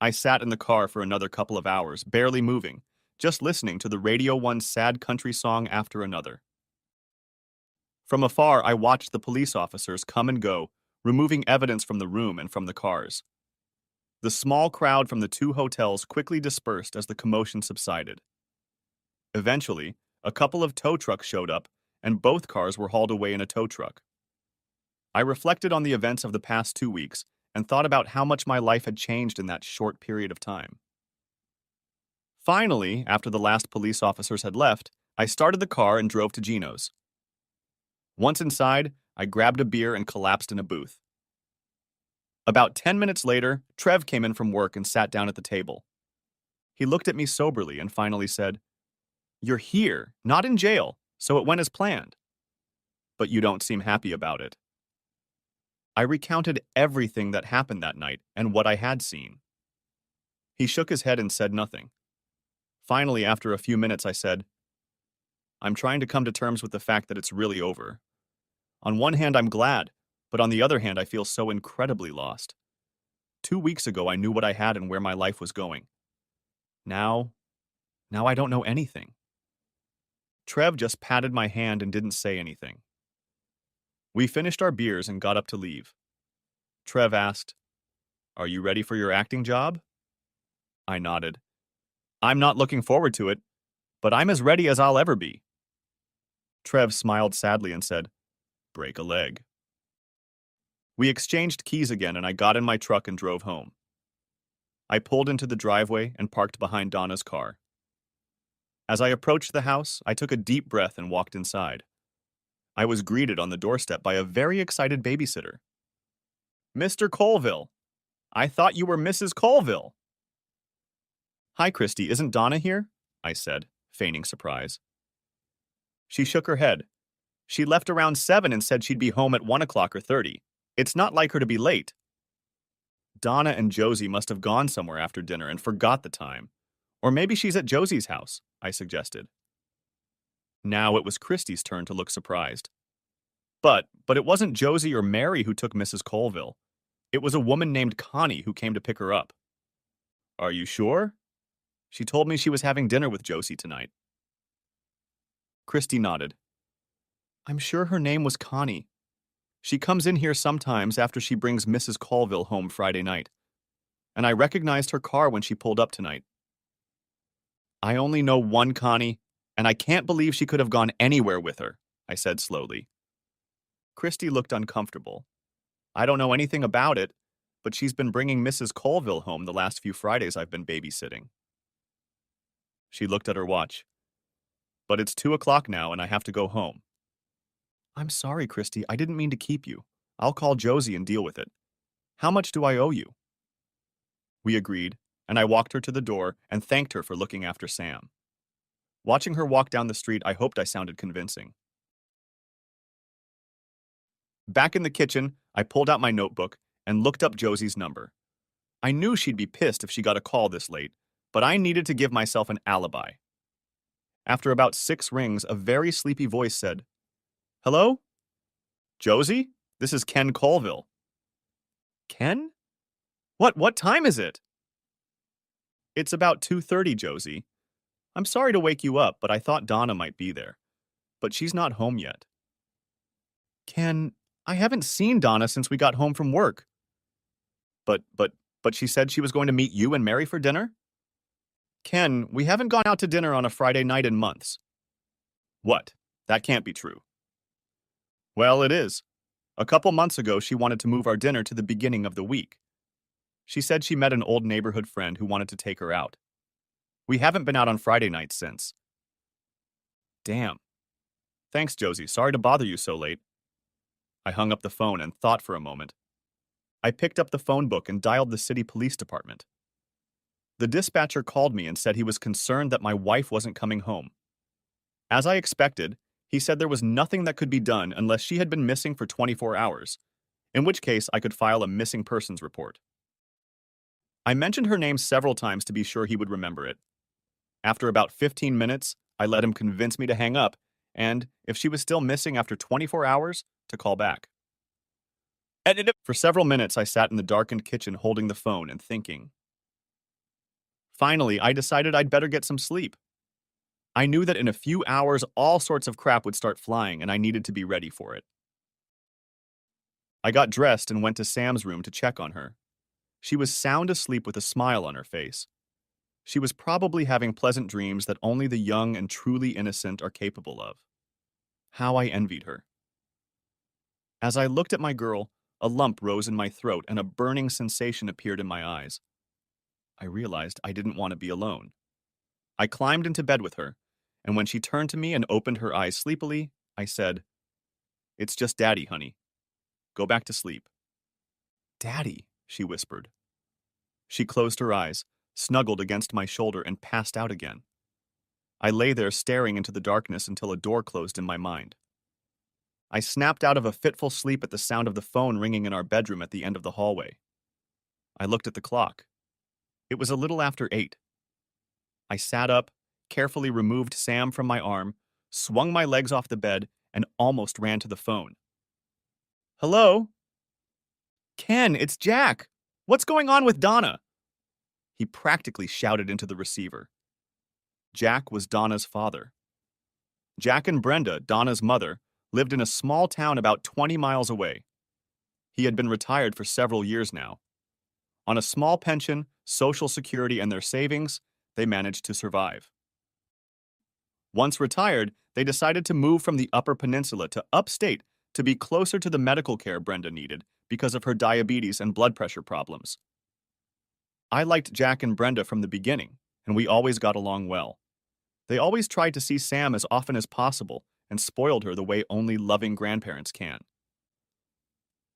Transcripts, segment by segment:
I sat in the car for another couple of hours, barely moving, just listening to the Radio 1 sad country song after another. From afar, I watched the police officers come and go, removing evidence from the room and from the cars. The small crowd from the two hotels quickly dispersed as the commotion subsided. Eventually, a couple of tow trucks showed up, and both cars were hauled away in a tow truck. I reflected on the events of the past 2 weeks and thought about how much my life had changed in that short period of time. Finally, after the last police officers had left, I started the car and drove to Gino's. Once inside, I grabbed a beer and collapsed in a booth. About 10 minutes later, Trev came in from work and sat down at the table. He looked at me soberly and finally said, "You're here, not in jail, so it went as planned. But you don't seem happy about it." I recounted everything that happened that night and what I had seen. He shook his head and said nothing. Finally, after a few minutes, I said, "I'm trying to come to terms with the fact that it's really over. On one hand, I'm glad, but on the other hand, I feel so incredibly lost. 2 weeks ago, I knew what I had and where my life was going. Now I don't know anything." Trev just patted my hand and didn't say anything. We finished our beers and got up to leave. Trev asked, "Are you ready for your acting job?" I nodded. "I'm not looking forward to it, but I'm as ready as I'll ever be." Trev smiled sadly and said, "Break a leg." We exchanged keys again and I got in my truck and drove home. I pulled into the driveway and parked behind Donna's car. As I approached the house, I took a deep breath and walked inside. I was greeted on the doorstep by a very excited babysitter. "Mr. Colville, I thought you were Mrs. Colville." "Hi, Christy, isn't Donna here?" I said, feigning surprise. She shook her head. "She left around 7 and said she'd be home at 1 o'clock or 30. It's not like her to be late." "Donna and Josie must have gone somewhere after dinner and forgot the time. Or maybe she's at Josie's house," I suggested. Now it was Christy's turn to look surprised. But it wasn't Josie or Mary who took Mrs. Colville. It was a woman named Connie who came to pick her up." "Are you sure? She told me she was having dinner with Josie tonight." Christy nodded. "I'm sure her name was Connie. She comes in here sometimes after she brings Mrs. Colville home Friday night. And I recognized her car when she pulled up tonight." "I only know one Connie, and I can't believe she could have gone anywhere with her," I said slowly. Christy looked uncomfortable. "I don't know anything about it, but she's been bringing Mrs. Colville home the last few Fridays I've been babysitting." She looked at her watch. "But it's 2 o'clock now and I have to go home." "I'm sorry, Christy. I didn't mean to keep you. I'll call Josie and deal with it. How much do I owe you?" We agreed, and I walked her to the door and thanked her for looking after Sam. Watching her walk down the street, I hoped I sounded convincing. Back in the kitchen, I pulled out my notebook and looked up Josie's number. I knew she'd be pissed if she got a call this late, but I needed to give myself an alibi. After about 6 rings, a very sleepy voice said, "Hello? Josie? This is Ken Colville." "Ken? What time is it?" "It's about 2:30, Josie. I'm sorry to wake you up, but I thought Donna might be there. But she's not home yet." "Ken, I haven't seen Donna since we got home from work." But she said she was going to meet you and Mary for dinner?" "Ken, we haven't gone out to dinner on a Friday night in months." "What? That can't be true." "Well, it is. A couple months ago, she wanted to move our dinner to the beginning of the week. She said she met an old neighborhood friend who wanted to take her out. We haven't been out on Friday nights since." "Damn. Thanks, Josie. Sorry to bother you so late." I hung up the phone and thought for a moment. I picked up the phone book and dialed the city police department. The dispatcher called me and said he was concerned that my wife wasn't coming home. As I expected, he said there was nothing that could be done unless she had been missing for 24 hours, in which case I could file a missing persons report. I mentioned her name several times to be sure he would remember it. After about 15 minutes, I let him convince me to hang up, and, if she was still missing after 24 hours, to call back. For several minutes, I sat in the darkened kitchen holding the phone and thinking. Finally, I decided I'd better get some sleep. I knew that in a few hours all sorts of crap would start flying and I needed to be ready for it. I got dressed and went to Sam's room to check on her. She was sound asleep with a smile on her face. She was probably having pleasant dreams that only the young and truly innocent are capable of. How I envied her. As I looked at my girl, a lump rose in my throat and a burning sensation appeared in my eyes. I realized I didn't want to be alone. I climbed into bed with her, and when she turned to me and opened her eyes sleepily, I said, "It's just Daddy, honey. Go back to sleep." "Daddy," she whispered. She closed her eyes, snuggled against my shoulder, and passed out again. I lay there staring into the darkness until a door closed in my mind. I snapped out of a fitful sleep at the sound of the phone ringing in our bedroom at the end of the hallway. I looked at the clock. It was a little after 8. I sat up, carefully removed Sam from my arm, swung my legs off the bed, and almost ran to the phone. "Hello?" "Ken, it's Jack. What's going on with Donna?" He practically shouted into the receiver. Jack was Donna's father. Jack and Brenda, Donna's mother, lived in a small town about 20 miles away. He had been retired for several years now. On a small pension, Social Security, and their savings, they managed to survive. Once retired, they decided to move from the Upper Peninsula to upstate to be closer to the medical care Brenda needed because of her diabetes and blood pressure problems. I liked Jack and Brenda from the beginning, and we always got along well. They always tried to see Sam as often as possible and spoiled her the way only loving grandparents can.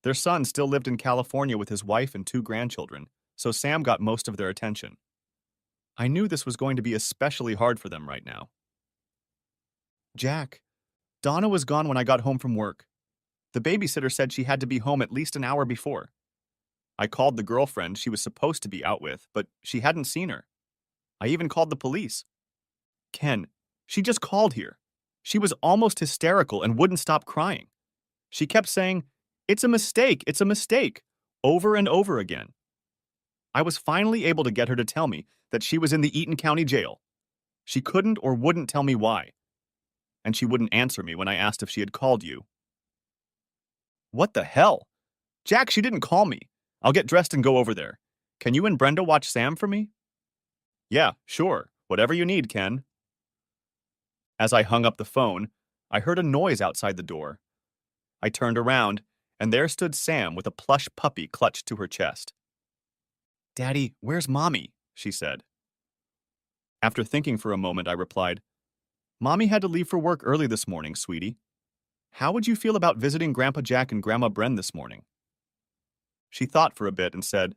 Their son still lived in California with his wife and 2 grandchildren, so Sam got most of their attention. I knew this was going to be especially hard for them right now. "Jack, Donna was gone when I got home from work. The babysitter said she had to be home at least an hour before. I called the girlfriend she was supposed to be out with, but she hadn't seen her. I even called the police. Ken, she just called here. She was almost hysterical and wouldn't stop crying. She kept saying, 'It's a mistake, it's a mistake,' over and over again. I was finally able to get her to tell me that she was in the Eaton County Jail. She couldn't or wouldn't tell me why. And she wouldn't answer me when I asked if she had called you." "What the hell? Jack, she didn't call me. I'll get dressed and go over there. Can you and Brenda watch Sam for me?" "Yeah, sure. Whatever you need, Ken." As I hung up the phone, I heard a noise outside the door. I turned around, and there stood Sam with a plush puppy clutched to her chest. "Daddy, where's Mommy?" she said. After thinking for a moment, I replied, "Mommy had to leave for work early this morning, sweetie. How would you feel about visiting Grandpa Jack and Grandma Bren this morning?" She thought for a bit and said,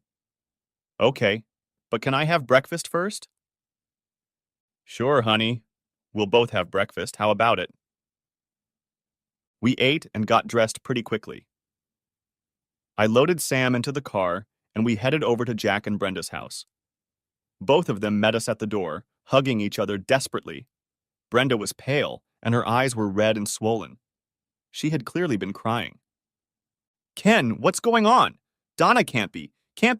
"Okay, but can I have breakfast first?" "Sure, honey. We'll both have breakfast. How about it?" We ate and got dressed pretty quickly. I loaded Sam into the car, and we headed over to Jack and Brenda's house. Both of them met us at the door, hugging each other desperately. Brenda was pale, and her eyes were red and swollen. She had clearly been crying. "Ken, what's going on? Donna can't be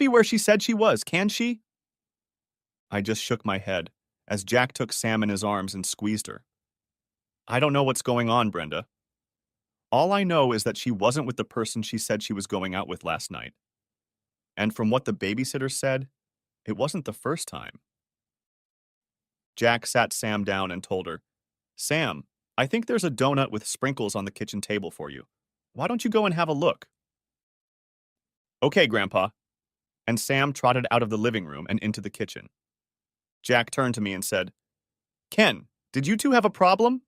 where she said she was, can she?" I just shook my head, as Jack took Sam in his arms and squeezed her. "I don't know what's going on, Brenda. All I know is that she wasn't with the person she said she was going out with last night. And from what the babysitter said, it wasn't the first time." Jack sat Sam down and told her, "Sam, I think there's a donut with sprinkles on the kitchen table for you. Why don't you go and have a look?" "Okay, Grandpa." And Sam trotted out of the living room and into the kitchen. Jack turned to me and said, "Ken, did you two have a problem?"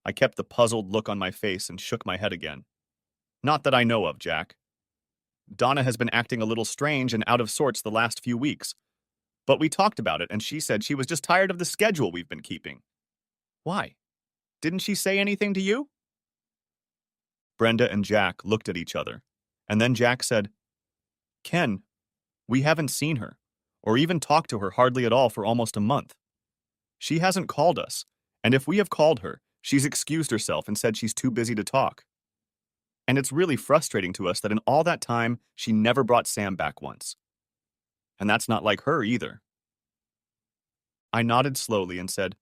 I kept the puzzled look on my face and shook my head again. "Not that I know of, Jack. Donna has been acting a little strange and out of sorts the last few weeks. But we talked about it, and she said she was just tired of the schedule we've been keeping." "Why? Didn't she say anything to you?" Brenda and Jack looked at each other, and then Jack said, "Ken, we haven't seen her, or even talked to her hardly at all for almost a month. She hasn't called us, and if we have called her, she's excused herself and said she's too busy to talk. And it's really frustrating to us that in all that time, she never brought Sam back once. And that's not like her either." I nodded slowly and said,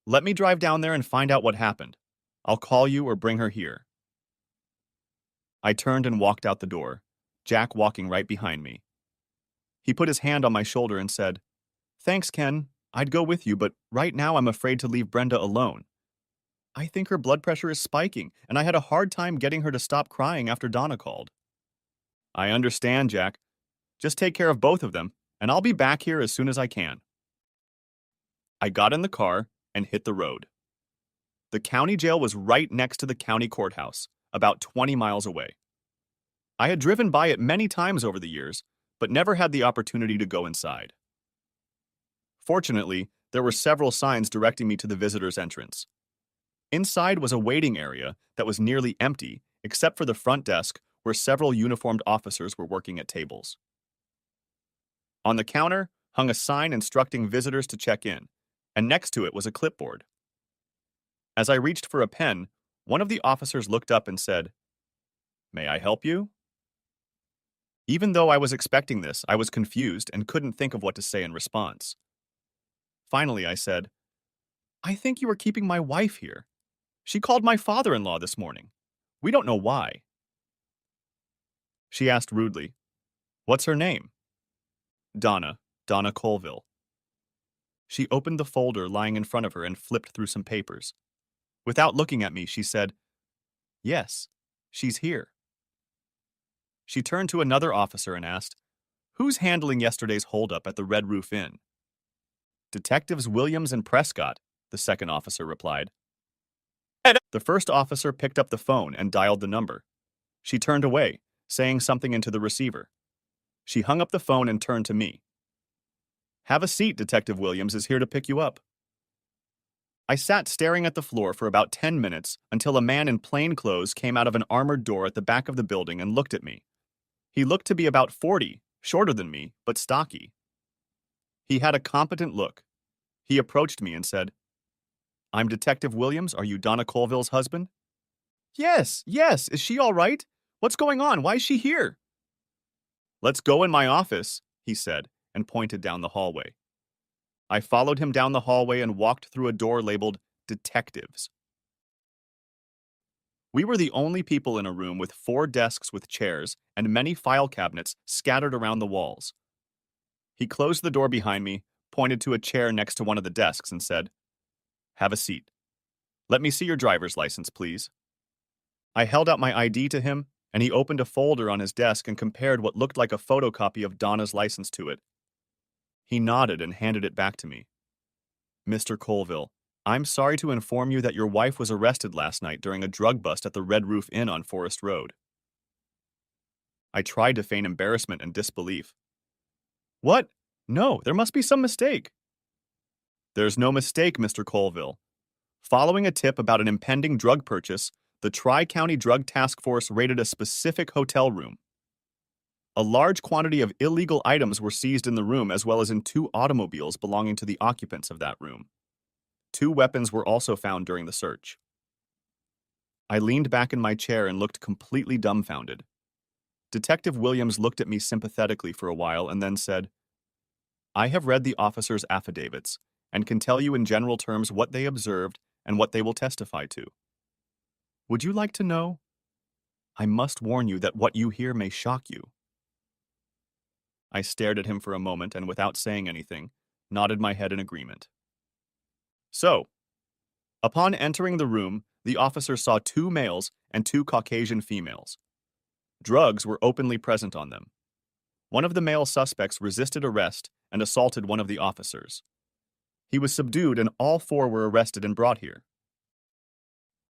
"Let me drive down there and find out what happened. I'll call you or bring her here." I turned and walked out the door, Jack walking right behind me. He put his hand on my shoulder and said, "Thanks, Ken. I'd go with you, but right now I'm afraid to leave Brenda alone. I think her blood pressure is spiking, and I had a hard time getting her to stop crying after Donna called." "I understand, Jack. Just take care of both of them, and I'll be back here as soon as I can." I got in the car and hit the road. The county jail was right next to the county courthouse, about 20 miles away. I had driven by it many times over the years, but never had the opportunity to go inside. Fortunately, there were several signs directing me to the visitor's entrance. Inside was a waiting area that was nearly empty, except for the front desk where several uniformed officers were working at tables. On the counter hung a sign instructing visitors to check in, and next to it was a clipboard. As I reached for a pen, one of the officers looked up and said, "May I help you?" Even though I was expecting this, I was confused and couldn't think of what to say in response. Finally, I said, "I think you are keeping my wife here. She called my father-in-law this morning. We don't know why." She asked rudely, "What's her name?" Donna Colville." She opened the folder lying in front of her and flipped through some papers. Without looking at me, she said, "Yes, she's here." She turned to another officer and asked, "Who's handling yesterday's holdup at the Red Roof Inn?" "Detectives Williams and Prescott," the second officer replied. The first officer picked up the phone and dialed the number. She turned away, saying something into the receiver. She hung up the phone and turned to me. "Have a seat, Detective Williams is here to pick you up." I sat staring at the floor for about 10 minutes until a man in plain clothes came out of an armored door at the back of the building and looked at me. He looked to be about 40, shorter than me, but stocky. He had a competent look. He approached me and said, "I'm Detective Williams. Are you Donna Colville's husband?" Yes. Is she all right? What's going on? Why is she here?" "Let's go in my office," he said, and pointed down the hallway. I followed him down the hallway and walked through a door labeled Detectives. We were the only people in a room with 4 desks with chairs and many file cabinets scattered around the walls. He closed the door behind me, pointed to a chair next to one of the desks, and said, "Have a seat. Let me see your driver's license, please." I held out my ID to him, and he opened a folder on his desk and compared what looked like a photocopy of Donna's license to it. He nodded and handed it back to me. "Mr. Colville, I'm sorry to inform you that your wife was arrested last night during a drug bust at the Red Roof Inn on Forest Road." I tried to feign embarrassment and disbelief. "What? No, there must be some mistake." "There's no mistake, Mr. Colville. Following a tip about an impending drug purchase, the Tri-County Drug Task Force raided a specific hotel room. A large quantity of illegal items were seized in the room as well as in 2 automobiles belonging to the occupants of that room. 2 weapons were also found during the search." I leaned back in my chair and looked completely dumbfounded. Detective Williams looked at me sympathetically for a while and then said, "I have read the officers' affidavits and can tell you in general terms what they observed and what they will testify to. Would you like to know? I must warn you that what you hear may shock you." I stared at him for a moment and, without saying anything, nodded my head in agreement. "So, upon entering the room, the officer saw 2 males and 2 Caucasian females. Drugs were openly present on them. One of the male suspects resisted arrest and assaulted one of the officers. He was subdued and all 4 were arrested and brought here."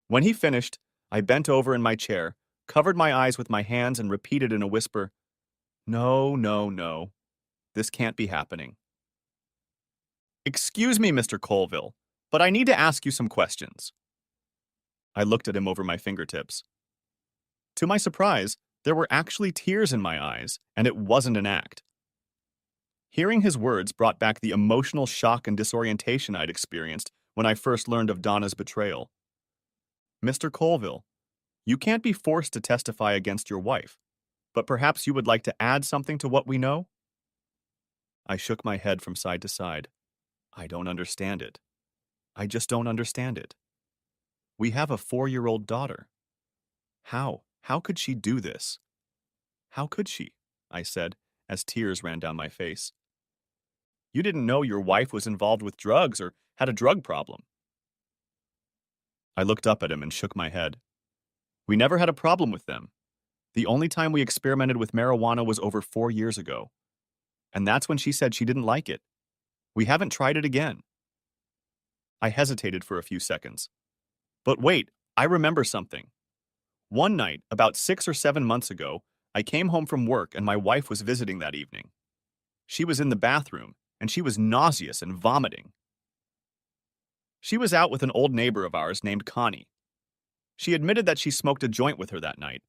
When he finished, I bent over in my chair, covered my eyes with my hands, and repeated in a whisper, No. This can't be happening." "Excuse me, Mr. Colville, but I need to ask you some questions." I looked at him over my fingertips. To my surprise, there were actually tears in my eyes, and it wasn't an act. Hearing his words brought back the emotional shock and disorientation I'd experienced when I first learned of Donna's betrayal. "Mr. Colville, you can't be forced to testify against your wife, but perhaps you would like to add something to what we know?" I shook my head from side to side. I don't understand it. I just don't understand it. We have a 4-year-old daughter. How? How could she do this? How could she? I said, as tears ran down my face. You didn't know your wife was involved with drugs or had a drug problem. I looked up at him and shook my head. We never had a problem with them. The only time we experimented with marijuana was over 4 years ago. And that's when she said she didn't like it. We haven't tried it again. I hesitated for a few seconds. But wait, I remember something. One night, about 6 or 7 months ago, I came home from work and my wife was visiting that evening. She was in the bathroom, and she was nauseous and vomiting. She was out with an old neighbor of ours named Connie. She admitted that she smoked a joint with her that night.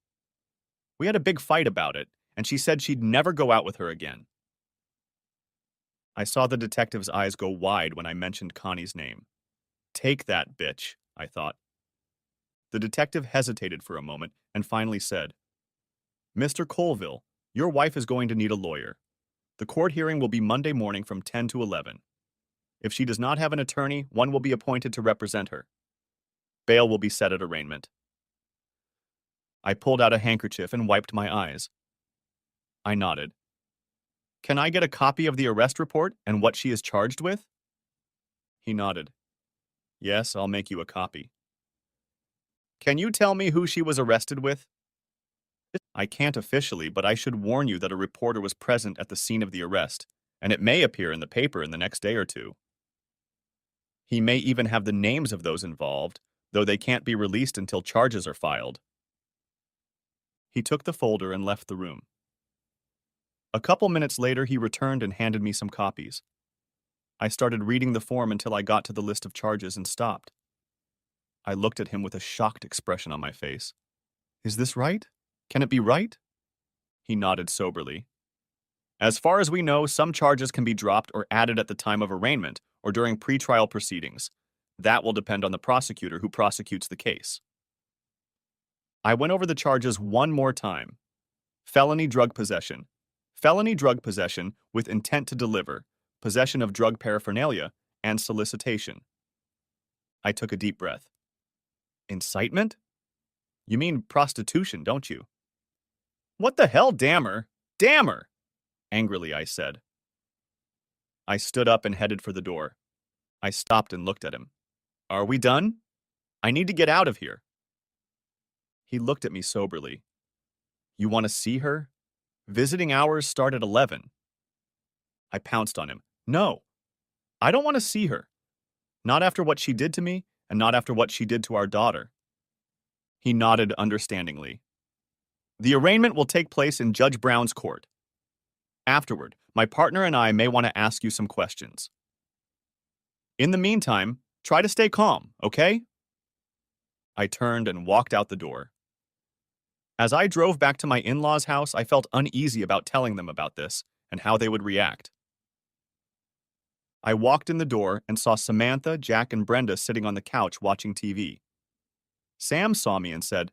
We had a big fight about it, and she said she'd never go out with her again. I saw the detective's eyes go wide when I mentioned Connie's name. Take that, bitch, I thought. The detective hesitated for a moment and finally said, Mr. Colville, your wife is going to need a lawyer. The court hearing will be Monday morning from 10 to 11. If she does not have an attorney, one will be appointed to represent her. Bail will be set at arraignment. I pulled out a handkerchief and wiped my eyes. I nodded. Can I get a copy of the arrest report and what she is charged with? He nodded. Yes, I'll make you a copy. Can you tell me who she was arrested with? I can't officially, but I should warn you that a reporter was present at the scene of the arrest, and it may appear in the paper in the next day or two. He may even have the names of those involved, though they can't be released until charges are filed. He took the folder and left the room. A couple minutes later, he returned and handed me some copies. I started reading the form until I got to the list of charges and stopped. I looked at him with a shocked expression on my face. Is this right? Can it be right? He nodded soberly. As far as we know, some charges can be dropped or added at the time of arraignment or during pretrial proceedings. That will depend on the prosecutor who prosecutes the case. I went over the charges one more time. Felony drug possession with intent to deliver, possession of drug paraphernalia, and solicitation. I took a deep breath. Incitement? You mean prostitution, don't you? What the hell, Dammer? Dammer! Angrily, I said. I stood up and headed for the door. I stopped and looked at him. Are we done? I need to get out of here. He looked at me soberly. You want to see her? Visiting hours start at 11. I pounced on him. No, I don't want to see her. Not after what she did to me, and not after what she did to our daughter. He nodded understandingly. The arraignment will take place in Judge Brown's court. Afterward, my partner and I may want to ask you some questions. In the meantime, try to stay calm, okay? I turned and walked out the door. As I drove back to my in-laws' house, I felt uneasy about telling them about this and how they would react. I walked in the door and saw Samantha, Jack, and Brenda sitting on the couch watching TV. Sam saw me and said,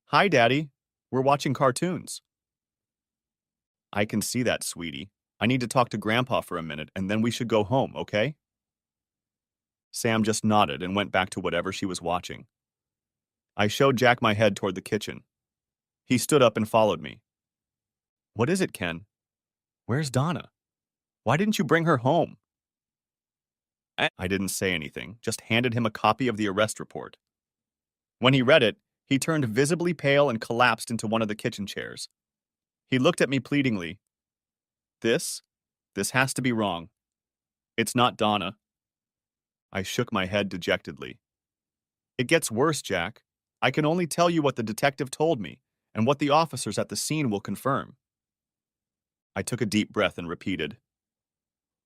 Hi, Daddy. We're watching cartoons. I can see that, sweetie. I need to talk to Grandpa for a minute, and then we should go home, okay? Sam just nodded and went back to whatever she was watching. I showed Jack my head toward the kitchen. He stood up and followed me. What is it, Ken? Where's Donna? Why didn't you bring her home? I didn't say anything, just handed him a copy of the arrest report. When he read it, he turned visibly pale and collapsed into one of the kitchen chairs. He looked at me pleadingly. This has to be wrong. It's not Donna. I shook my head dejectedly. It gets worse, Jack. I can only tell you what the detective told me, and what the officers at the scene will confirm. I took a deep breath and repeated.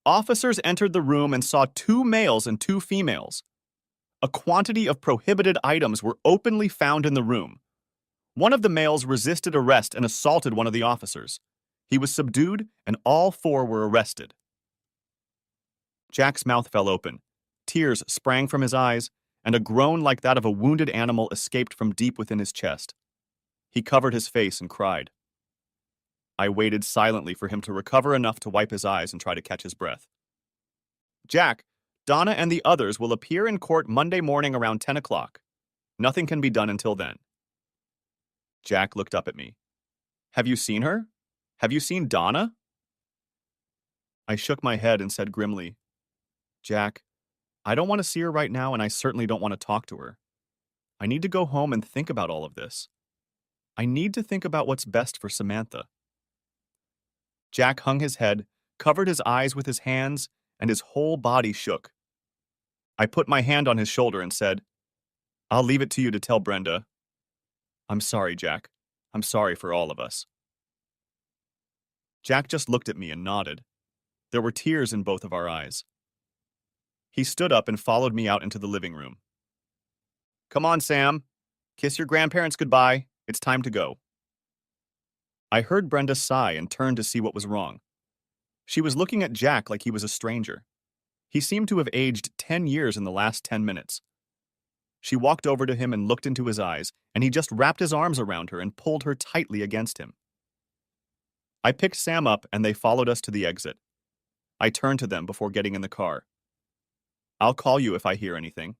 Officers entered the room and saw 2 males and 2 females. A quantity of prohibited items were openly found in the room. One of the males resisted arrest and assaulted one of the officers. He was subdued, and all 4 were arrested. Jack's mouth fell open. Tears sprang from his eyes, and a groan like that of a wounded animal escaped from deep within his chest. He covered his face and cried. I waited silently for him to recover enough to wipe his eyes and try to catch his breath. Jack, Donna and the others will appear in court Monday morning around 10 o'clock. Nothing can be done until then. Jack looked up at me. Have you seen her? Have you seen Donna? I shook my head and said grimly, Jack, I don't want to see her right now, and I certainly don't want to talk to her. I need to go home and think about all of this. I need to think about what's best for Samantha. Jack hung his head, covered his eyes with his hands, and his whole body shook. I put my hand on his shoulder and said, I'll leave it to you to tell Brenda. I'm sorry, Jack. I'm sorry for all of us. Jack just looked at me and nodded. There were tears in both of our eyes. He stood up and followed me out into the living room. Come on, Sam. Kiss your grandparents goodbye. It's time to go. I heard Brenda sigh and turned to see what was wrong. She was looking at Jack like he was a stranger. He seemed to have aged 10 years in the last 10 minutes. She walked over to him and looked into his eyes, and he just wrapped his arms around her and pulled her tightly against him. I picked Sam up and they followed us to the exit. I turned to them before getting in the car. I'll call you if I hear anything.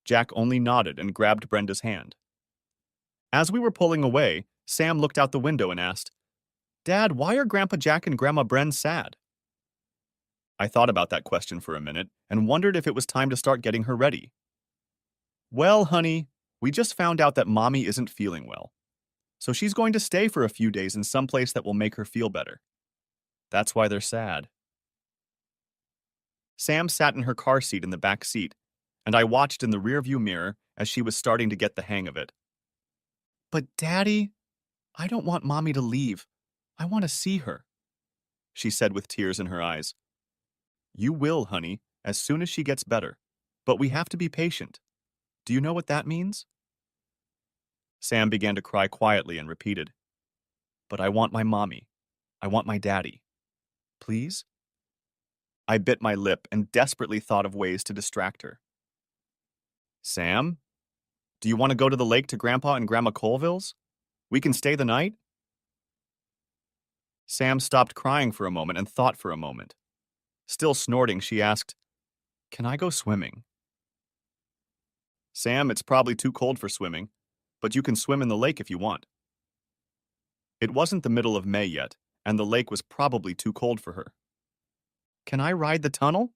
Jack only nodded and grabbed Brenda's hand. As we were pulling away, Sam looked out the window and asked, Dad, why are Grandpa Jack and Grandma Bren sad? I thought about that question for a minute and wondered if it was time to start getting her ready. Well, honey, we just found out that Mommy isn't feeling well. So she's going to stay for a few days in some place that will make her feel better. That's why they're sad. Sam sat in her car seat in the back seat, and I watched in the rearview mirror as she was starting to get the hang of it. But Daddy, I don't want Mommy to leave. I want to see her, she said with tears in her eyes. You will, honey, as soon as she gets better. But we have to be patient. Do you know what that means? Sam began to cry quietly and repeated, But I want my Mommy. I want my Daddy. Please? I bit my lip and desperately thought of ways to distract her. Sam, do you want to go to the lake to Grandpa and Grandma Colville's? We can stay the night? Sam stopped crying for a moment and thought for a moment. Still snorting, she asked, Can I go swimming? Sam, it's probably too cold for swimming, but you can swim in the lake if you want. It wasn't the middle of May yet, and the lake was probably too cold for her. Can I ride the tunnel?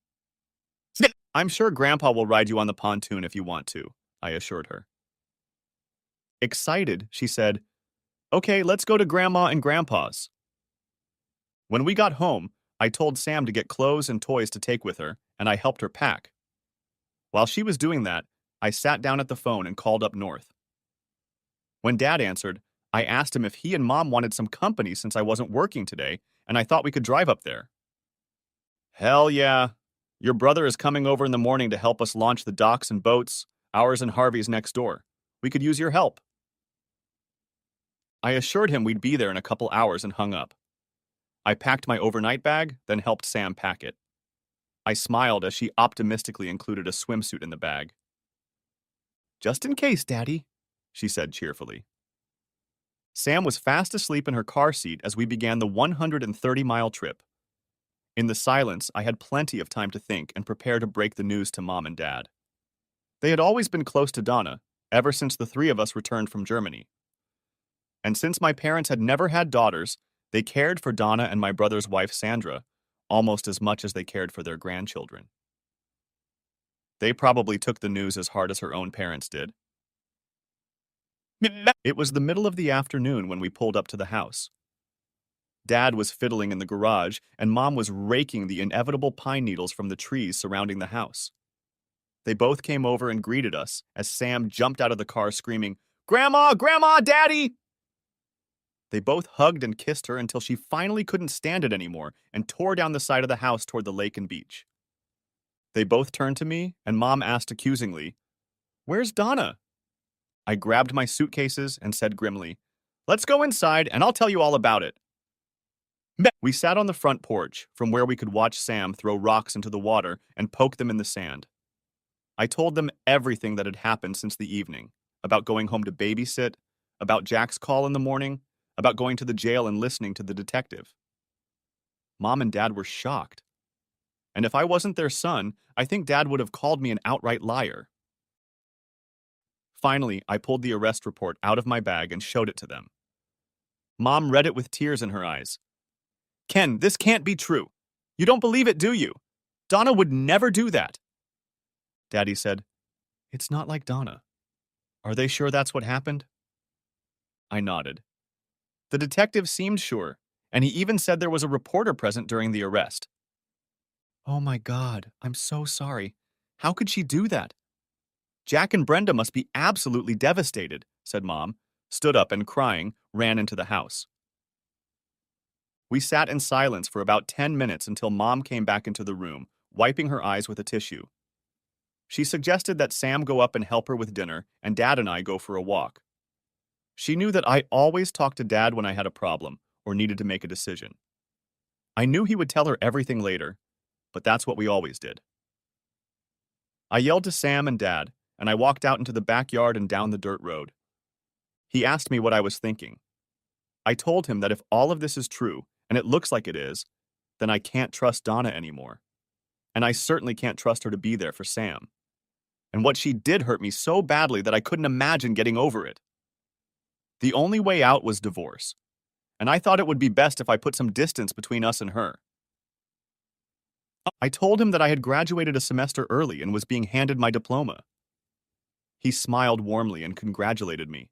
I'm sure Grandpa will ride you on the pontoon if you want to, I assured her. Excited, she said, Okay, let's go to Grandma and Grandpa's. When we got home, I told Sam to get clothes and toys to take with her, and I helped her pack. While she was doing that, I sat down at the phone and called up north. When Dad answered, I asked him if he and Mom wanted some company since I wasn't working today, and I thought we could drive up there. Hell yeah. Your brother is coming over in the morning to help us launch the docks and boats, ours and Harvey's next door. We could use your help. I assured him we'd be there in a couple hours and hung up. I packed my overnight bag, then helped Sam pack it. I smiled as she optimistically included a swimsuit in the bag. Just in case, Daddy, she said cheerfully. Sam was fast asleep in her car seat as we began the 130-mile trip. In the silence, I had plenty of time to think and prepare to break the news to Mom and Dad. They had always been close to Donna, ever since the three of us returned from Germany. And since my parents had never had daughters, they cared for Donna and my brother's wife, Sandra, almost as much as they cared for their grandchildren. They probably took the news as hard as her own parents did. It was the middle of the afternoon when we pulled up to the house. Dad was fiddling in the garage, and Mom was raking the inevitable pine needles from the trees surrounding the house. They both came over and greeted us as Sam jumped out of the car screaming, Grandma! Grandma! Daddy! They both hugged and kissed her until she finally couldn't stand it anymore and tore down the side of the house toward the lake and beach. They both turned to me, and Mom asked accusingly, Where's Donna? I grabbed my suitcases and said grimly, Let's go inside and I'll tell you all about it. We sat on the front porch, from where we could watch Sam throw rocks into the water and poke them in the sand. I told them everything that had happened since the evening, about going home to babysit, about Jack's call in the morning, about going to the jail and listening to the detective. Mom and Dad were shocked. and if I wasn't their son, I think Dad would have called me an outright liar. Finally, I pulled the arrest report out of my bag and showed it to them. Mom read it with tears in her eyes. Ken, this can't be true. You don't believe it, do you? Donna would never do that. Daddy said, It's not like Donna. Are they sure that's what happened? I nodded. The detective seemed sure, and he even said there was a reporter present during the arrest. Oh my God, I'm so sorry. How could she do that? Jack and Brenda must be absolutely devastated, said Mom, stood up and crying, ran into the house. We sat in silence for about 10 minutes until Mom came back into the room, wiping her eyes with a tissue. She suggested that Sam go up and help her with dinner, and Dad and I go for a walk. She knew that I always talked to Dad when I had a problem or needed to make a decision. I knew he would tell her everything later, but that's what we always did. I yelled to Sam and Dad, and I walked out into the backyard and down the dirt road. He asked me what I was thinking. I told him that if all of this is true, and it looks like it is, then I can't trust Donna anymore. And I certainly can't trust her to be there for Sam. And what she did hurt me so badly that I couldn't imagine getting over it. The only way out was divorce, and I thought it would be best if I put some distance between us and her. I told him that I had graduated a semester early and was being handed my diploma. He smiled warmly and congratulated me.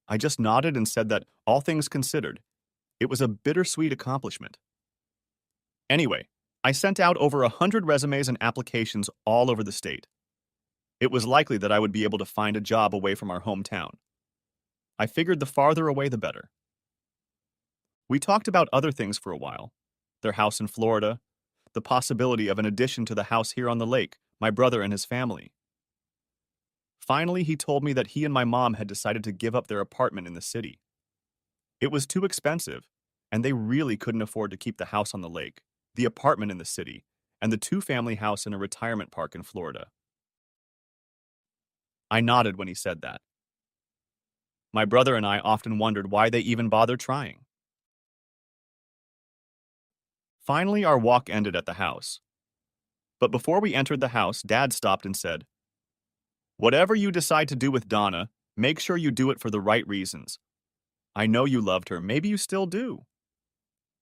I just nodded and said that, all things considered, it was a bittersweet accomplishment. Anyway, I sent out over 100 resumes and applications all over the state. It was likely that I would be able to find a job away from our hometown. I figured the farther away the better. We talked about other things for a while. Their house in Florida, the possibility of an addition to the house here on the lake, my brother and his family. Finally, he told me that he and my mom had decided to give up their apartment in the city. It was too expensive, and they really couldn't afford to keep the house on the lake, the apartment in the city, and the two-family house in a retirement park in Florida. I nodded when he said that. My brother and I often wondered why they even bothered trying. Finally, our walk ended at the house. But before we entered the house, Dad stopped and said, Whatever you decide to do with Donna, make sure you do it for the right reasons. I know you loved her. Maybe you still do.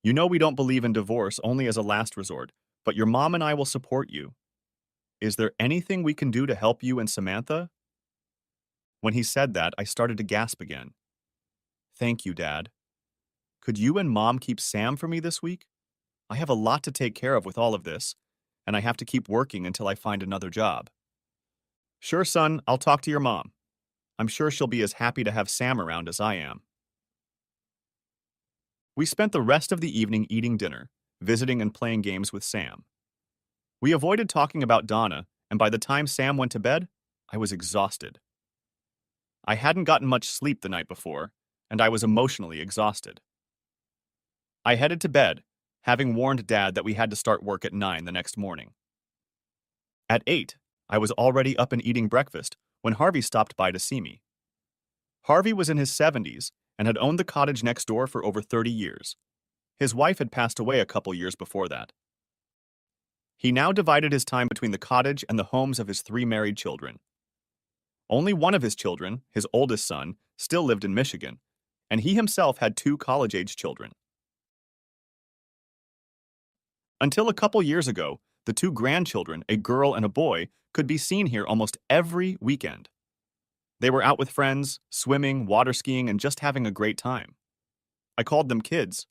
You know we don't believe in divorce only as a last resort, but your mom and I will support you. Is there anything we can do to help you and Samantha? When he said that, I started to gasp again. Thank you, Dad. Could you and Mom keep Sam for me this week? I have a lot to take care of with all of this, and I have to keep working until I find another job. Sure, son, I'll talk to your mom. I'm sure she'll be as happy to have Sam around as I am. We spent the rest of the evening eating dinner, visiting and playing games with Sam. We avoided talking about Donna, and by the time Sam went to bed, I was exhausted. I hadn't gotten much sleep the night before, and I was emotionally exhausted. I headed to bed, having warned Dad that we had to start work at 9 the next morning. At 8, I was already up and eating breakfast when Harvey stopped by to see me. Harvey was in his 70s and had owned the cottage next door for over 30 years. His wife had passed away a couple years before that. He now divided his time between the cottage and the homes of his 3 married children. Only one of his children, his oldest son, still lived in Michigan, and he himself had 2 college-age children. Until a couple years ago, the 2 grandchildren, a girl and a boy, could be seen here almost every weekend. They were out with friends, swimming, water skiing, and just having a great time. I called them kids,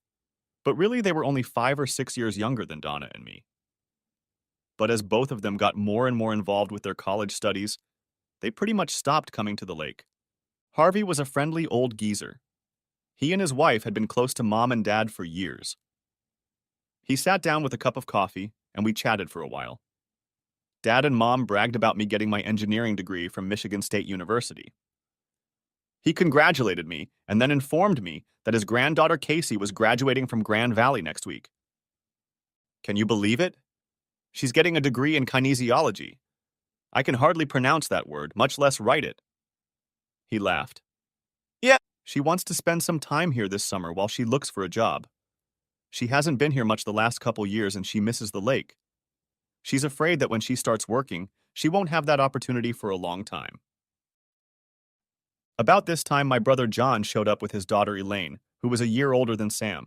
but really they were only 5 or 6 years younger than Donna and me. But as both of them got more and more involved with their college studies, they pretty much stopped coming to the lake. Harvey was a friendly old geezer. He and his wife had been close to Mom and Dad for years. He sat down with a cup of coffee, and we chatted for a while. Dad and Mom bragged about me getting my engineering degree from Michigan State University. He congratulated me and then informed me that his granddaughter Casey was graduating from Grand Valley next week. Can you believe it? She's getting a degree in kinesiology. I can hardly pronounce that word, much less write it. He laughed. Yeah, she wants to spend some time here this summer while she looks for a job. She hasn't been here much the last couple years and she misses the lake. She's afraid that when she starts working, she won't have that opportunity for a long time. About this time, my brother John showed up with his daughter Elaine, who was a year older than Sam.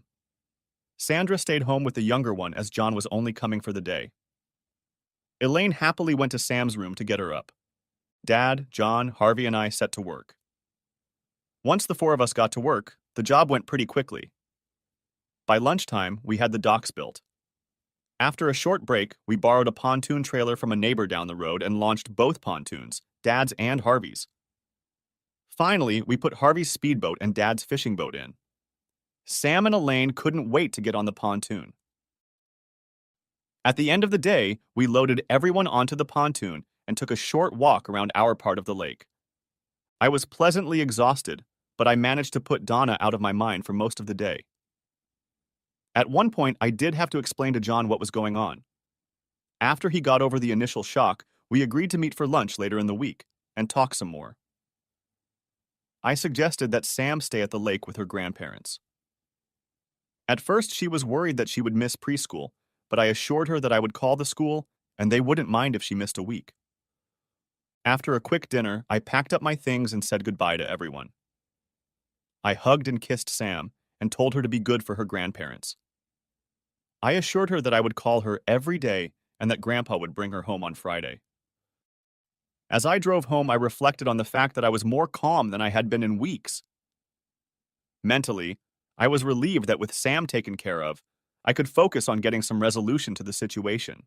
Sandra stayed home with the younger one as John was only coming for the day. Elaine happily went to Sam's room to get her up. Dad, John, Harvey, and I set to work. Once the four of us got to work, the job went pretty quickly. By lunchtime, we had the docks built. After a short break, we borrowed a pontoon trailer from a neighbor down the road and launched both pontoons, Dad's and Harvey's. Finally, we put Harvey's speedboat and Dad's fishing boat in. Sam and Elaine couldn't wait to get on the pontoon. At the end of the day, we loaded everyone onto the pontoon and took a short walk around our part of the lake. I was pleasantly exhausted, but I managed to put Donna out of my mind for most of the day. At one point, I did have to explain to John what was going on. After he got over the initial shock, we agreed to meet for lunch later in the week and talk some more. I suggested that Sam stay at the lake with her grandparents. At first, she was worried that she would miss preschool, but I assured her that I would call the school and they wouldn't mind if she missed a week. After a quick dinner, I packed up my things and said goodbye to everyone. I hugged and kissed Sam and told her to be good for her grandparents. I assured her that I would call her every day and that Grandpa would bring her home on Friday. As I drove home, I reflected on the fact that I was more calm than I had been in weeks. Mentally, I was relieved that with Sam taken care of, I could focus on getting some resolution to the situation.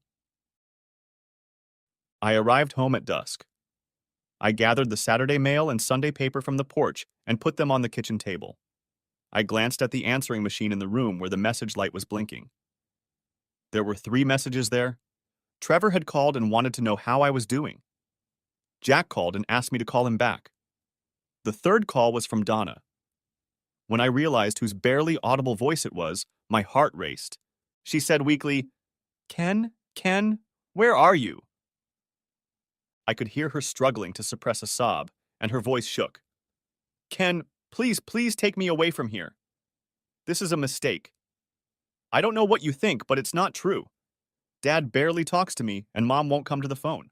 I arrived home at dusk. I gathered the Saturday mail and Sunday paper from the porch and put them on the kitchen table. I glanced at the answering machine in the room where the message light was blinking. There were 3 messages there. Trevor had called and wanted to know how I was doing. Jack called and asked me to call him back. The third call was from Donna. When I realized whose barely audible voice it was, my heart raced. She said weakly, Ken, where are you?" I could hear her struggling to suppress a sob, and her voice shook. "Ken, please take me away from here. This is a mistake. I don't know what you think, but it's not true. Dad barely talks to me, and Mom won't come to the phone.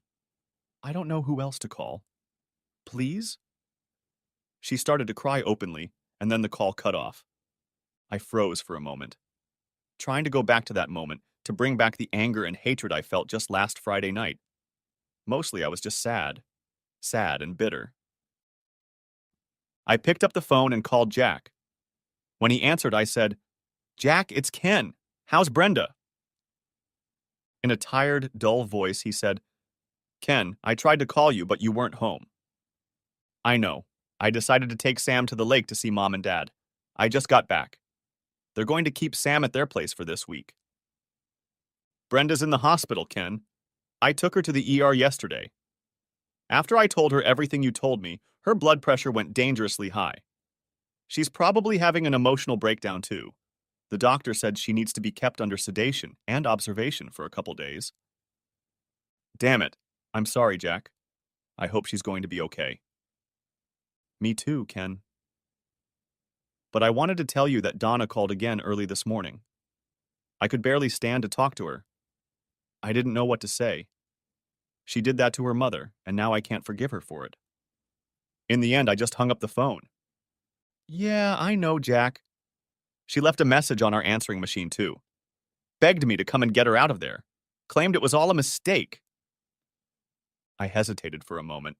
I don't know who else to call. Please?" She started to cry openly, and then the call cut off. I froze for a moment, trying to go back to that moment, to bring back the anger and hatred I felt just last Friday night. Mostly I was just sad and bitter. I picked up the phone and called Jack. When he answered, I said, "Jack, it's Ken. How's Brenda?" In a tired, dull voice, he said, "Ken, I tried to call you, but you weren't home." "I know. I decided to take Sam to the lake to see Mom and Dad. I just got back. They're going to keep Sam at their place for this week." "Brenda's in the hospital, Ken. I took her to the ER yesterday. After I told her everything you told me, her blood pressure went dangerously high. She's probably having an emotional breakdown too. The doctor said she needs to be kept under sedation and observation for a couple days." "Damn it. I'm sorry, Jack. I hope she's going to be okay." "Me too, Ken. But I wanted to tell you that Donna called again early this morning. I could barely stand to talk to her. I didn't know what to say. She did that to her mother, and now I can't forgive her for it. In the end, I just hung up the phone." "Yeah, I know, Jack. She left a message on our answering machine, too. Begged me to come and get her out of there. Claimed it was all a mistake." I hesitated for a moment.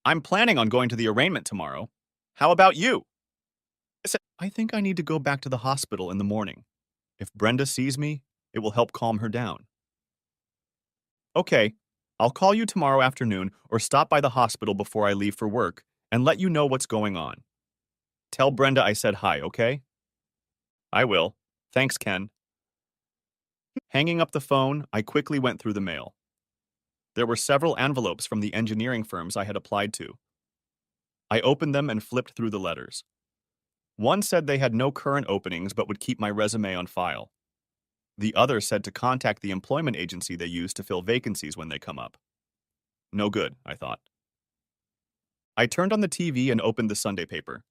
"I'm planning on going to the arraignment tomorrow. How about you?" I said, "I think I need to go back to the hospital in the morning. If Brenda sees me, it will help calm her down." "Okay, I'll call you tomorrow afternoon or stop by the hospital before I leave for work and let you know what's going on. Tell Brenda I said hi, okay?" "I will. Thanks, Ken." Hanging up the phone, I quickly went through the mail. There were several envelopes from the engineering firms I had applied to. I opened them and flipped through the letters. One said they had no current openings but would keep my resume on file. The other said to contact the employment agency they use to fill vacancies when they come up. No good, I thought. I turned on the TV and opened the Sunday paper.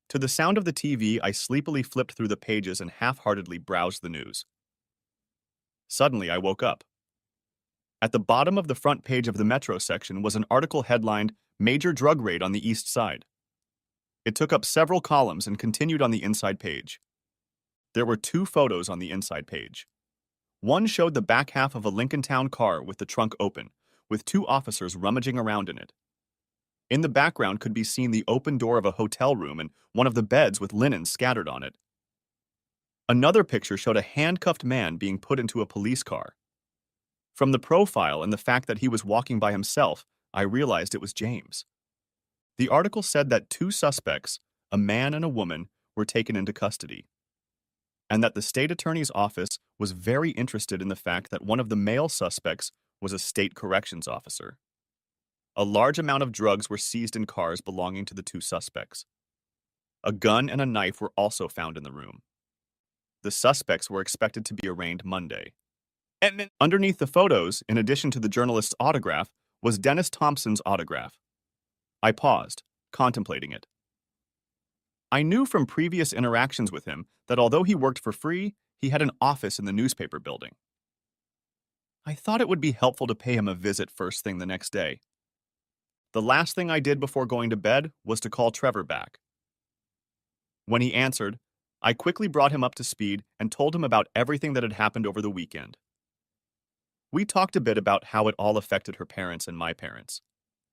To the sound of the TV, I sleepily flipped through the pages and half-heartedly browsed the news. Suddenly, I woke up. At the bottom of the front page of the Metro section was an article headlined, Major Drug Raid on the East Side. It took up several columns and continued on the inside page. There were two photos on the inside page. One showed the back half of a Lincoln Town car with the trunk open, with two officers rummaging around in it. In the background could be seen the open door of a hotel room and one of the beds with linen scattered on it. Another picture showed a handcuffed man being put into a police car. From the profile and the fact that he was walking by himself, I realized it was James. The article said that two suspects, a man and a woman, were taken into custody, and that the state attorney's office was very interested in the fact that one of the male suspects was a state corrections officer. A large amount of drugs were seized in cars belonging to the two suspects. A gun and a knife were also found in the room. The suspects were expected to be arraigned Monday. And underneath the photos, in addition to the journalist's autograph, was Dennis Thompson's autograph. I paused, contemplating it. I knew from previous interactions with him that although he worked for free, he had an office in the newspaper building. I thought it would be helpful to pay him a visit first thing the next day. The last thing I did before going to bed was to call Trevor back. When he answered, I quickly brought him up to speed and told him about everything that had happened over the weekend. We talked a bit about how it all affected her parents and my parents.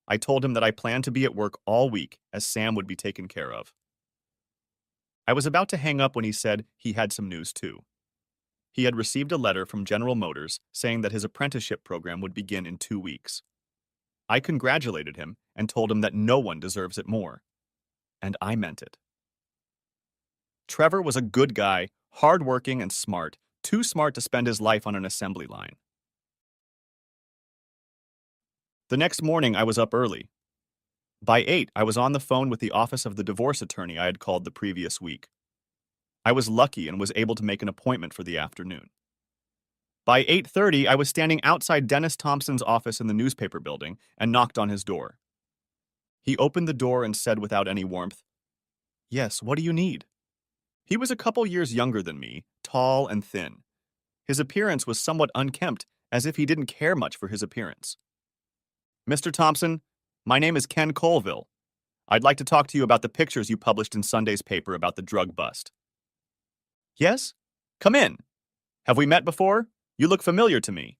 I told him that I planned to be at work all week as Sam would be taken care of. I was about to hang up when he said he had some news too. He had received a letter from General Motors saying that his apprenticeship program would begin in 2 weeks. I congratulated him and told him that no one deserves it more. And I meant it. Trevor was a good guy, hardworking and smart, too smart to spend his life on an assembly line. The next morning, I was up early. By 8, I was on the phone with the office of the divorce attorney I had called the previous week. I was lucky and was able to make an appointment for the afternoon. By 8:30, I was standing outside Dennis Thompson's office in the newspaper building and knocked on his door. He opened the door and said without any warmth, "Yes, what do you need?" He was a couple years younger than me, tall and thin. His appearance was somewhat unkempt, as if he didn't care much for his appearance. "Mr. Thompson, my name is Ken Colville. I'd like to talk to you about the pictures you published in Sunday's paper about the drug bust." "Yes? Come in. Have we met before? You look familiar to me."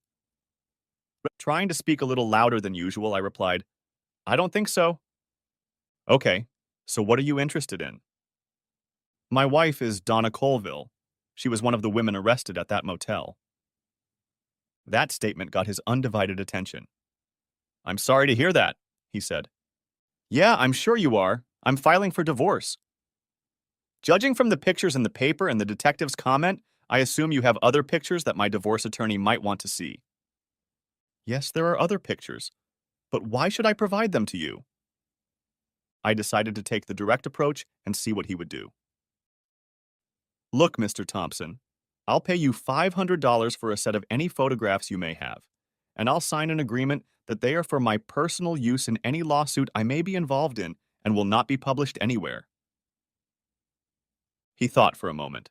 Trying to speak a little louder than usual, I replied, "I don't think so." "Okay, so what are you interested in?" "My wife is Donna Colville. She was one of the women arrested at that motel." That statement got his undivided attention. "I'm sorry to hear that," he said. "Yeah, I'm sure you are. I'm filing for divorce." "Judging from the pictures in the paper and the detective's comment, I assume you have other pictures that my divorce attorney might want to see." "Yes, there are other pictures. But why should I provide them to you?" I decided to take the direct approach and see what he would do. "Look, Mr. Thompson, I'll pay you $500 for a set of any photographs you may have, and I'll sign an agreement that they are for my personal use in any lawsuit I may be involved in and will not be published anywhere." He thought for a moment.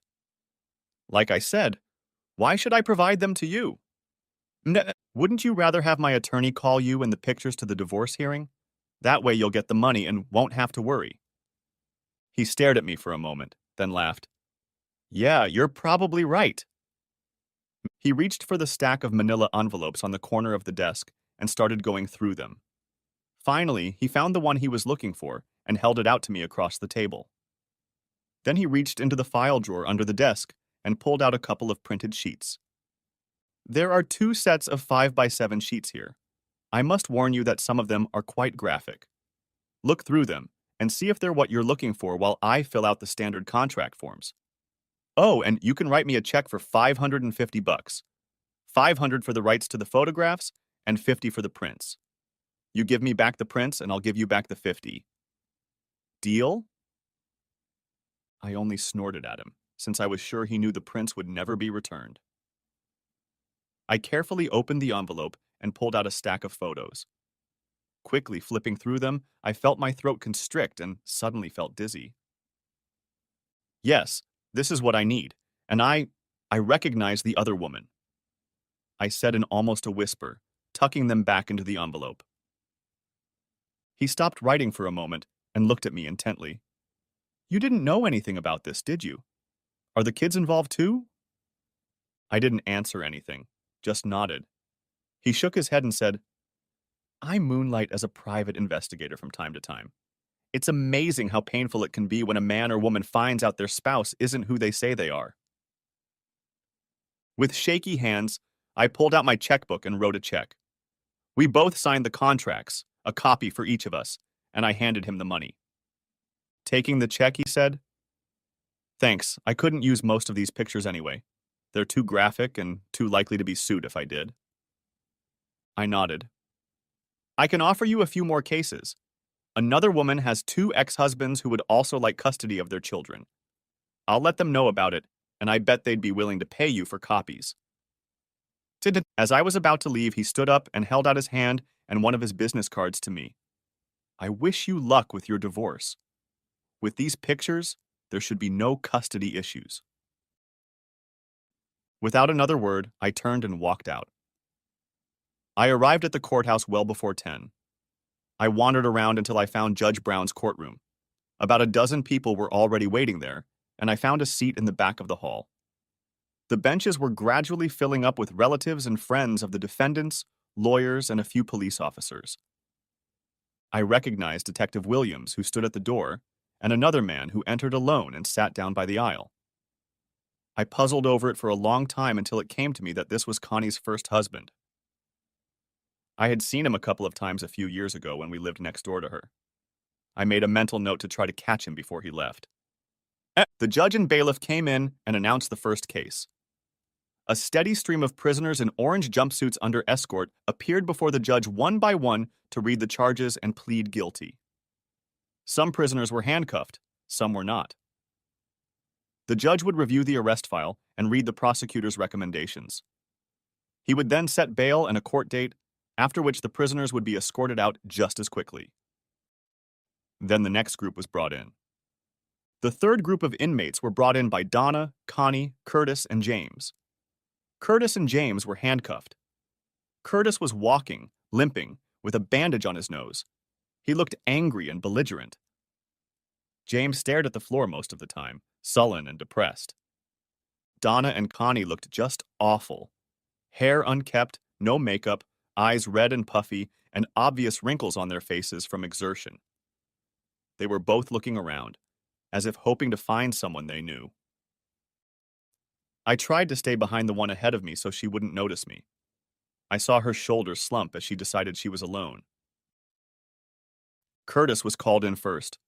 "Like I said, why should I provide them to you? Wouldn't you rather have my attorney call you and the pictures to the divorce hearing? That way you'll get the money and won't have to worry." He stared at me for a moment, then laughed. "Yeah, you're probably right." He reached for the stack of manila envelopes on the corner of the desk and started going through them. Finally, he found the one he was looking for and held it out to me across the table. Then he reached into the file drawer under the desk and pulled out a couple of printed sheets. "There are 2 sets of 5x7 sheets here. I must warn you that some of them are quite graphic. Look through them and see if they're what you're looking for while I fill out the standard contract forms. Oh, and you can write me a check for $550. 500 for the rights to the photographs and 50 for the prints. You give me back the prints and I'll give you back the 50. Deal?" I only snorted at him, since I was sure he knew the prints would never be returned. I carefully opened the envelope and pulled out a stack of photos. Quickly flipping through them, I felt my throat constrict and suddenly felt dizzy. "Yes, this is what I need, and I recognize the other woman," I said in almost a whisper, tucking them back into the envelope. He stopped writing for a moment and looked at me intently. You didn't know anything about this, did you? Are the kids involved too? I didn't answer anything, just nodded. He shook his head and said, I moonlight as a private investigator from time to time. It's amazing how painful it can be when a man or woman finds out their spouse isn't who they say they are. With shaky hands, I pulled out my checkbook and wrote a check. We both signed the contracts, a copy for each of us, and I handed him the money. Taking the check, he said, Thanks, I couldn't use most of these pictures anyway. They're too graphic and too likely to be sued if I did. I nodded. I can offer you a few more cases. Another woman has 2 ex-husbands who would also like custody of their children. I'll let them know about it, and I bet they'd be willing to pay you for copies. As I was about to leave, he stood up and held out his hand and one of his business cards to me. I wish you luck with your divorce. With these pictures, there should be no custody issues. Without another word, I turned and walked out. I arrived at the courthouse well before 10. I wandered around until I found Judge Brown's courtroom. About a dozen people were already waiting there, and I found a seat in the back of the hall. The benches were gradually filling up with relatives and friends of the defendants, lawyers, and a few police officers. I recognized Detective Williams, who stood at the door, and another man who entered alone and sat down by the aisle. I puzzled over it for a long time until it came to me that this was Connie's first husband. I had seen him a couple of times a few years ago when we lived next door to her. I made a mental note to try to catch him before he left. The judge and bailiff came in and announced the first case. A steady stream of prisoners in orange jumpsuits under escort appeared before the judge one by one to read the charges and plead guilty. Some prisoners were handcuffed, some were not. The judge would review the arrest file and read the prosecutor's recommendations. He would then set bail and a court date, after which the prisoners would be escorted out just as quickly. Then the next group was brought in. The third group of inmates were brought in by Donna, Connie, Curtis, and James. Curtis and James were handcuffed. Curtis was walking, limping, with a bandage on his nose. He looked angry and belligerent. James stared at the floor most of the time, sullen and depressed. Donna and Connie looked just awful. Hair unkept, no makeup, eyes red and puffy, and obvious wrinkles on their faces from exertion. They were both looking around, as if hoping to find someone they knew. I tried to stay behind the one ahead of me so she wouldn't notice me. I saw her shoulders slump as she decided she was alone. Curtis was called in first.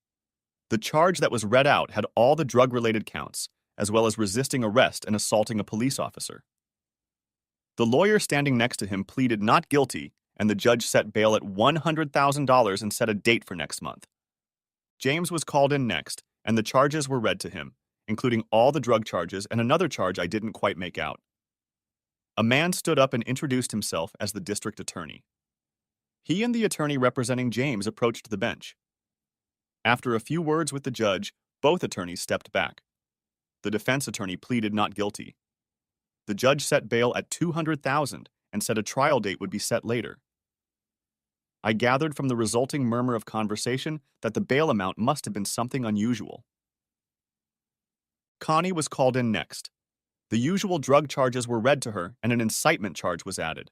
The charge that was read out had all the drug-related counts, as well as resisting arrest and assaulting a police officer. The lawyer standing next to him pleaded not guilty, and the judge set bail at $100,000 and set a date for next month. James was called in next, and the charges were read to him, including all the drug charges and another charge I didn't quite make out. A man stood up and introduced himself as the district attorney. He and the attorney representing James approached the bench. After a few words with the judge, both attorneys stepped back. The defense attorney pleaded not guilty. The judge set bail at $200,000 and said a trial date would be set later. I gathered from the resulting murmur of conversation that the bail amount must have been something unusual. Connie was called in next. The usual drug charges were read to her and an incitement charge was added.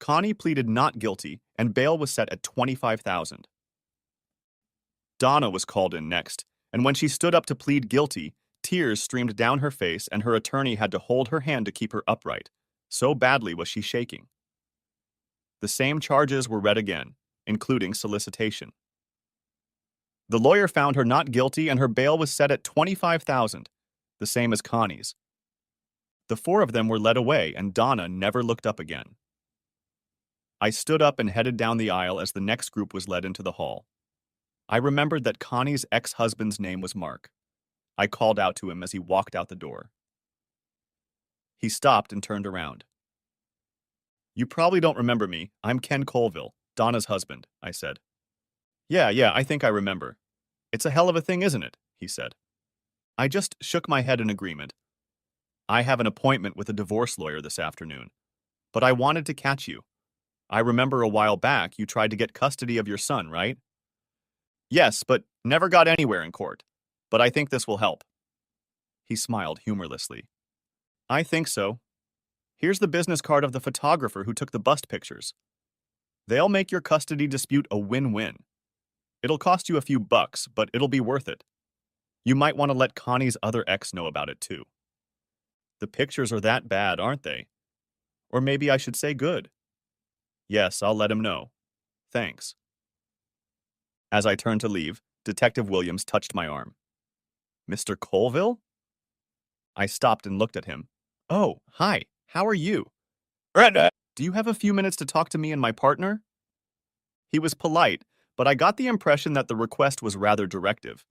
Connie pleaded not guilty and bail was set at $25,000. Donna was called in next, and when she stood up to plead guilty, tears streamed down her face and her attorney had to hold her hand to keep her upright. So badly was she shaking. The same charges were read again, including solicitation. The lawyer found her not guilty and her bail was set at $25,000, the same as Connie's. The 4 of them were led away and Donna never looked up again. I stood up and headed down the aisle as the next group was led into the hall. I remembered that Connie's ex-husband's name was Mark. I called out to him as he walked out the door. He stopped and turned around. You probably don't remember me. I'm Ken Colville, Donna's husband, I said. Yeah, I think I remember. It's a hell of a thing, isn't it? He said. I just shook my head in agreement. I have an appointment with a divorce lawyer this afternoon, but I wanted to catch you. I remember a while back you tried to get custody of your son, right? Yes, but never got anywhere in court. But I think this will help. He smiled humorlessly. I think so. Here's the business card of the photographer who took the bust pictures. They'll make your custody dispute a win-win. It'll cost you a few bucks, but it'll be worth it. You might want to let Connie's other ex know about it too. The pictures are that bad, aren't they? Or maybe I should say good. Yes, I'll let him know. Thanks. As I turned to leave, Detective Williams touched my arm. Mr. Colville? I stopped and looked at him. Oh, hi. How are you? Brenda! Do you have a few minutes to talk to me and my partner? He was polite, but I got the impression that the request was rather directive.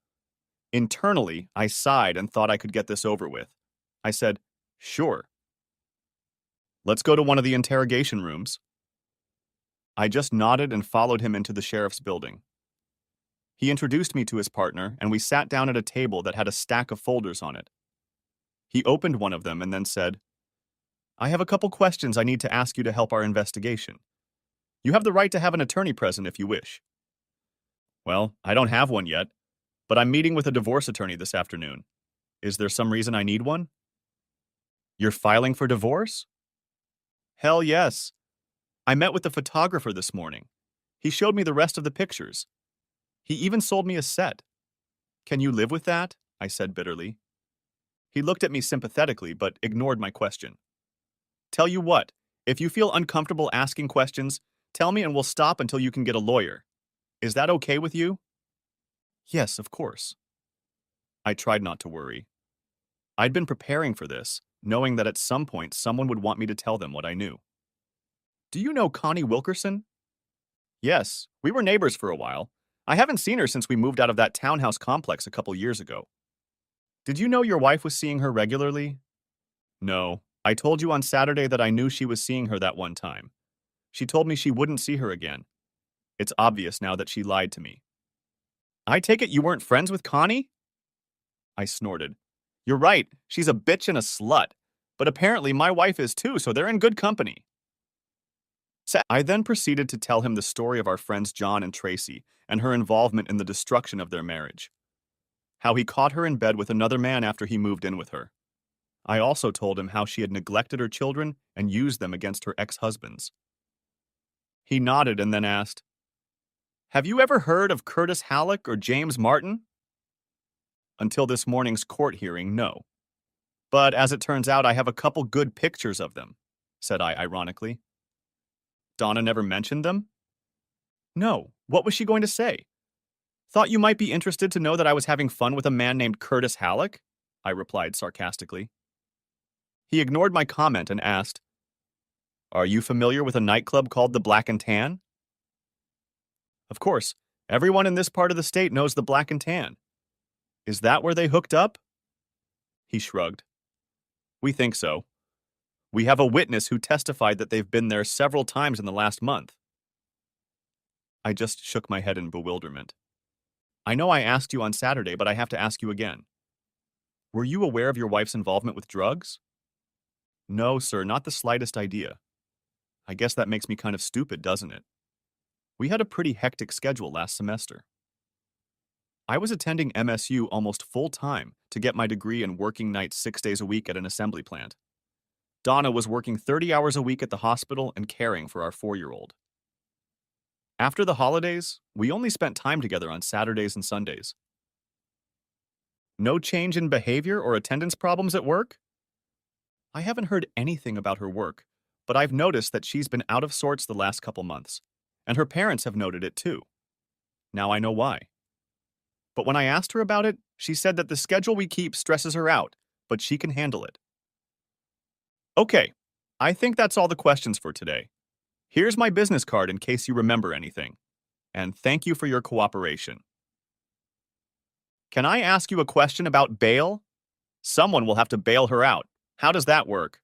Internally, I sighed and thought I could get this over with. I said, sure. Let's go to one of the interrogation rooms. I just nodded and followed him into the sheriff's building. He introduced me to his partner, and we sat down at a table that had a stack of folders on it. He opened one of them and then said, I have a couple questions I need to ask you to help our investigation. You have the right to have an attorney present if you wish. Well, I don't have one yet, but I'm meeting with a divorce attorney this afternoon. Is there some reason I need one? You're filing for divorce? Hell yes. I met with the photographer this morning. He showed me the rest of the pictures. He even sold me a set. Can you live with that? I said bitterly. He looked at me sympathetically but ignored my question. Tell you what, if you feel uncomfortable asking questions, tell me and we'll stop until you can get a lawyer. Is that okay with you? Yes, of course. I tried not to worry. I'd been preparing for this, knowing that at some point someone would want me to tell them what I knew. Do you know Connie Wilkerson? Yes, we were neighbors for a while. I haven't seen her since we moved out of that townhouse complex a couple years ago. Did you know your wife was seeing her regularly? No, I told you on Saturday that I knew she was seeing her that one time. She told me she wouldn't see her again. It's obvious now that she lied to me. I take it you weren't friends with Connie? I snorted. You're right, she's a bitch and a slut. But apparently my wife is too, so they're in good company. I then proceeded to tell him the story of our friends John and Tracy and her involvement in the destruction of their marriage. How he caught her in bed with another man after he moved in with her. I also told him how she had neglected her children and used them against her ex-husbands. He nodded and then asked, Have you ever heard of Curtis Halleck or James Martin? Until this morning's court hearing, no. But as it turns out, I have a couple good pictures of them, said I ironically. Donna never mentioned them? No, what was she going to say? Thought you might be interested to know that I was having fun with a man named Curtis Halleck? I replied sarcastically. He ignored my comment and asked, Are you familiar with a nightclub called the Black and Tan? Of course, everyone in this part of the state knows the Black and Tan. Is that where they hooked up? He shrugged. We think so. We have a witness who testified that they've been there several times in the last month. I just shook my head in bewilderment. I know I asked you on Saturday, but I have to ask you again. Were you aware of your wife's involvement with drugs? No, sir, not the slightest idea. I guess that makes me kind of stupid, doesn't it? We had a pretty hectic schedule last semester. I was attending MSU almost full-time to get my degree and working nights 6 days a week at an assembly plant. Donna was working 30 hours a week at the hospital and caring for our 4-year-old. After the holidays, we only spent time together on Saturdays and Sundays. No change in behavior or attendance problems at work? I haven't heard anything about her work, but I've noticed that she's been out of sorts the last couple months, and her parents have noted it too. Now I know why. But when I asked her about it, she said that the schedule we keep stresses her out, but she can handle it. Okay, I think that's all the questions for today. Here's my business card in case you remember anything. And thank you for your cooperation. Can I ask you a question about bail? Someone will have to bail her out. How does that work?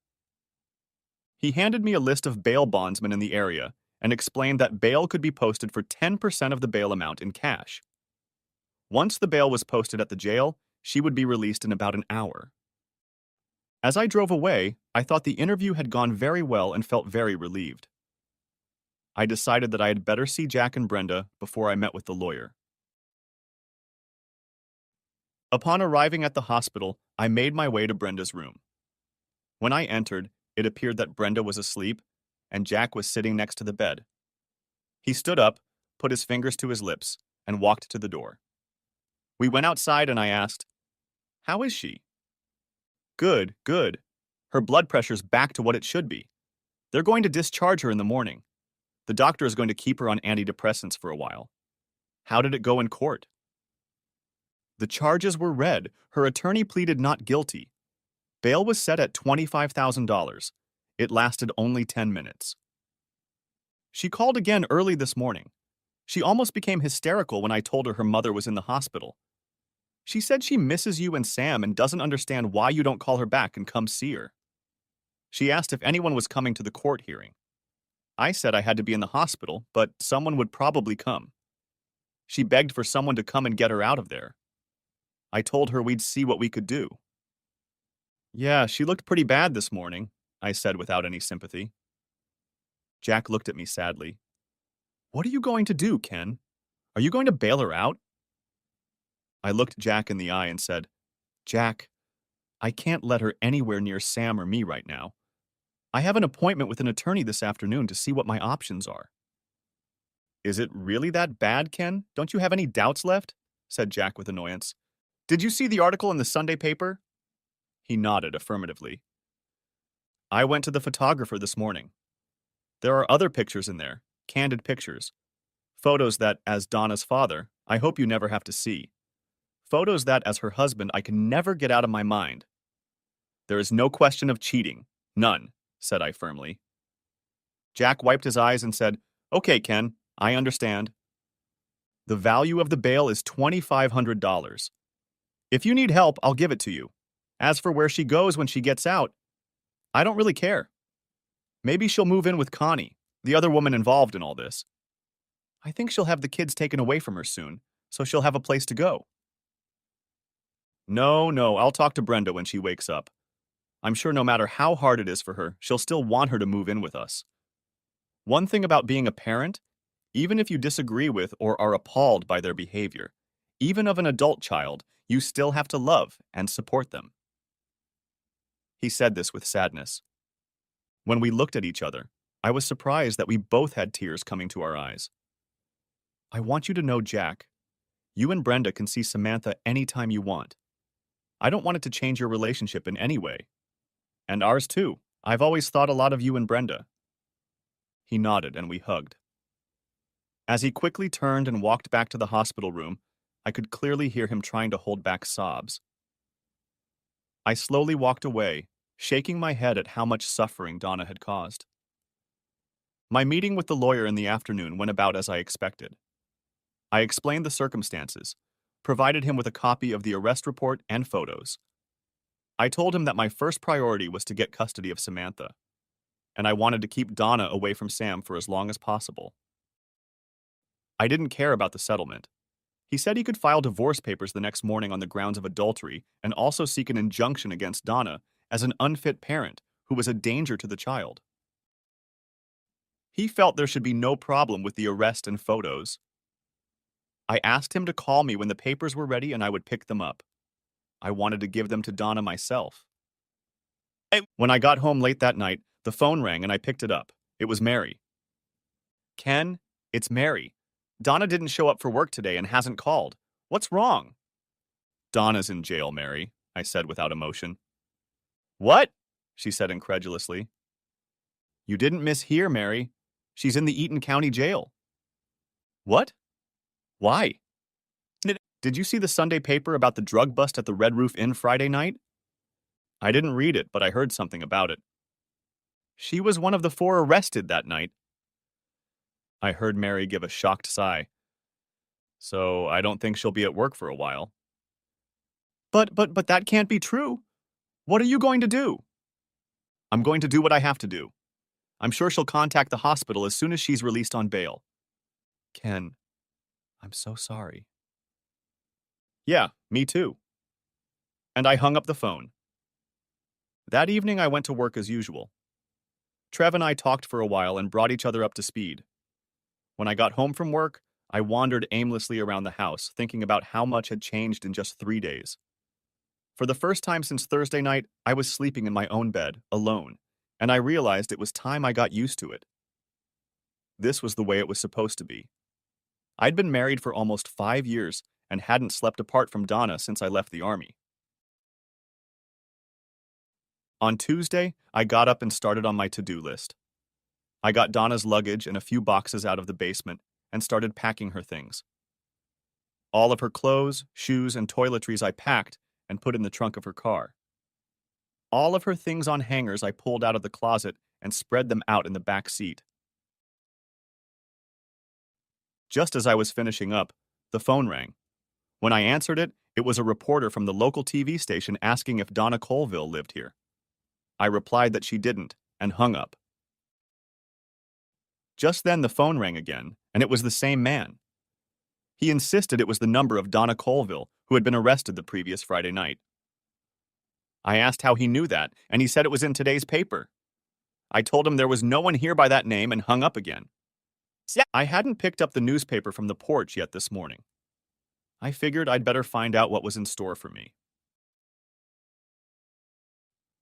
He handed me a list of bail bondsmen in the area and explained that bail could be posted for 10% of the bail amount in cash. Once the bail was posted at the jail, she would be released in about an hour. As I drove away, I thought the interview had gone very well and felt very relieved. I decided that I had better see Jack and Brenda before I met with the lawyer. Upon arriving at the hospital, I made my way to Brenda's room. When I entered, it appeared that Brenda was asleep and Jack was sitting next to the bed. He stood up, put his fingers to his lips, and walked to the door. We went outside and I asked, "How is she?" "Good, good. Her blood pressure's back to what it should be. They're going to discharge her in the morning. The doctor is going to keep her on antidepressants for a while." "How did it go in court?" "The charges were read. Her attorney pleaded not guilty. Bail was set at $25,000. It lasted only 10 minutes. She called again early this morning. She almost became hysterical when I told her her mother was in the hospital. She said she misses you and Sam and doesn't understand why you don't call her back and come see her. She asked if anyone was coming to the court hearing. I said I had to be in the hospital, but someone would probably come. She begged for someone to come and get her out of there. I told her we'd see what we could do." "Yeah, she looked pretty bad this morning," I said without any sympathy. Jack looked at me sadly. "What are you going to do, Ken? Are you going to bail her out?" I looked Jack in the eye and said, "Jack, I can't let her anywhere near Sam or me right now. I have an appointment with an attorney this afternoon to see what my options are." "Is it really that bad, Ken? Don't you have any doubts left?" said Jack with annoyance. "Did you see the article in the Sunday paper?" He nodded affirmatively. "I went to the photographer this morning. There are other pictures in there, candid pictures. Photos that, as Donna's father, I hope you never have to see. Photos that, as her husband, I can never get out of my mind." "There is no question of cheating. None," said I firmly. Jack wiped his eyes and said, "Okay, Ken, I understand. The value of the bail is $2,500. If you need help, I'll give it to you. As for where she goes when she gets out, I don't really care. Maybe she'll move in with Connie, the other woman involved in all this. I think she'll have the kids taken away from her soon, so she'll have a place to go." No, I'll talk to Brenda when she wakes up. I'm sure no matter how hard it is for her, she'll still want her to move in with us. One thing about being a parent, even if you disagree with or are appalled by their behavior, even of an adult child, you still have to love and support them." He said this with sadness. When we looked at each other, I was surprised that we both had tears coming to our eyes. "I want you to know, Jack, you and Brenda can see Samantha anytime you want. I don't want it to change your relationship in any way. And ours too. I've always thought a lot of you and Brenda." He nodded and we hugged. As he quickly turned and walked back to the hospital room, I could clearly hear him trying to hold back sobs. I slowly walked away, shaking my head at how much suffering Donna had caused. My meeting with the lawyer in the afternoon went about as I expected. I explained the circumstances, provided him with a copy of the arrest report and photos. I told him that my first priority was to get custody of Samantha, and I wanted to keep Donna away from Sam for as long as possible. I didn't care about the settlement. He said he could file divorce papers the next morning on the grounds of adultery and also seek an injunction against Donna as an unfit parent who was a danger to the child. He felt there should be no problem with the arrest and photos. I asked him to call me when the papers were ready and I would pick them up. I wanted to give them to Donna myself. When I got home late that night, the phone rang and I picked it up. It was Mary. "Ken, it's Mary. Donna didn't show up for work today and hasn't called. What's wrong?" "Donna's in jail, Mary," I said without emotion. "What?" she said incredulously. "You didn't mishear, Mary. She's in the Eaton County Jail." "What? Why?" "Did you see the Sunday paper about the drug bust at the Red Roof Inn Friday night?" "I didn't read it, but I heard something about it." "She was one of the 4 arrested that night." I heard Mary give a shocked sigh. "So I don't think she'll be at work for a while." But that can't be true. What are you going to do?" "I'm going to do what I have to do. I'm sure she'll contact the hospital as soon as she's released on bail." "Ken, I'm so sorry." "Yeah, me too." And I hung up the phone. That evening I went to work as usual. Trev and I talked for a while and brought each other up to speed. When I got home from work, I wandered aimlessly around the house, thinking about how much had changed in just 3 days. For the first time since Thursday night, I was sleeping in my own bed, alone, and I realized it was time I got used to it. This was the way it was supposed to be. I'd been married for almost 5 years and hadn't slept apart from Donna since I left the army. On Tuesday, I got up and started on my to-do list. I got Donna's luggage and a few boxes out of the basement and started packing her things. All of her clothes, shoes, and toiletries I packed and put in the trunk of her car. All of her things on hangers I pulled out of the closet and spread them out in the back seat. Just as I was finishing up, the phone rang. When I answered it, it was a reporter from the local TV station asking if Donna Colville lived here. I replied that she didn't and hung up. Just then the phone rang again, and it was the same man. He insisted it was the number of Donna Colville, who had been arrested the previous Friday night. I asked how he knew that, and he said it was in today's paper. I told him there was no one here by that name and hung up again. I hadn't picked up the newspaper from the porch yet this morning. I figured I'd better find out what was in store for me.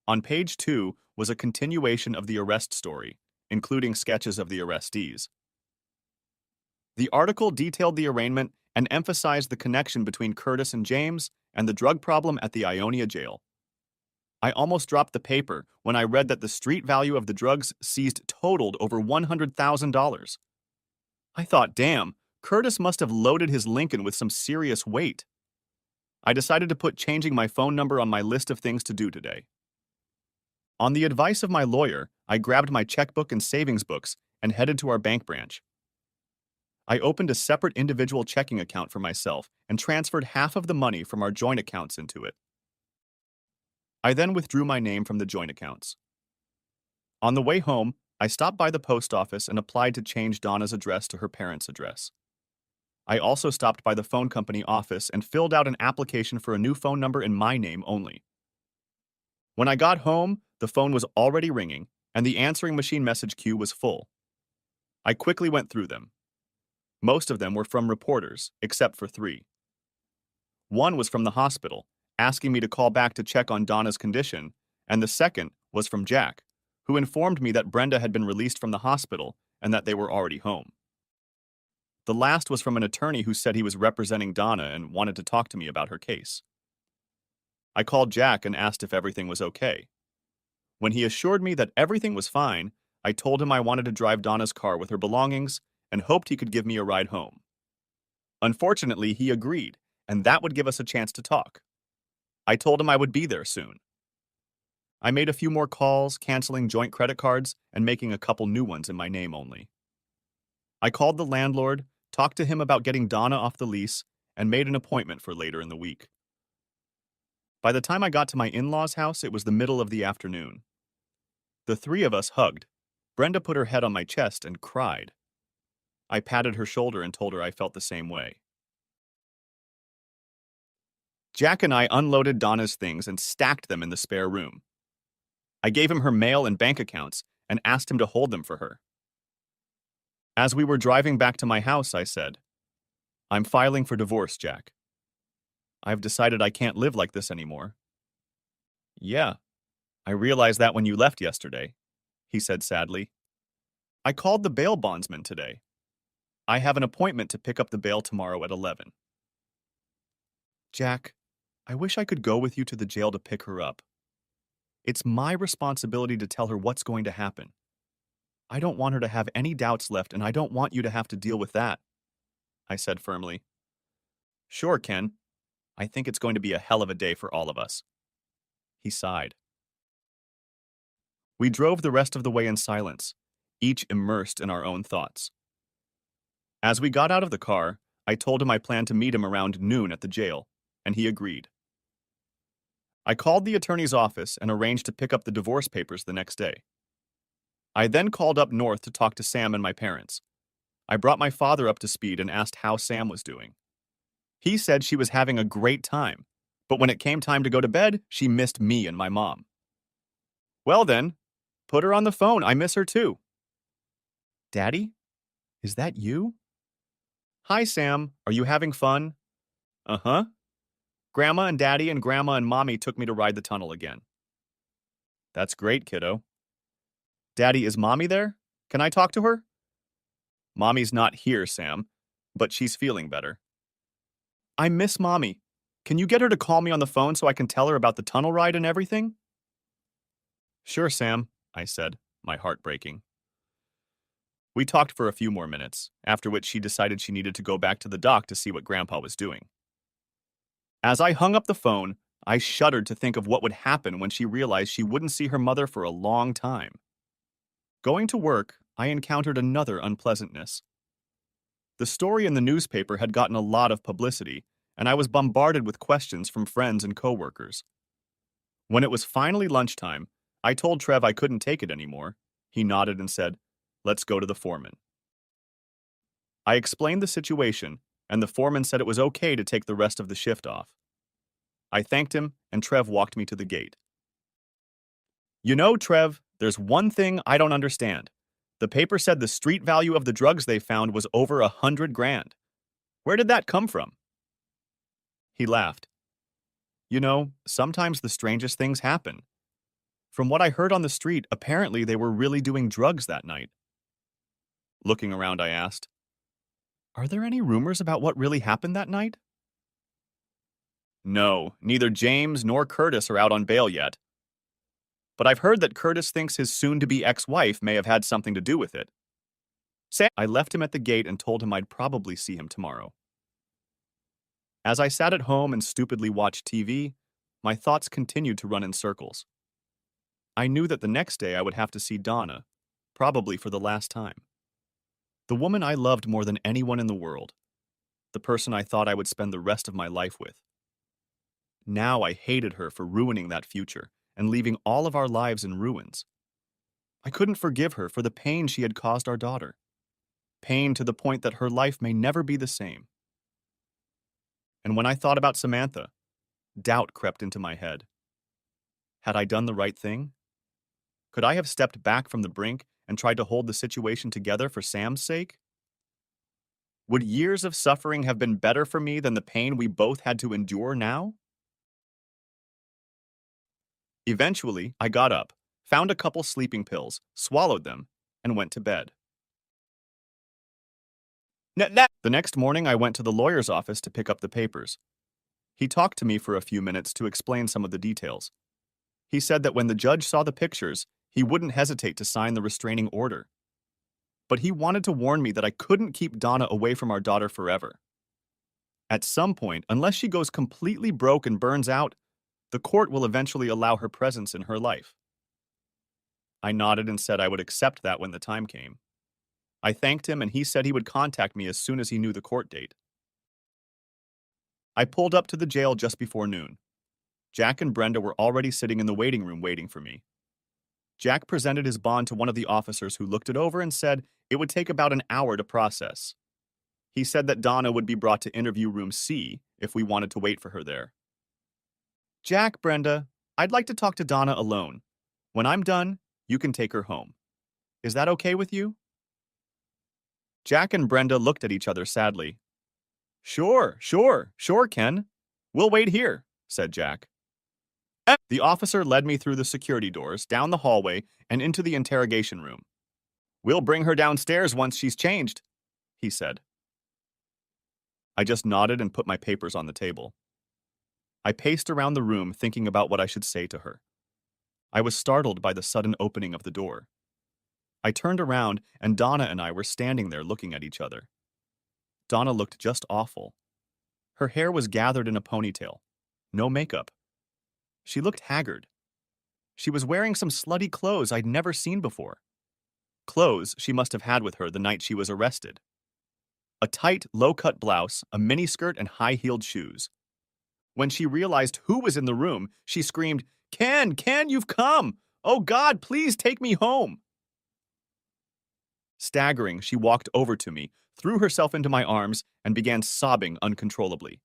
On page 2 was a continuation of the arrest story, including sketches of the arrestees. The article detailed the arraignment and emphasized the connection between Curtis and James and the drug problem at the Ionia jail. I almost dropped the paper when I read that the street value of the drugs seized totaled over $100,000. I thought, damn, Curtis must have loaded his Lincoln with some serious weight. I decided to put changing my phone number on my list of things to do today. On the advice of my lawyer, I grabbed my checkbook and savings books and headed to our bank branch. I opened a separate individual checking account for myself and transferred half of the money from our joint accounts into it. I then withdrew my name from the joint accounts. On the way home, I stopped by the post office and applied to change Donna's address to her parents' address. I also stopped by the phone company office and filled out an application for a new phone number in my name only. When I got home, the phone was already ringing, and the answering machine message queue was full. I quickly went through them. Most of them were from reporters, except for 3. One was from the hospital, asking me to call back to check on Donna's condition, and the second was from Jack, who informed me that Brenda had been released from the hospital and that they were already home. The last was from an attorney who said he was representing Donna and wanted to talk to me about her case. I called Jack and asked if everything was okay. When he assured me that everything was fine, I told him I wanted to drive Donna's car with her belongings and hoped he could give me a ride home. Unfortunately, he agreed, and that would give us a chance to talk. I told him I would be there soon. I made a few more calls, canceling joint credit cards and making a couple new ones in my name only. I called the landlord, talked to him about getting Donna off the lease, and made an appointment for later in the week. By the time I got to my in-laws' house, it was the middle of the afternoon. The 3 of us hugged. Brenda put her head on my chest and cried. I patted her shoulder and told her I felt the same way. Jack and I unloaded Donna's things and stacked them in the spare room. I gave him her mail and bank accounts and asked him to hold them for her. As we were driving back to my house, I said, "I'm filing for divorce, Jack. I've decided I can't live like this anymore." "Yeah, I realized that when you left yesterday," he said sadly. "I called the bail bondsman today. I have an appointment to pick up the bail tomorrow at 11. Jack, I wish I could go with you to the jail to pick her up. It's my responsibility to tell her what's going to happen. I don't want her to have any doubts left, and I don't want you to have to deal with that," I said firmly. "Sure, Ken. I think it's going to be a hell of a day for all of us." He sighed. We drove the rest of the way in silence, each immersed in our own thoughts. As we got out of the car, I told him I planned to meet him around noon at the jail, and he agreed. I called the attorney's office and arranged to pick up the divorce papers the next day. I then called up north to talk to Sam and my parents. I brought my father up to speed and asked how Sam was doing. He said she was having a great time, but when it came time to go to bed, she missed me and my mom. "Well then, put her on the phone. I miss her too." "Daddy?" Is that you? Hi, Sam. Are you having fun? Uh-huh. Grandma and Daddy and Grandma and Mommy took me to ride the tunnel again. That's great, kiddo. Daddy, is Mommy there? Can I talk to her? Mommy's not here, Sam, but she's feeling better. I miss Mommy. Can you get her to call me on the phone so I can tell her about the tunnel ride and everything? Sure, Sam, I said, my heart breaking. We talked for a few more minutes, after which she decided she needed to go back to the dock to see what Grandpa was doing. As I hung up the phone, I shuddered to think of what would happen when she realized she wouldn't see her mother for a long time. Going to work, I encountered another unpleasantness. The story in the newspaper had gotten a lot of publicity, and I was bombarded with questions from friends and coworkers. When it was finally lunchtime, I told Trev I couldn't take it anymore. He nodded and said, "Let's go to the foreman." I explained the situation, and the foreman said it was okay to take the rest of the shift off. I thanked him, and Trev walked me to the gate. You know, Trev, there's one thing I don't understand. The paper said the street value of the drugs they found was over 100 grand. Where did that come from? He laughed. You know, sometimes the strangest things happen. From what I heard on the street, apparently they were really doing drugs that night. Looking around, I asked, "Are there any rumors about what really happened that night?" No, neither James nor Curtis are out on bail yet. But I've heard that Curtis thinks his soon-to-be ex-wife may have had something to do with it. I left him at the gate and told him I'd probably see him tomorrow. As I sat at home and stupidly watched TV, my thoughts continued to run in circles. I knew that the next day I would have to see Donna, probably for the last time. The woman I loved more than anyone in the world. The person I thought I would spend the rest of my life with. Now I hated her for ruining that future and leaving all of our lives in ruins. I couldn't forgive her for the pain she had caused our daughter. Pain to the point that her life may never be the same. And when I thought about Samantha, doubt crept into my head. Had I done the right thing? Could I have stepped back from the brink and tried to hold the situation together for Sam's sake? Would years of suffering have been better for me than the pain we both had to endure now? Eventually, I got up, found a couple sleeping pills, swallowed them, and went to bed. The next morning, I went to the lawyer's office to pick up the papers. He talked to me for a few minutes to explain some of the details. He said that when the judge saw the pictures, he wouldn't hesitate to sign the restraining order. But he wanted to warn me that I couldn't keep Donna away from our daughter forever. At some point, unless she goes completely broke and burns out, the court will eventually allow her presence in her life. I nodded and said I would accept that when the time came. I thanked him and he said he would contact me as soon as he knew the court date. I pulled up to the jail just before noon. Jack and Brenda were already sitting in the waiting room waiting for me. Jack presented his bond to one of the officers who looked it over and said it would take about an hour to process. He said that Donna would be brought to interview room C if we wanted to wait for her there. Jack, Brenda, I'd like to talk to Donna alone. When I'm done, you can take her home. Is that okay with you? Jack and Brenda looked at each other sadly. Sure, Ken. We'll wait here, said Jack. The officer led me through the security doors, down the hallway, and into the interrogation room. We'll bring her downstairs once she's changed, he said. I just nodded and put my papers on the table. I paced around the room thinking about what I should say to her. I was startled by the sudden opening of the door. I turned around and Donna and I were standing there looking at each other. Donna looked just awful. Her hair was gathered in a ponytail. No makeup. She looked haggard. She was wearing some slutty clothes I'd never seen before. Clothes she must have had with her the night she was arrested. A tight, low-cut blouse, a miniskirt, and high-heeled shoes. When she realized who was in the room, she screamed, Ken, you've come! Oh God, please take me home! Staggering, she walked over to me, threw herself into my arms, and began sobbing uncontrollably.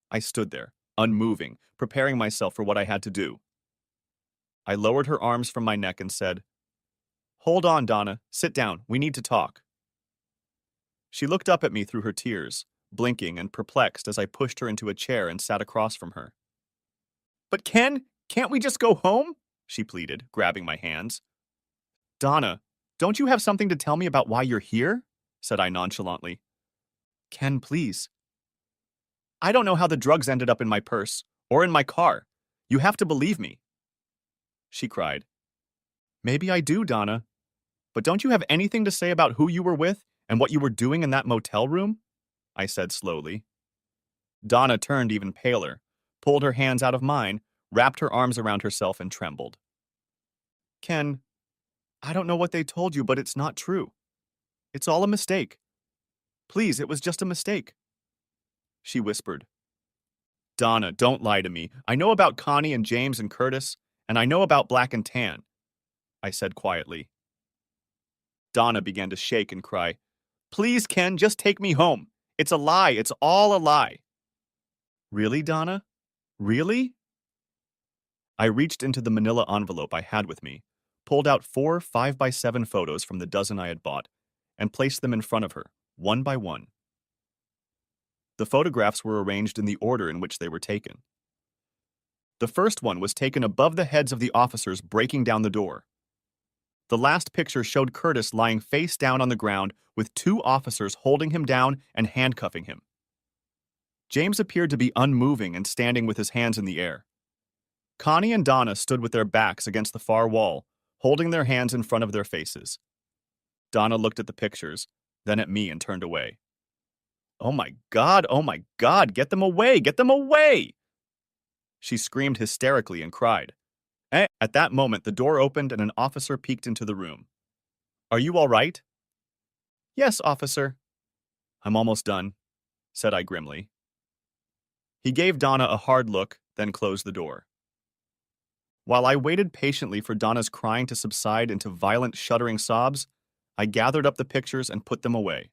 I stood there, unmoving, preparing myself for what I had to do. I lowered her arms from my neck and said, Hold on, Donna. Sit down. We need to talk. She looked up at me through her tears, blinking and perplexed as I pushed her into a chair and sat across from her. But Ken, can't we just go home? She pleaded, grabbing my hands. Donna, don't you have something to tell me about why you're here? Said I nonchalantly. Ken, please. I don't know how the drugs ended up in my purse or in my car. You have to believe me. She cried. Maybe I do, Donna. But don't you have anything to say about who you were with and what you were doing in that motel room? I said slowly. Donna turned even paler, pulled her hands out of mine, wrapped her arms around herself, and trembled. Ken, I don't know what they told you, but it's not true. It's all a mistake. Please, it was just a mistake. She whispered. Donna, don't lie to me. I know about Connie and James and Curtis, and I know about Black and Tan, I said quietly. Donna began to shake and cry. Please, Ken, just take me home. It's a lie. It's all a lie. Really, Donna? Really? I reached into the manila envelope I had with me, pulled out 4 5x7 photos from the dozen I had bought, and placed them in front of her, one by one. The photographs were arranged in the order in which they were taken. The first one was taken above the heads of the officers breaking down the door. The last picture showed Curtis lying face down on the ground with 2 officers holding him down and handcuffing him. James appeared to be unmoving and standing with his hands in the air. Connie and Donna stood with their backs against the far wall, holding their hands in front of their faces. Donna looked at the pictures, then at me and turned away. Oh my God, get them away, get them away! She screamed hysterically and cried. At that moment, the door opened and an officer peeked into the room. Are you all right? Yes, officer. I'm almost done, said I grimly. He gave Donna a hard look, then closed the door. While I waited patiently for Donna's crying to subside into violent, shuddering sobs, I gathered up the pictures and put them away.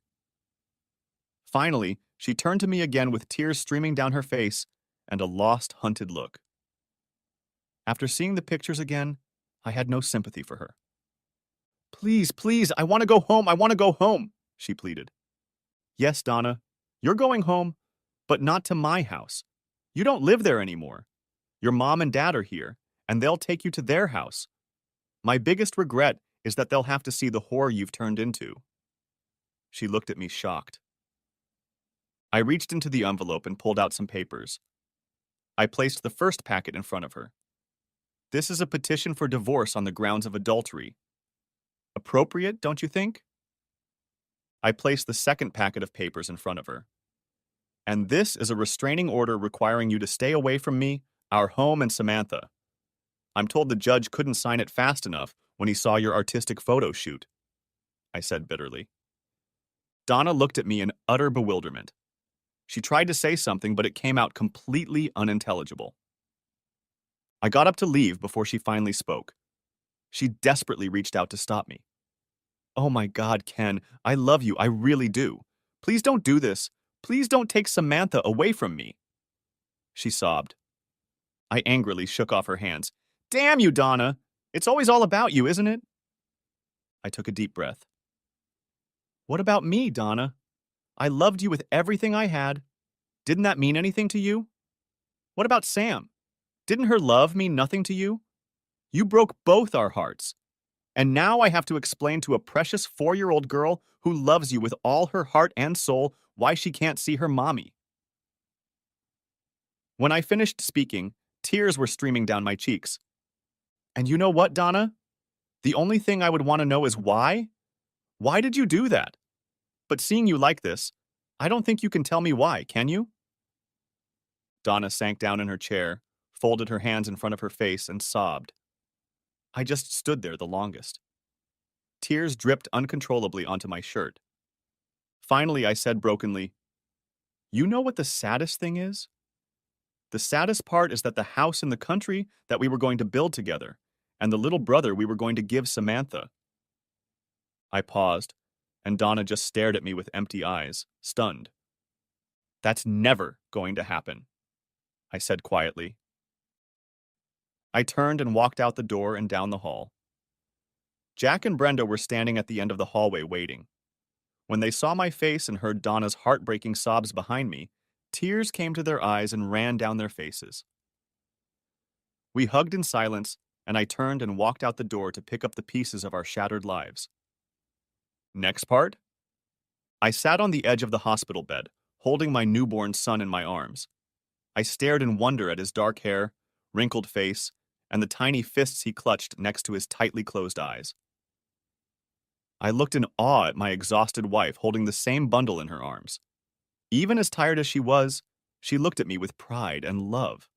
Finally, she turned to me again with tears streaming down her face and a lost, hunted look. After seeing the pictures again, I had no sympathy for her. Please, please, I want to go home, I want to go home, she pleaded. Yes, Donna, you're going home, but not to my house. You don't live there anymore. Your mom and dad are here, and they'll take you to their house. My biggest regret is that they'll have to see the whore you've turned into. She looked at me shocked. I reached into the envelope and pulled out some papers. I placed the first packet in front of her. This is a petition for divorce on the grounds of adultery. Appropriate, don't you think? I placed the second packet of papers in front of her. And this is a restraining order requiring you to stay away from me, our home, and Samantha. I'm told the judge couldn't sign it fast enough when he saw your artistic photo shoot, I said bitterly. Donna looked at me in utter bewilderment. She tried to say something, but it came out completely unintelligible. I got up to leave before she finally spoke. She desperately reached out to stop me. Oh my God, Ken, I love you, I really do. Please don't do this. Please don't take Samantha away from me. She sobbed. I angrily shook off her hands. Damn you, Donna! It's always all about you, isn't it? I took a deep breath. What about me, Donna? I loved you with everything I had. Didn't that mean anything to you? What about Sam? Didn't her love mean nothing to you? You broke both our hearts. And now I have to explain to a precious 4-year-old girl who loves you with all her heart and soul why she can't see her mommy. When I finished speaking, tears were streaming down my cheeks. And you know what, Donna? The only thing I would want to know is why? Why did you do that? But seeing you like this, I don't think you can tell me why, can you? Donna sank down in her chair, folded her hands in front of her face, and sobbed. I just stood there the longest. Tears dripped uncontrollably onto my shirt. Finally, I said brokenly, You know what the saddest thing is? The saddest part is that the house in the country that we were going to build together, and the little brother we were going to give Samantha. I paused, and Donna just stared at me with empty eyes, stunned. That's never going to happen, I said quietly. I turned and walked out the door and down the hall. Jack and Brenda were standing at the end of the hallway waiting. When they saw my face and heard Donna's heartbreaking sobs behind me, tears came to their eyes and ran down their faces. We hugged in silence, and I turned and walked out the door to pick up the pieces of our shattered lives. Next part? I sat on the edge of the hospital bed, holding my newborn son in my arms. I stared in wonder at his dark hair, wrinkled face, and the tiny fists he clutched next to his tightly closed eyes. I looked in awe at my exhausted wife holding the same bundle in her arms. Even as tired as she was, she looked at me with pride and love.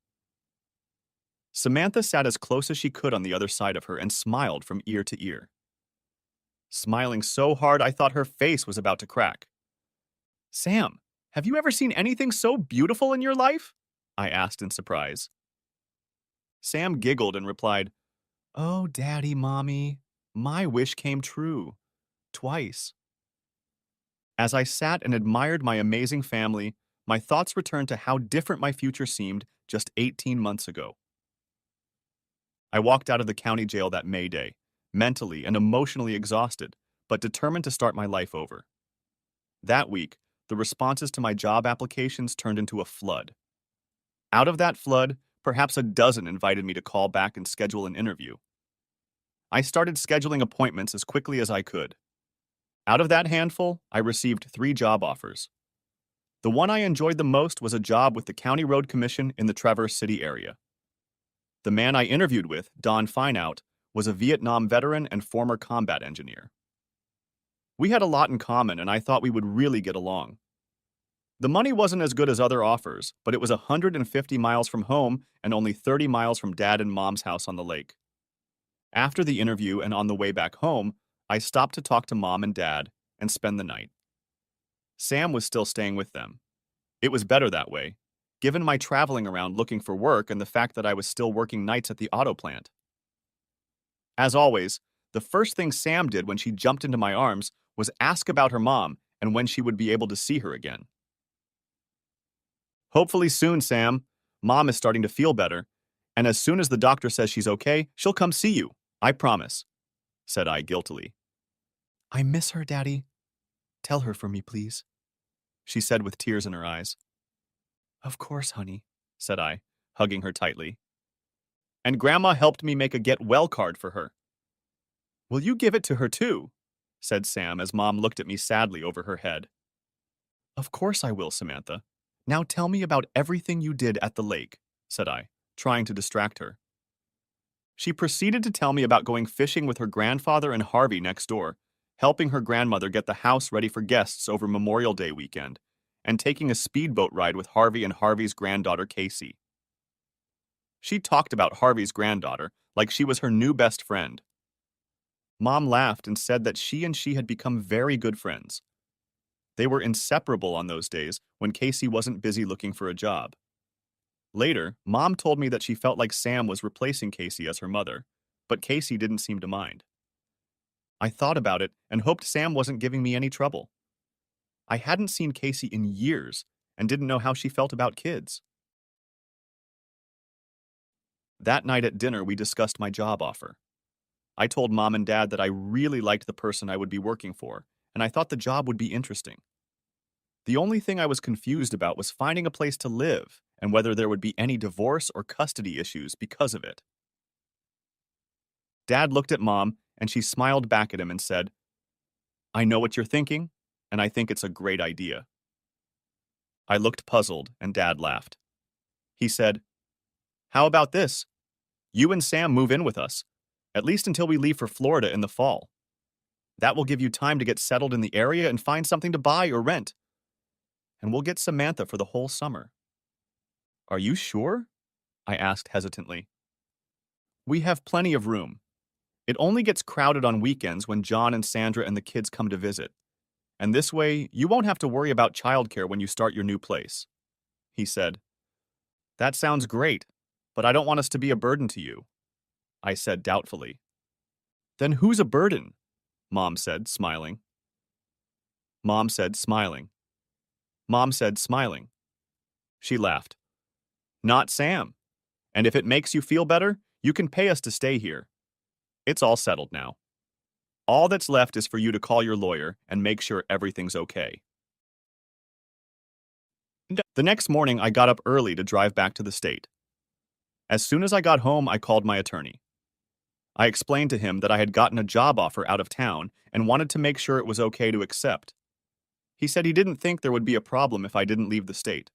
Samantha sat as close as she could on the other side of her and smiled from ear to ear. Smiling so hard I thought her face was about to crack. "Sam, have you ever seen anything so beautiful in your life?" I asked in surprise. Sam giggled and replied, "Oh, Daddy, Mommy, my wish came true. Twice." As I sat and admired my amazing family, my thoughts returned to how different my future seemed just 18 months ago. I walked out of the county jail that May Day, mentally and emotionally exhausted, but determined to start my life over. That week, the responses to my job applications turned into a flood. Out of that flood, perhaps a dozen invited me to call back and schedule an interview. I started scheduling appointments as quickly as I could. Out of that handful, I received 3 job offers. The one I enjoyed the most was a job with the County Road Commission in the Traverse City area. The man I interviewed with, Don Fineout, was a Vietnam veteran and former combat engineer. We had a lot in common, and I thought we would really get along. The money wasn't as good as other offers, but it was 150 miles from home and only 30 miles from Dad and Mom's house on the lake. After the interview and on the way back home, I stopped to talk to Mom and Dad and spend the night. Sam was still staying with them. It was better that way, given my traveling around looking for work and the fact that I was still working nights at the auto plant. As always, the first thing Sam did when she jumped into my arms was ask about her mom and when she would be able to see her again. "Hopefully soon, Sam. Mom is starting to feel better, and as soon as the doctor says she's okay, she'll come see you. I promise," said I guiltily. "I miss her, Daddy. Tell her for me, please," she said with tears in her eyes. "Of course, honey," said I, hugging her tightly. "And Grandma helped me make a get well card for her." "Will you give it to her too?" said Sam as Mom looked at me sadly over her head. "Of course I will, Samantha. Now tell me about everything you did at the lake," said I, trying to distract her. She proceeded to tell me about going fishing with her grandfather and Harvey next door, helping her grandmother get the house ready for guests over Memorial Day weekend, and taking a speedboat ride with Harvey and Harvey's granddaughter, Casey. She talked about Harvey's granddaughter like she was her new best friend. Mom laughed and said that she had become very good friends. They were inseparable on those days when Casey wasn't busy looking for a job. Later, Mom told me that she felt like Sam was replacing Casey as her mother, but Casey didn't seem to mind. I thought about it and hoped Sam wasn't giving me any trouble. I hadn't seen Casey in years and didn't know how she felt about kids. That night at dinner, we discussed my job offer. I told Mom and Dad that I really liked the person I would be working for, and I thought the job would be interesting. The only thing I was confused about was finding a place to live and whether there would be any divorce or custody issues because of it. Dad looked at Mom, and she smiled back at him and said, "I know what you're thinking, and I think it's a great idea." I looked puzzled, and Dad laughed. He said, "How about this? You and Sam move in with us, at least until we leave for Florida in the fall. That will give you time to get settled in the area and find something to buy or rent. And we'll get Samantha for the whole summer." "Are you sure?" I asked hesitantly. "We have plenty of room. It only gets crowded on weekends when John and Sandra and the kids come to visit. And this way, you won't have to worry about childcare when you start your new place," he said. "That sounds great, but I don't want us to be a burden to you," I said doubtfully. "Then who's a burden?" Mom said, smiling. Mom said, smiling. Mom said, smiling. She laughed. "Not Sam. And if it makes you feel better, you can pay us to stay here. It's all settled now." All that's left is for you to call your lawyer and make sure everything's okay. The next morning, I got up early to drive back to the state. As soon as I got home, I called my attorney. I explained to him that I had gotten a job offer out of town and wanted to make sure it was okay to accept. He said he didn't think there would be a problem if I didn't leave the state.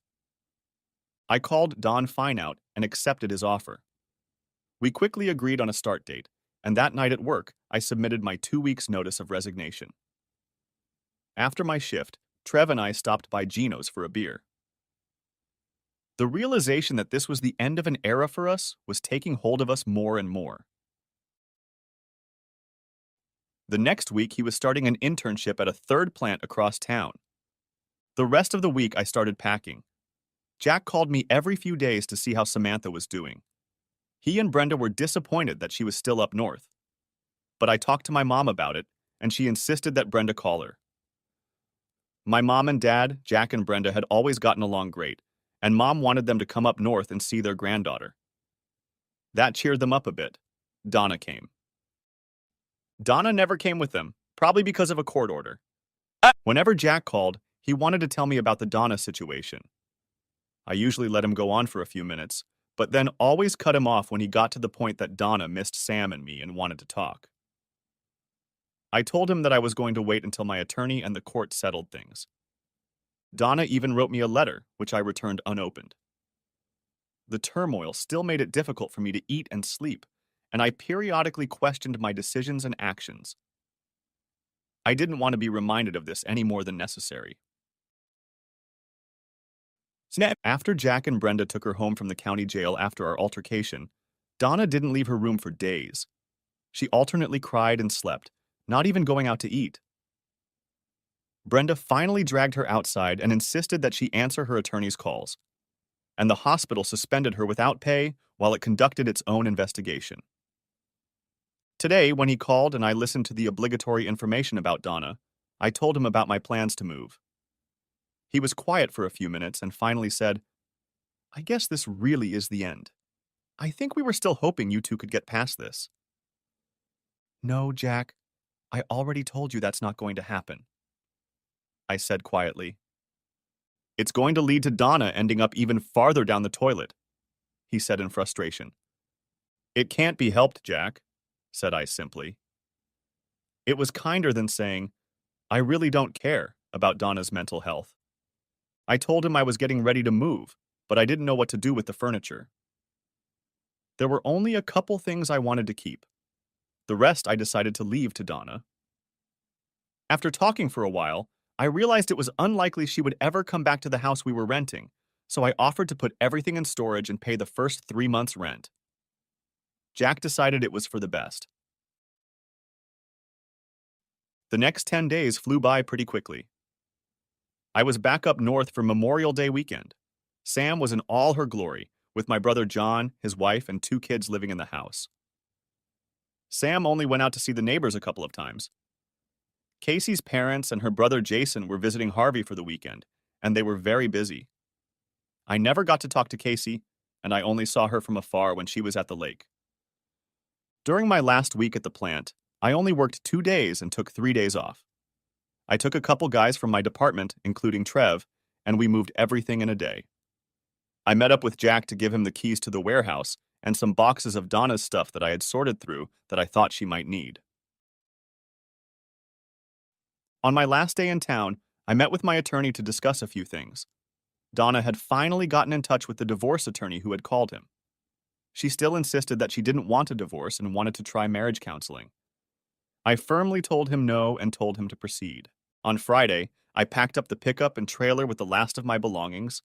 I called Don Fineout and accepted his offer. We quickly agreed on a start date, and that night at work, I submitted my 2 weeks' notice of resignation. After my shift, Trev and I stopped by Gino's for a beer. The realization that this was the end of an era for us was taking hold of us more and more. The next week, he was starting an internship at a third plant across town. The rest of the week, I started packing. Jack called me every few days to see how Samantha was doing. He and Brenda were disappointed that she was still up north. But I talked to my mom about it, and she insisted that Brenda call her. My mom and dad, Jack and Brenda, had always gotten along great, and Mom wanted them to come up north and see their granddaughter. That cheered them up a bit. Donna came. Donna never came with them, probably because of a court order. Whenever Jack called, he wanted to tell me about the Donna situation. I usually let him go on for a few minutes, but then always cut him off when he got to the point that Donna missed Sam and me and wanted to talk. I told him that I was going to wait until my attorney and the court settled things. Donna even wrote me a letter, which I returned unopened. The turmoil still made it difficult for me to eat and sleep, and I periodically questioned my decisions and actions. I didn't want to be reminded of this any more than necessary. After Jack and Brenda took her home from the county jail after our altercation, Donna didn't leave her room for days. She alternately cried and slept, not even going out to eat. Brenda finally dragged her outside and insisted that she answer her attorney's calls, and the hospital suspended her without pay while it conducted its own investigation. Today, when he called and I listened to the obligatory information about Donna, I told him about my plans to move. He was quiet for a few minutes and finally said, "I guess this really is the end. I think we were still hoping you two could get past this." "No, Jack, I already told you that's not going to happen," I said quietly. "It's going to lead to Donna ending up even farther down the toilet," he said in frustration. "It can't be helped, Jack," said I simply. It was kinder than saying, "I really don't care" about Donna's mental health. I told him I was getting ready to move, but I didn't know what to do with the furniture. There were only a couple things I wanted to keep. The rest I decided to leave to Donna. After talking for a while, I realized it was unlikely she would ever come back to the house we were renting, so I offered to put everything in storage and pay the first 3 months' rent. Jack decided it was for the best. The next 10 days flew by pretty quickly. I was back up north for Memorial Day weekend. Sam was in all her glory, with my brother John, his wife, and 2 kids living in the house. Sam only went out to see the neighbors a couple of times. Casey's parents and her brother Jason were visiting Harvey for the weekend, and they were very busy. I never got to talk to Casey, and I only saw her from afar when she was at the lake. During my last week at the plant, I only worked 2 days and took 3 days off. I took a couple guys from my department, including Trev, and we moved everything in a day. I met up with Jack to give him the keys to the warehouse and some boxes of Donna's stuff that I had sorted through that I thought she might need. On my last day in town, I met with my attorney to discuss a few things. Donna had finally gotten in touch with the divorce attorney who had called him. She still insisted that she didn't want a divorce and wanted to try marriage counseling. I firmly told him no and told him to proceed. On Friday, I packed up the pickup and trailer with the last of my belongings,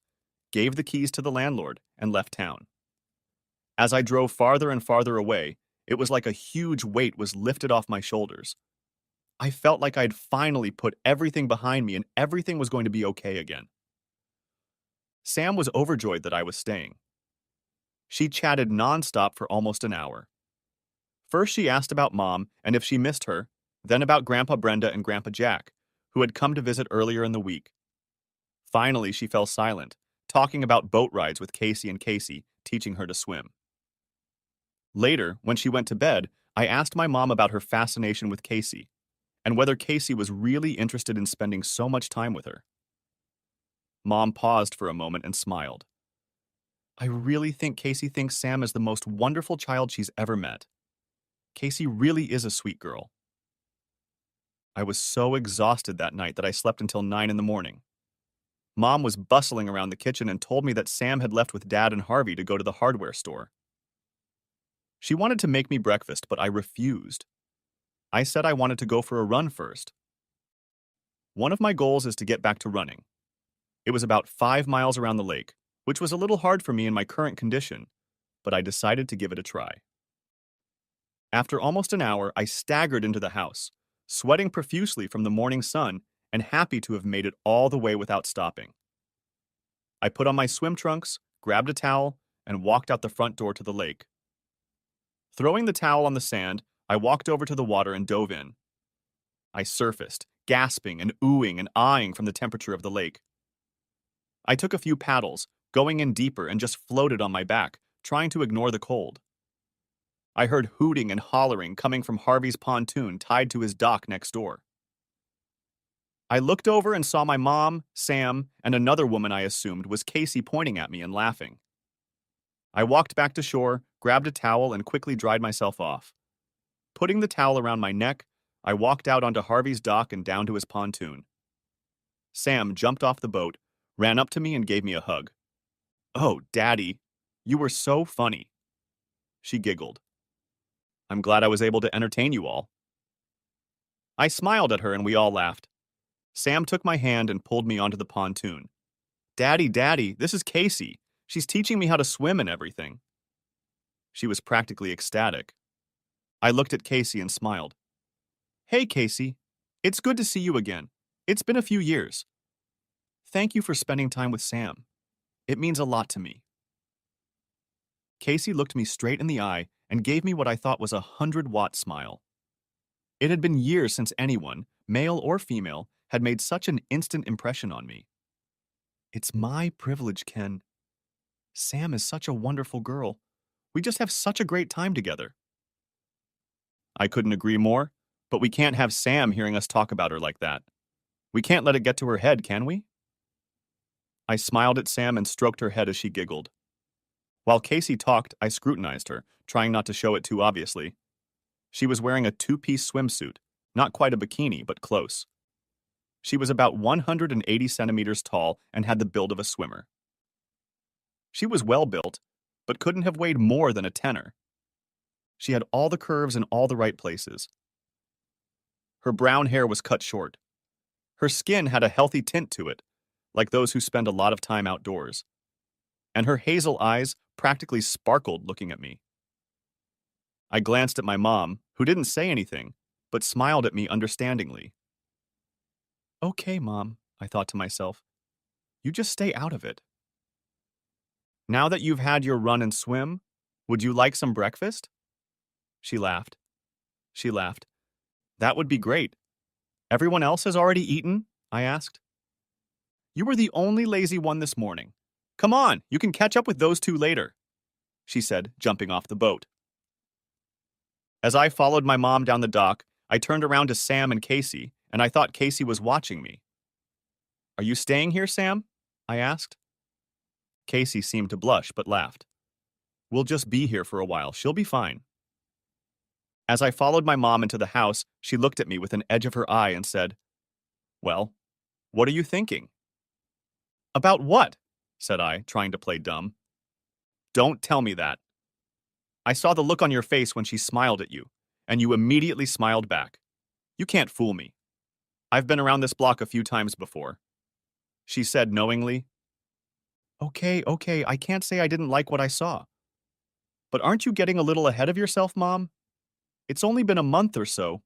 gave the keys to the landlord, and left town. As I drove farther and farther away, it was like a huge weight was lifted off my shoulders. I felt like I'd finally put everything behind me and everything was going to be okay again. Sam was overjoyed that I was staying. She chatted nonstop for almost an hour. First, she asked about Mom and if she missed her, then about Grandpa Brenda and Grandpa Jack, who had come to visit earlier in the week. Finally, she fell silent, talking about boat rides with Casey and Casey, teaching her to swim. Later, when she went to bed, I asked my mom about her fascination with Casey. and whether Casey was really interested in spending so much time with her. Mom paused for a moment and smiled. I really think Casey thinks Sam is the most wonderful child she's ever met. Casey really is a sweet girl. I was so exhausted that night that I slept until 9 in the morning. Mom was bustling around the kitchen and told me that Sam had left with Dad and Harvey to go to the hardware store. She wanted to make me breakfast, but I refused. I said I wanted to go for a run first. One of my goals is to get back to running. It was about 5 miles around the lake, which was a little hard for me in my current condition, but I decided to give it a try. After almost an hour, I staggered into the house, sweating profusely from the morning sun and happy to have made it all the way without stopping. I put on my swim trunks, grabbed a towel, and walked out the front door to the lake. Throwing the towel on the sand, I walked over to the water and dove in. I surfaced, gasping and oohing and eyeing from the temperature of the lake. I took a few paddles, going in deeper, and just floated on my back, trying to ignore the cold. I heard hooting and hollering coming from Harvey's pontoon tied to his dock next door. I looked over and saw my mom, Sam, and another woman I assumed was Casey pointing at me and laughing. I walked back to shore, grabbed a towel, and quickly dried myself off. Putting the towel around my neck, I walked out onto Harvey's dock and down to his pontoon. Sam jumped off the boat, ran up to me, and gave me a hug. "Oh, Daddy, you were so funny." She giggled. "I'm glad I was able to entertain you all." I smiled at her and we all laughed. Sam took my hand and pulled me onto the pontoon. "Daddy, Daddy, this is Casey. She's teaching me how to swim and everything." She was practically ecstatic. I looked at Casey and smiled. "Hey, Casey. It's good to see you again. It's been a few years. Thank you for spending time with Sam. It means a lot to me." Casey looked me straight in the eye and gave me what I thought was a 100-watt smile. It had been years since anyone, male or female, had made such an instant impression on me. "It's my privilege, Ken. Sam is such a wonderful girl. We just have such a great time together." I couldn't agree more, but we can't have Sam hearing us talk about her like that. We can't let it get to her head, can we? I smiled at Sam and stroked her head as she giggled. While Casey talked, I scrutinized her, trying not to show it too obviously. She was wearing a two-piece swimsuit, not quite a bikini, but close. She was about 180 centimeters tall and had the build of a swimmer. She was well built, but couldn't have weighed more than a tenner. She had all the curves in all the right places. Her brown hair was cut short. Her skin had a healthy tint to it, like those who spend a lot of time outdoors. And her hazel eyes practically sparkled looking at me. I glanced at my mom, who didn't say anything, but smiled at me understandingly. "Okay, Mom," I thought to myself. "You just stay out of it." "Now that you've had your run and swim, would you like some breakfast?" She laughed. "That would be great. Everyone else has already eaten?" I asked. "You were the only lazy one this morning. Come on, you can catch up with those two later," she said, jumping off the boat. As I followed my mom down the dock, I turned around to Sam and Casey, and I thought Casey was watching me. "Are you staying here, Sam?" I asked. Casey seemed to blush, but laughed. "We'll just be here for a while. She'll be fine." As I followed my mom into the house, she looked at me with an edge of her eye and said, "Well, what are you thinking?" "About what?" said I, trying to play dumb. "Don't tell me that. I saw the look on your face when she smiled at you, and you immediately smiled back. You can't fool me. I've been around this block a few times before," she said knowingly. Okay, I can't say I didn't like what I saw. But aren't you getting a little ahead of yourself, Mom? It's only been a month or so."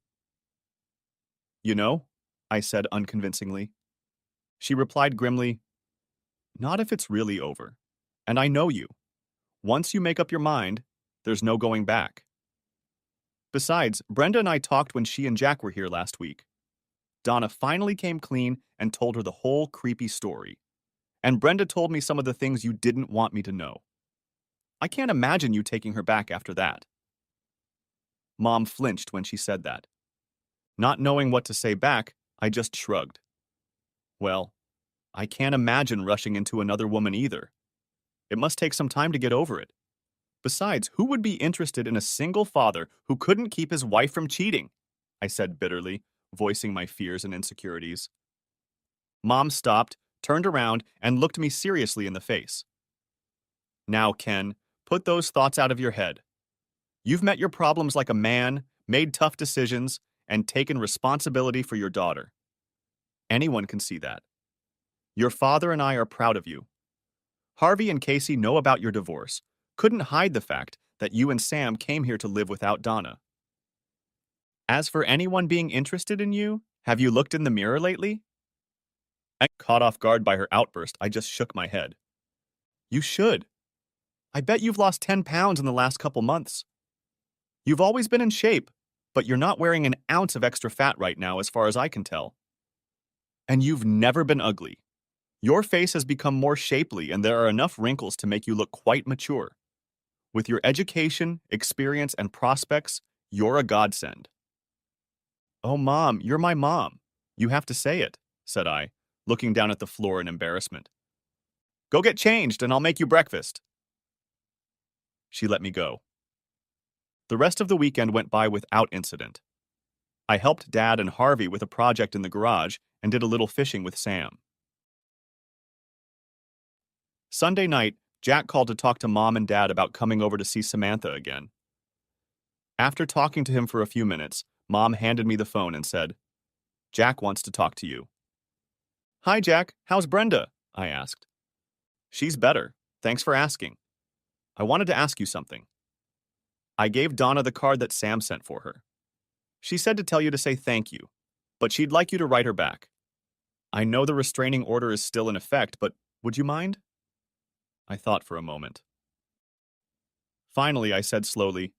"You know," I said unconvincingly. She replied grimly, "Not if it's really over. And I know you. Once you make up your mind, there's no going back." Besides, Brenda and I talked when she and Jack were here last week. Donna finally came clean and told her the whole creepy story. And Brenda told me some of the things you didn't want me to know. I can't imagine you taking her back after that. Mom flinched when she said that. Not knowing what to say back, I just shrugged. Well, I can't imagine rushing into another woman either. It must take some time to get over it. Besides, who would be interested in a single father who couldn't keep his wife from cheating? I said bitterly, voicing my fears and insecurities. Mom stopped, turned around, and looked me seriously in the face. Now, Ken, put those thoughts out of your head. You've met your problems like a man, made tough decisions, and taken responsibility for your daughter. Anyone can see that. Your father and I are proud of you. Harvey and Casey know about your divorce, couldn't hide the fact that you and Sam came here to live without Donna. As for anyone being interested in you, have you looked in the mirror lately? Caught off guard by her outburst, I just shook my head. You should. I bet you've lost 10 pounds in the last couple months. You've always been in shape, but you're not wearing an ounce of extra fat right now as far as I can tell. And you've never been ugly. Your face has become more shapely and there are enough wrinkles to make you look quite mature. With your education, experience, and prospects, you're a godsend. Oh, Mom, you're my mom. You have to say it, said I, looking down at the floor in embarrassment. Go get changed and I'll make you breakfast. She let me go. The rest of the weekend went by without incident. I helped Dad and Harvey with a project in the garage and did a little fishing with Sam. Sunday night, Jack called to talk to Mom and Dad about coming over to see Samantha again. After talking to him for a few minutes, Mom handed me the phone and said, Jack wants to talk to you. Hi, Jack. How's Brenda? I asked. She's better. Thanks for asking. I wanted to ask you something. I gave Donna the card that Sam sent for her. She said to tell you to say thank you, but she'd like you to write her back. I know the restraining order is still in effect, but would you mind? I thought for a moment. Finally, I said slowly,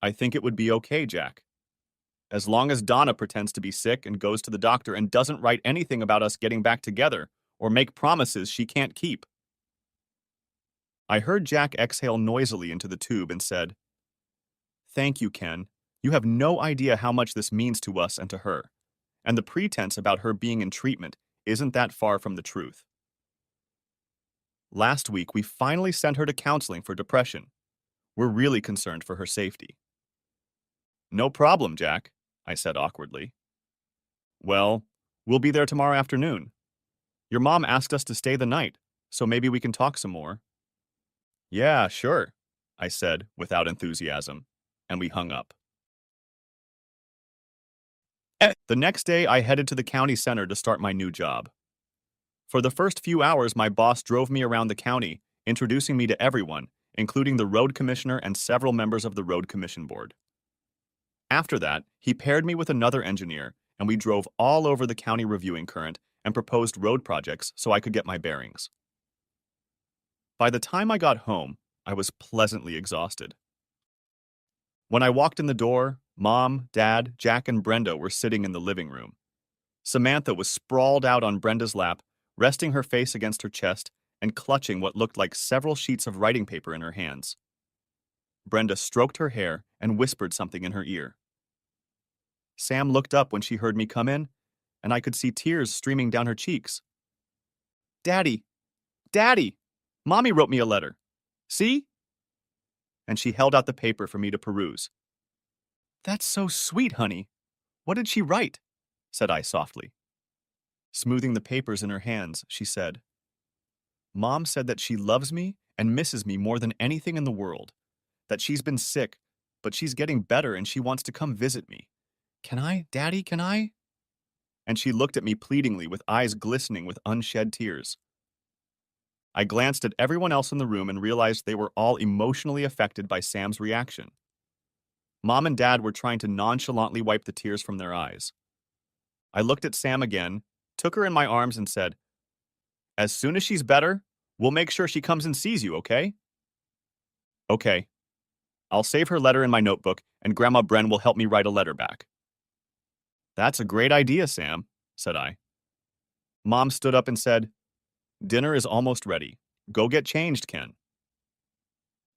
I think it would be okay, Jack. As long as Donna pretends to be sick and goes to the doctor and doesn't write anything about us getting back together or make promises she can't keep. I heard Jack exhale noisily into the tube and said, Thank you, Ken. You have no idea how much this means to us and to her. And the pretense about her being in treatment isn't that far from the truth. Last week, we finally sent her to counseling for depression. We're really concerned for her safety. No problem, Jack, I said awkwardly. Well, we'll be there tomorrow afternoon. Your mom asked us to stay the night, so maybe we can talk some more. Yeah, sure, I said without enthusiasm, and we hung up. The next day, I headed to the county center to start my new job. For the first few hours, my boss drove me around the county, introducing me to everyone, including the road commissioner and several members of the road commission board. After that, he paired me with another engineer, and we drove all over the county reviewing current and proposed road projects so I could get my bearings. By the time I got home, I was pleasantly exhausted. When I walked in the door, Mom, Dad, Jack, and Brenda were sitting in the living room. Samantha was sprawled out on Brenda's lap, resting her face against her chest and clutching what looked like several sheets of writing paper in her hands. Brenda stroked her hair and whispered something in her ear. Sam looked up when she heard me come in, and I could see tears streaming down her cheeks. Daddy! Daddy! Mommy wrote me a letter. See? And she held out the paper for me to peruse. That's so sweet, honey. What did she write? Said I softly. Smoothing the papers in her hands, she said, Mom said that she loves me and misses me more than anything in the world, that she's been sick, but she's getting better and she wants to come visit me. Can I, Daddy, can I? And she looked at me pleadingly with eyes glistening with unshed tears. I glanced at everyone else in the room and realized they were all emotionally affected by Sam's reaction. Mom and Dad were trying to nonchalantly wipe the tears from their eyes. I looked at Sam again, took her in my arms and said, As soon as she's better, we'll make sure she comes and sees you, okay? Okay. I'll save her letter in my notebook and Grandma Bren will help me write a letter back. That's a great idea, Sam, said I. Mom stood up and said, Dinner is almost ready. Go get changed, Ken.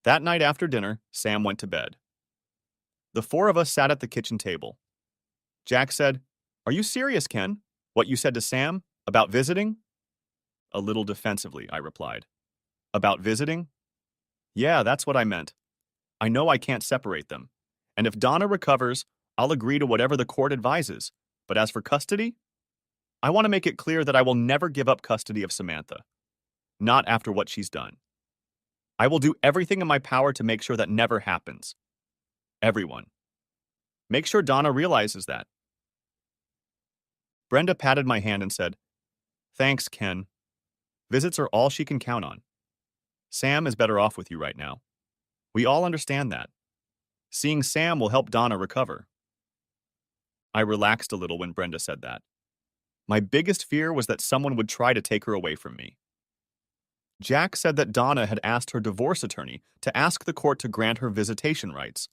That night after dinner, Sam went to bed. The four of us sat at the kitchen table. Jack said, "Are you serious, Ken? What you said to Sam? About visiting?" A little defensively, I replied. About visiting? Yeah, that's what I meant. I know I can't separate them. And if Donna recovers, I'll agree to whatever the court advises. But as for custody, I want to make it clear that I will never give up custody of Samantha. Not after what she's done. I will do everything in my power to make sure that never happens. Everyone. Make sure Donna realizes that. Brenda patted my hand and said, "Thanks, Ken. Visits are all she can count on. Sam is better off with you right now. We all understand that. Seeing Sam will help Donna recover." I relaxed a little when Brenda said that. My biggest fear was that someone would try to take her away from me. Jack said that Donna had asked her divorce attorney to ask the court to grant her visitation rights,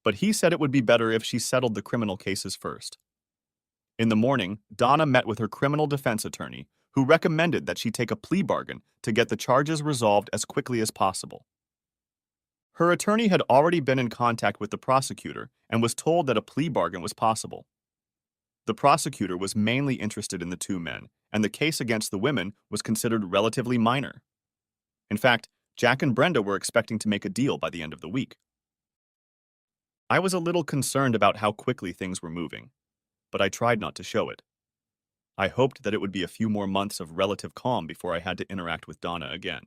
but he said it would be better if she settled the criminal cases first. In the morning, Donna met with her criminal defense attorney, who recommended that she take a plea bargain to get the charges resolved as quickly as possible. Her attorney had already been in contact with the prosecutor and was told that a plea bargain was possible. The prosecutor was mainly interested in the two men, and the case against the women was considered relatively minor. In fact, Jack and Brenda were expecting to make a deal by the end of the week. I was a little concerned about how quickly things were moving, but I tried not to show it. I hoped that it would be a few more months of relative calm before I had to interact with Donna again.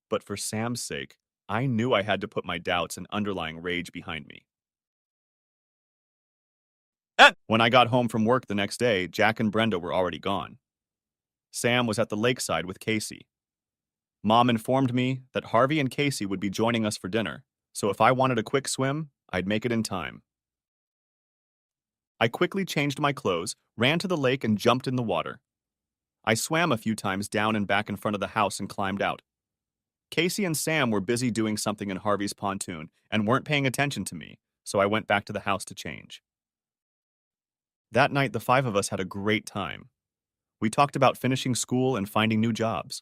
But for Sam's sake, I knew I had to put my doubts and underlying rage behind me. When I got home from work the next day, Jack and Brenda were already gone. Sam was at the lakeside with Casey. Mom informed me that Harvey and Casey would be joining us for dinner, so if I wanted a quick swim, I'd make it in time. I quickly changed my clothes, ran to the lake, and jumped in the water. I swam a few times down and back in front of the house and climbed out. Casey and Sam were busy doing something in Harvey's pontoon and weren't paying attention to me, so I went back to the house to change. That night, the five of us had a great time. We talked about finishing school and finding new jobs.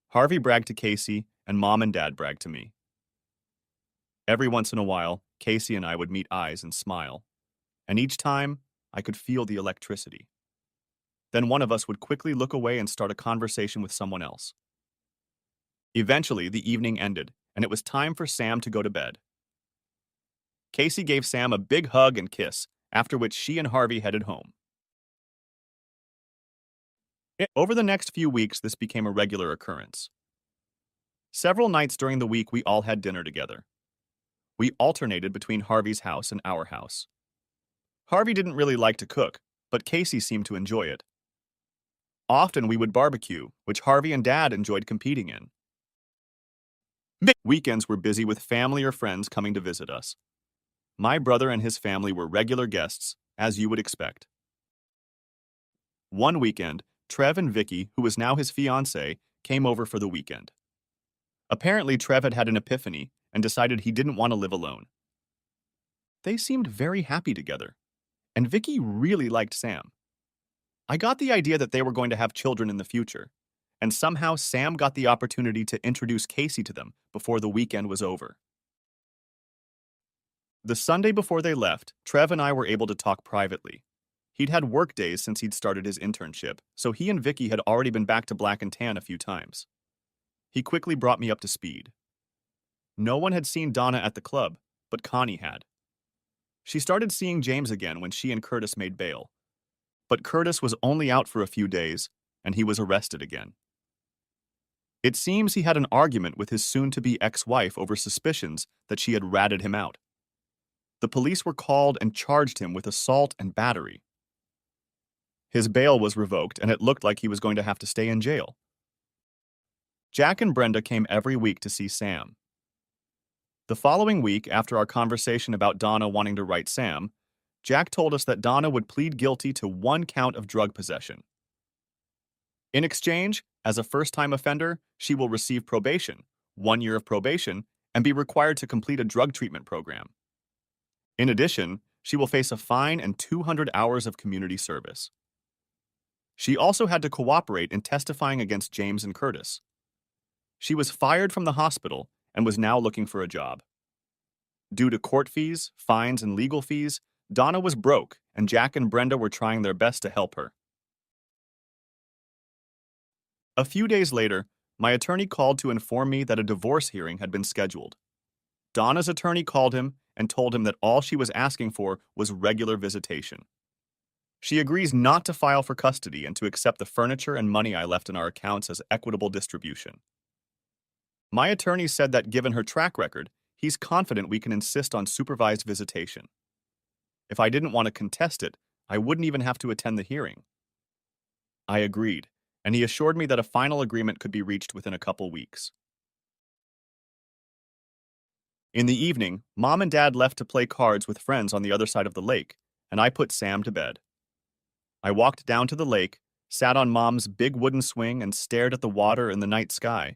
Harvey bragged to Casey, and Mom and Dad bragged to me. Every once in a while, Casey and I would meet eyes and smile, and each time, I could feel the electricity. Then one of us would quickly look away and start a conversation with someone else. Eventually, the evening ended, and it was time for Sam to go to bed. Casey gave Sam a big hug and kiss, after which she and Harvey headed home. Over the next few weeks, this became a regular occurrence. Several nights during the week, we all had dinner together. We alternated between Harvey's house and our house. Harvey didn't really like to cook, but Casey seemed to enjoy it. Often we would barbecue, which Harvey and Dad enjoyed competing in. Weekends were busy with family or friends coming to visit us. My brother and his family were regular guests, as you would expect. One weekend, Trev and Vicky, who was now his fiancée, came over for the weekend. Apparently, Trev had had an epiphany and decided he didn't want to live alone. They seemed very happy together, and Vicky really liked Sam. I got the idea that they were going to have children in the future, and somehow Sam got the opportunity to introduce Casey to them before the weekend was over. The Sunday before they left, Trev and I were able to talk privately. He'd had work days since he'd started his internship, so he and Vicky had already been back to Black and Tan a few times. He quickly brought me up to speed. No one had seen Donna at the club, but Connie had. She started seeing James again when she and Curtis made bail. But Curtis was only out for a few days, and he was arrested again. It seems he had an argument with his soon-to-be ex-wife over suspicions that she had ratted him out. The police were called and charged him with assault and battery. His bail was revoked, and it looked like he was going to have to stay in jail. Jack and Brenda came every week to see Sam. The following week, after our conversation about Donna wanting to write Sam, Jack told us that Donna would plead guilty to 1 count of drug possession. In exchange, as a first-time offender, she will receive probation, 1 year of probation, and be required to complete a drug treatment program. In addition, she will face a fine and 200 hours of community service. She also had to cooperate in testifying against James and Curtis. She was fired from the hospital and was now looking for a job. Due to court fees, fines, and legal fees, Donna was broke, and Jack and Brenda were trying their best to help her. A few days later, my attorney called to inform me that a divorce hearing had been scheduled. Donna's attorney called him and told him that all she was asking for was regular visitation. She agrees not to file for custody and to accept the furniture and money I left in our accounts as equitable distribution. My attorney said that given her track record, he's confident we can insist on supervised visitation. If I didn't want to contest it, I wouldn't even have to attend the hearing. I agreed, and he assured me that a final agreement could be reached within a couple weeks. In the evening, Mom and Dad left to play cards with friends on the other side of the lake, and I put Sam to bed. I walked down to the lake, sat on Mom's big wooden swing, and stared at the water and the night sky,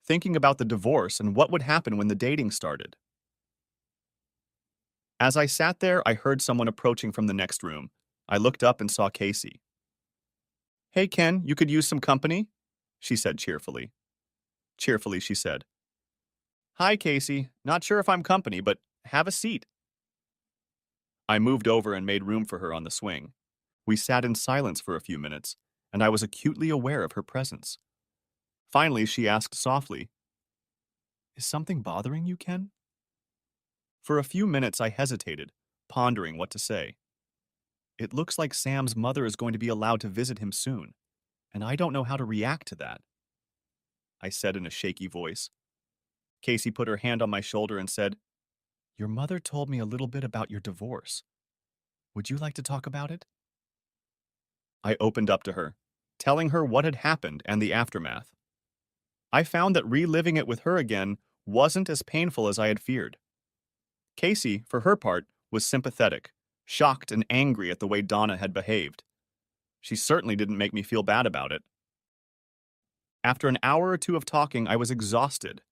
thinking about the divorce and what would happen when the dating started. As I sat there, I heard someone approaching from the next room. I looked up and saw Casey. "Hey, Ken, you could use some company?" she said cheerfully. Cheerfully, she said, "Hi, Casey. Not sure if I'm company, but have a seat." I moved over and made room for her on the swing. We sat in silence for a few minutes, and I was acutely aware of her presence. Finally, she asked softly, "Is something bothering you, Ken?" For a few minutes, I hesitated, pondering what to say. It looks like Sam's mother is going to be allowed to visit him soon, and I don't know how to react to that, I said in a shaky voice. Casey put her hand on my shoulder and said, "Your mother told me a little bit about your divorce. Would you like to talk about it?" I opened up to her, telling her what had happened and the aftermath. I found that reliving it with her again wasn't as painful as I had feared. Casey, for her part, was sympathetic, shocked and angry at the way Donna had behaved. She certainly didn't make me feel bad about it. After an hour or two of talking, I was exhausted.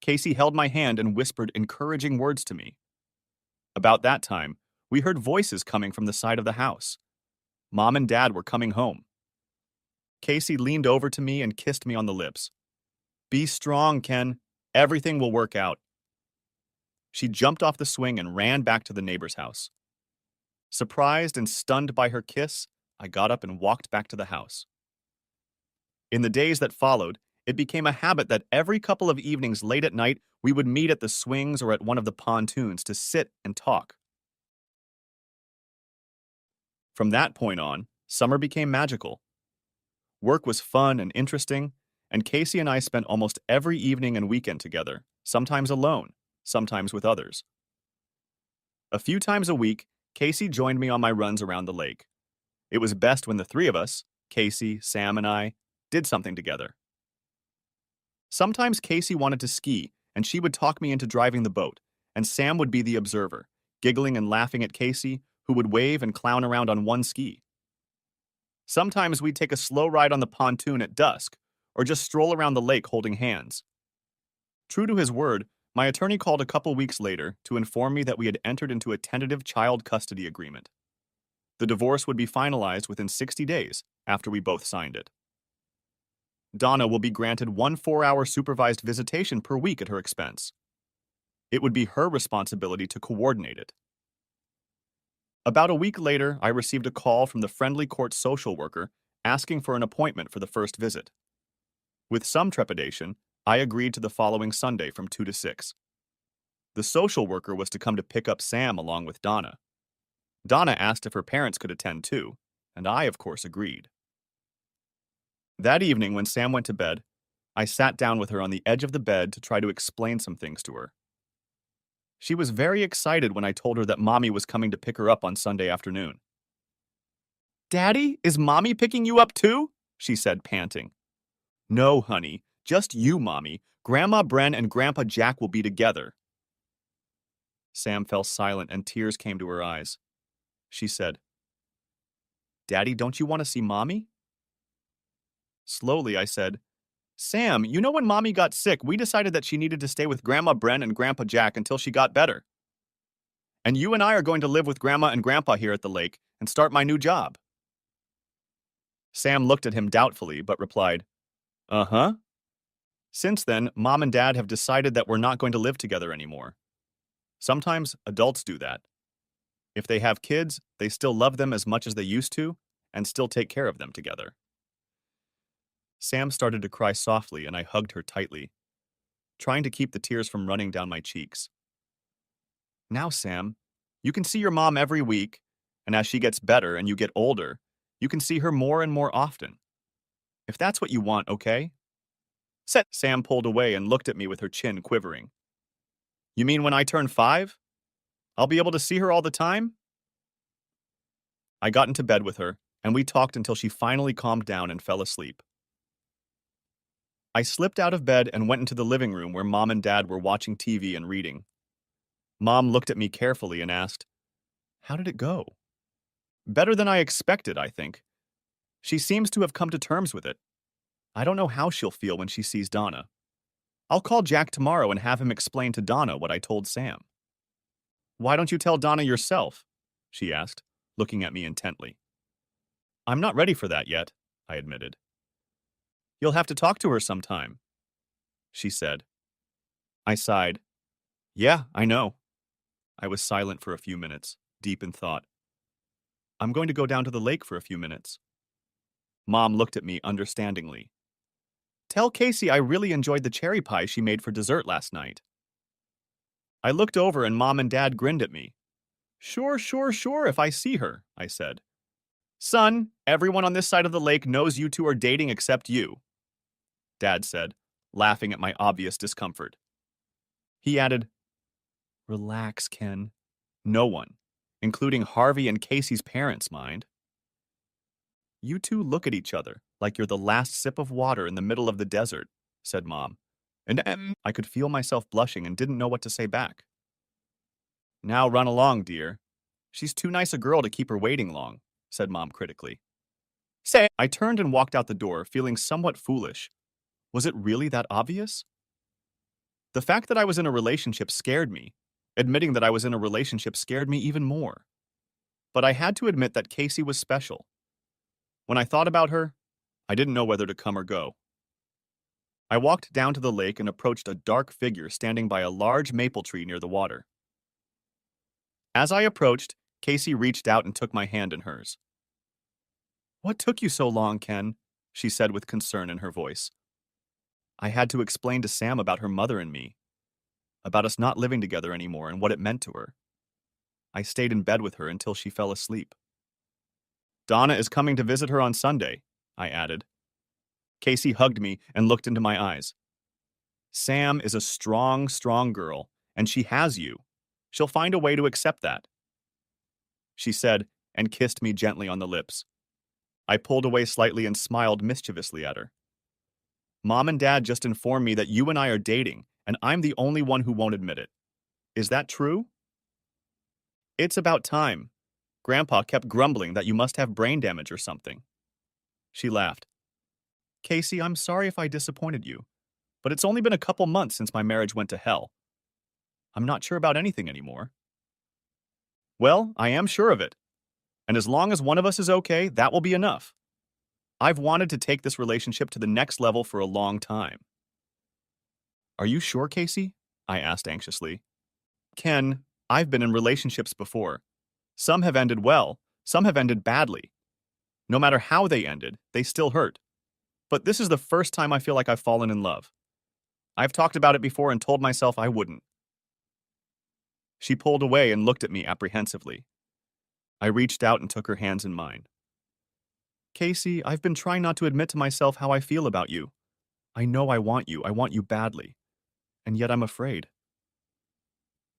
Casey held my hand and whispered encouraging words to me. About that time, we heard voices coming from the side of the house. Mom and Dad were coming home. Casey leaned over to me and kissed me on the lips. "Be strong, Ken. Everything will work out." She jumped off the swing and ran back to the neighbor's house. Surprised and stunned by her kiss, I got up and walked back to the house. In the days that followed, it became a habit that every couple of evenings late at night, we would meet at the swings or at one of the pontoons to sit and talk. From that point on, summer became magical. Work was fun and interesting, and Casey and I spent almost every evening and weekend together, sometimes alone, sometimes with others. A few times a week, Casey joined me on my runs around the lake. It was best when the three of us, Casey, Sam, and I, did something together. Sometimes Casey wanted to ski, and she would talk me into driving the boat, and Sam would be the observer, giggling and laughing at Casey, who would wave and clown around on one ski. Sometimes we'd take a slow ride on the pontoon at dusk, or just stroll around the lake holding hands. True to his word, my attorney called a couple weeks later to inform me that we had entered into a tentative child custody agreement. The divorce would be finalized within 60 days after we both signed it. Donna will be granted one 4-hour supervised visitation per week at her expense. It would be her responsibility to coordinate it. About a week later, I received a call from the friendly court social worker asking for an appointment for the first visit. With some trepidation, I agreed to the following Sunday from 2 to 6. The social worker was to come to pick up Sam along with Donna. Donna asked if her parents could attend too, and I, of course, agreed. That evening, when Sam went to bed, I sat down with her on the edge of the bed to try to explain some things to her. She was very excited when I told her that Mommy was coming to pick her up on Sunday afternoon. "Daddy, is Mommy picking you up too?" she said, panting. "No, honey, just you, Mommy. Grandma Bren and Grandpa Jack will be together." Sam fell silent and tears came to her eyes. She said, "Daddy, don't you want to see Mommy?" Slowly, I said, "Sam, you know when Mommy got sick, we decided that she needed to stay with Grandma Bren and Grandpa Jack until she got better. And you and I are going to live with Grandma and Grandpa here at the lake and start my new job." Sam looked at him doubtfully, but replied, "Uh-huh." Since then, Mom and Dad have decided that we're not going to live together anymore. Sometimes adults do that. If they have kids, they still love them as much as they used to and still take care of them together. Sam started to cry softly and I hugged her tightly, trying to keep the tears from running down my cheeks. Now, Sam, you can see your mom every week, and as she gets better and you get older, you can see her more and more often. If that's what you want, okay? Sam pulled away and looked at me with her chin quivering. You mean when I turn 5? I'll be able to see her all the time? I got into bed with her, and we talked until she finally calmed down and fell asleep. I slipped out of bed and went into the living room where Mom and Dad were watching TV and reading. Mom looked at me carefully and asked, "How did it go?" "Better than I expected, I think. She seems to have come to terms with it. I don't know how she'll feel when she sees Donna. I'll call Jack tomorrow and have him explain to Donna what I told Sam." "Why don't you tell Donna yourself?" she asked, looking at me intently. "I'm not ready for that yet," I admitted. "You'll have to talk to her sometime," she said. I sighed. "Yeah, I know." I was silent for a few minutes, deep in thought. "I'm going to go down to the lake for a few minutes." Mom looked at me understandingly. "Tell Casey I really enjoyed the cherry pie she made for dessert last night." I looked over and Mom and Dad grinned at me. Sure, if I see her," I said. "Son, everyone on this side of the lake knows you two are dating except you," Dad said, laughing at my obvious discomfort. He added, "Relax, Ken. No one, including Harvey and Casey's parents, mind." "You two look at each other like you're the last sip of water in the middle of the desert," said Mom. And I could feel myself blushing and didn't know what to say back. "Now run along, dear. She's too nice a girl to keep her waiting long," said Mom critically. I turned and walked out the door, feeling somewhat foolish. Was it really that obvious? The fact that I was in a relationship scared me. Admitting that I was in a relationship scared me even more. But I had to admit that Casey was special. When I thought about her, I didn't know whether to come or go. I walked down to the lake and approached a dark figure standing by a large maple tree near the water. As I approached, Casey reached out and took my hand in hers. "What took you so long, Ken?" she said with concern in her voice. I had to explain to Sam about her mother and me, about us not living together anymore and what it meant to her. I stayed in bed with her until she fell asleep. "Donna is coming to visit her on Sunday," I added. Casey hugged me and looked into my eyes. "Sam is a strong girl, and she has you. She'll find a way to accept that," she said, and kissed me gently on the lips. I pulled away slightly and smiled mischievously at her. "Mom and Dad just informed me that you and I are dating, and I'm the only one who won't admit it. Is that true?" "It's about time. Grandpa kept grumbling that you must have brain damage or something." She laughed. "Casey, I'm sorry if I disappointed you, but it's only been a couple months since my marriage went to hell. I'm not sure about anything anymore." "Well, I am sure of it. And as long as one of us is okay, that will be enough. I've wanted to take this relationship to the next level for a long time." "Are you sure, Casey?" I asked anxiously. "Ken, I've been in relationships before. Some have ended well, some have ended badly. No matter how they ended, they still hurt. But this is the first time I feel like I've fallen in love. I've talked about it before and told myself I wouldn't." She pulled away and looked at me apprehensively. I reached out and took her hands in mine. "Casey, I've been trying not to admit to myself how I feel about you. I know I want you badly. And yet I'm afraid.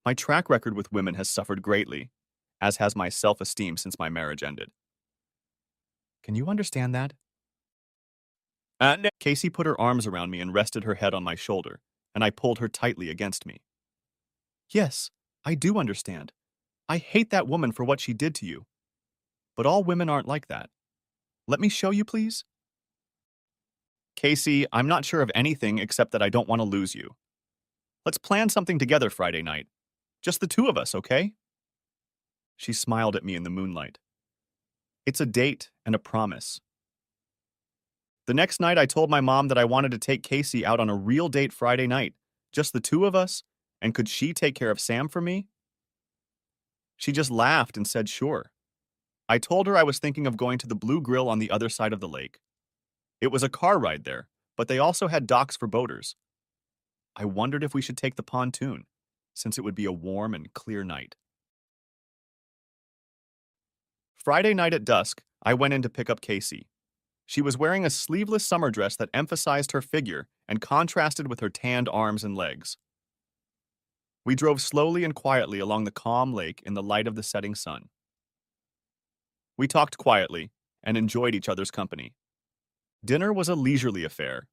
My track record with women has suffered greatly, as has my self-esteem since my marriage ended. Can you understand that?" Casey put her arms around me and rested her head on my shoulder, and I pulled her tightly against me. "Yes, I do understand. I hate that woman for what she did to you. But all women aren't like that. Let me show you, please?" "Casey, I'm not sure of anything except that I don't want to lose you. Let's plan something together Friday night. Just the two of us, okay?" She smiled at me in the moonlight. "It's a date and a promise." The next night, I told my mom that I wanted to take Casey out on a real date Friday night, just the two of us, and could she take care of Sam for me? She just laughed and said sure. I told her I was thinking of going to the Blue Grill on the other side of the lake. It was a car ride there, but they also had docks for boaters. I wondered if we should take the pontoon, since it would be a warm and clear night. Friday night at dusk, I went in to pick up Casey. She was wearing a sleeveless summer dress that emphasized her figure and contrasted with her tanned arms and legs. We drove slowly and quietly along the calm lake in the light of the setting sun. We talked quietly and enjoyed each other's company. Dinner was a leisurely affair,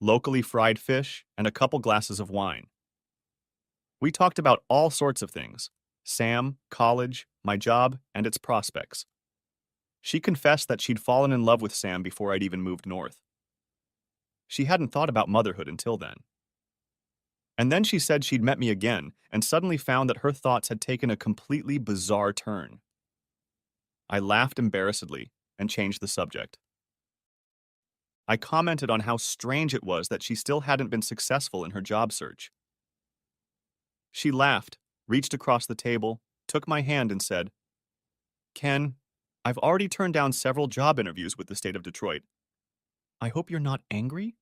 locally fried fish and a couple glasses of wine. We talked about all sorts of things: Sam, college, my job, and its prospects. She confessed that she'd fallen in love with Sam before I'd even moved north. She hadn't thought about motherhood until then. And then she said she'd met me again and suddenly found that her thoughts had taken a completely bizarre turn. I laughed embarrassedly and changed the subject. I commented on how strange it was that she still hadn't been successful in her job search. She laughed, reached across the table, took my hand and said, "Ken, I've already turned down several job interviews with the state of Detroit. I hope you're not angry?"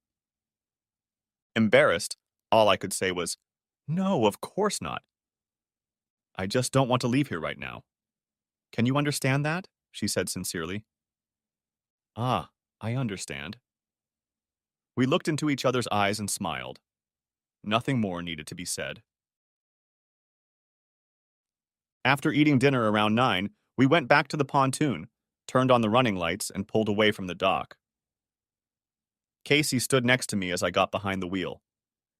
Embarrassed, all I could say was, "No, of course not. I just don't want to leave here right now. Can you understand that?" she said sincerely. "Ah, I understand." We looked into each other's eyes and smiled. Nothing more needed to be said. After eating dinner around 9, we went back to the pontoon, turned on the running lights, and pulled away from the dock. Casey stood next to me as I got behind the wheel.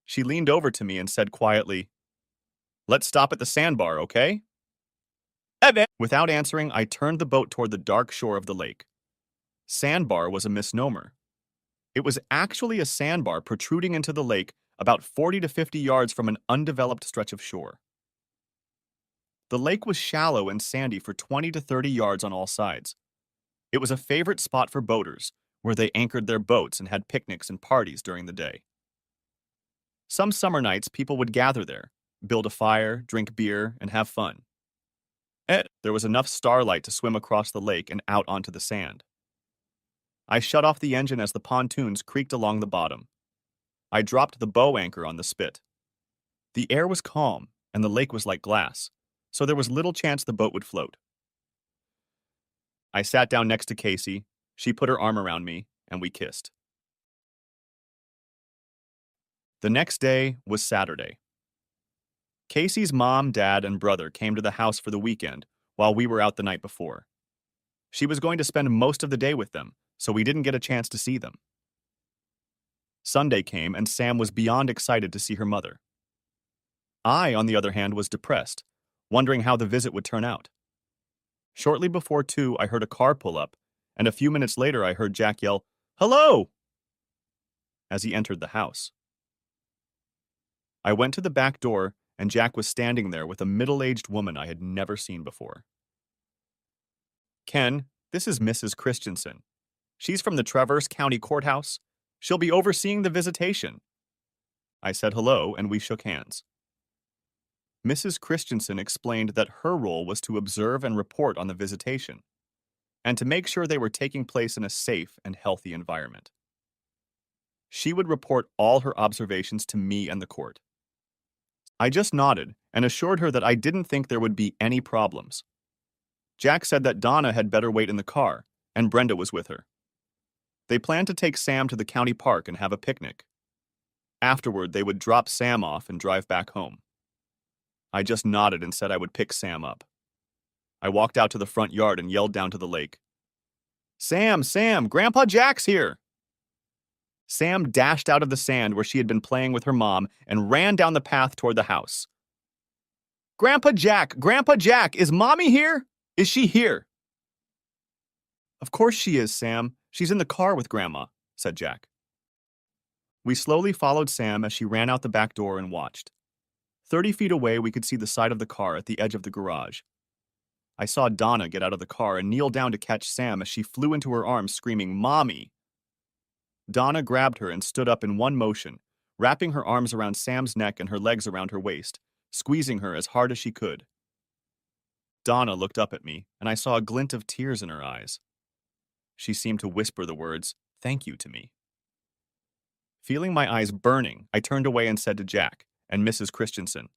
She leaned over to me and said quietly, "Let's stop at the sandbar, okay?" Without answering, I turned the boat toward the dark shore of the lake. Sandbar was a misnomer. It was actually a sandbar protruding into the lake about 40 to 50 yards from an undeveloped stretch of shore. The lake was shallow and sandy for 20 to 30 yards on all sides. It was a favorite spot for boaters, where they anchored their boats and had picnics and parties during the day. Some summer nights, people would gather there, build a fire, drink beer, and have fun. There was enough starlight to swim across the lake and out onto the sand. I shut off the engine as the pontoons creaked along the bottom. I dropped the bow anchor on the spit. The air was calm, and the lake was like glass, so there was little chance the boat would float. I sat down next to Casey, she put her arm around me, and we kissed. The next day was Saturday. Casey's mom, dad, and brother came to the house for the weekend while we were out the night before. She was going to spend most of the day with them, so we didn't get a chance to see them. Sunday came, and Sam was beyond excited to see her mother. I, on the other hand, was depressed, wondering how the visit would turn out. Shortly before 2, I heard a car pull up, and a few minutes later I heard Jack yell, "Hello!" as he entered the house. I went to the back door, and Jack was standing there with a middle-aged woman I had never seen before. "Ken, this is Mrs. Christensen. She's from the Traverse County Courthouse. She'll be overseeing the visitation." I said hello, and we shook hands. Mrs. Christensen explained that her role was to observe and report on the visitation, and to make sure they were taking place in a safe and healthy environment. She would report all her observations to me and the court. I just nodded and assured her that I didn't think there would be any problems. Jack said that Donna had better wait in the car, and Brenda was with her. They planned to take Sam to the county park and have a picnic. Afterward, they would drop Sam off and drive back home. I just nodded and said I would pick Sam up. I walked out to the front yard and yelled down to the lake, "Sam, Sam, Grandpa Jack's here!" Sam dashed out of the sand where she had been playing with her mom and ran down the path toward the house. Grandpa Jack, is Mommy here? Is she here?" "Of course she is, Sam. She's in the car with Grandma," said Jack. We slowly followed Sam as she ran out the back door and watched. 30 feet away, we could see the side of the car at the edge of the garage. I saw Donna get out of the car and kneel down to catch Sam as she flew into her arms screaming, "Mommy!" Donna grabbed her and stood up in one motion, wrapping her arms around Sam's neck and her legs around her waist, squeezing her as hard as she could. Donna looked up at me, and I saw a glint of tears in her eyes. She seemed to whisper the words, "Thank you," to me. Feeling my eyes burning, I turned away and said to Jack and Mrs. Christensen,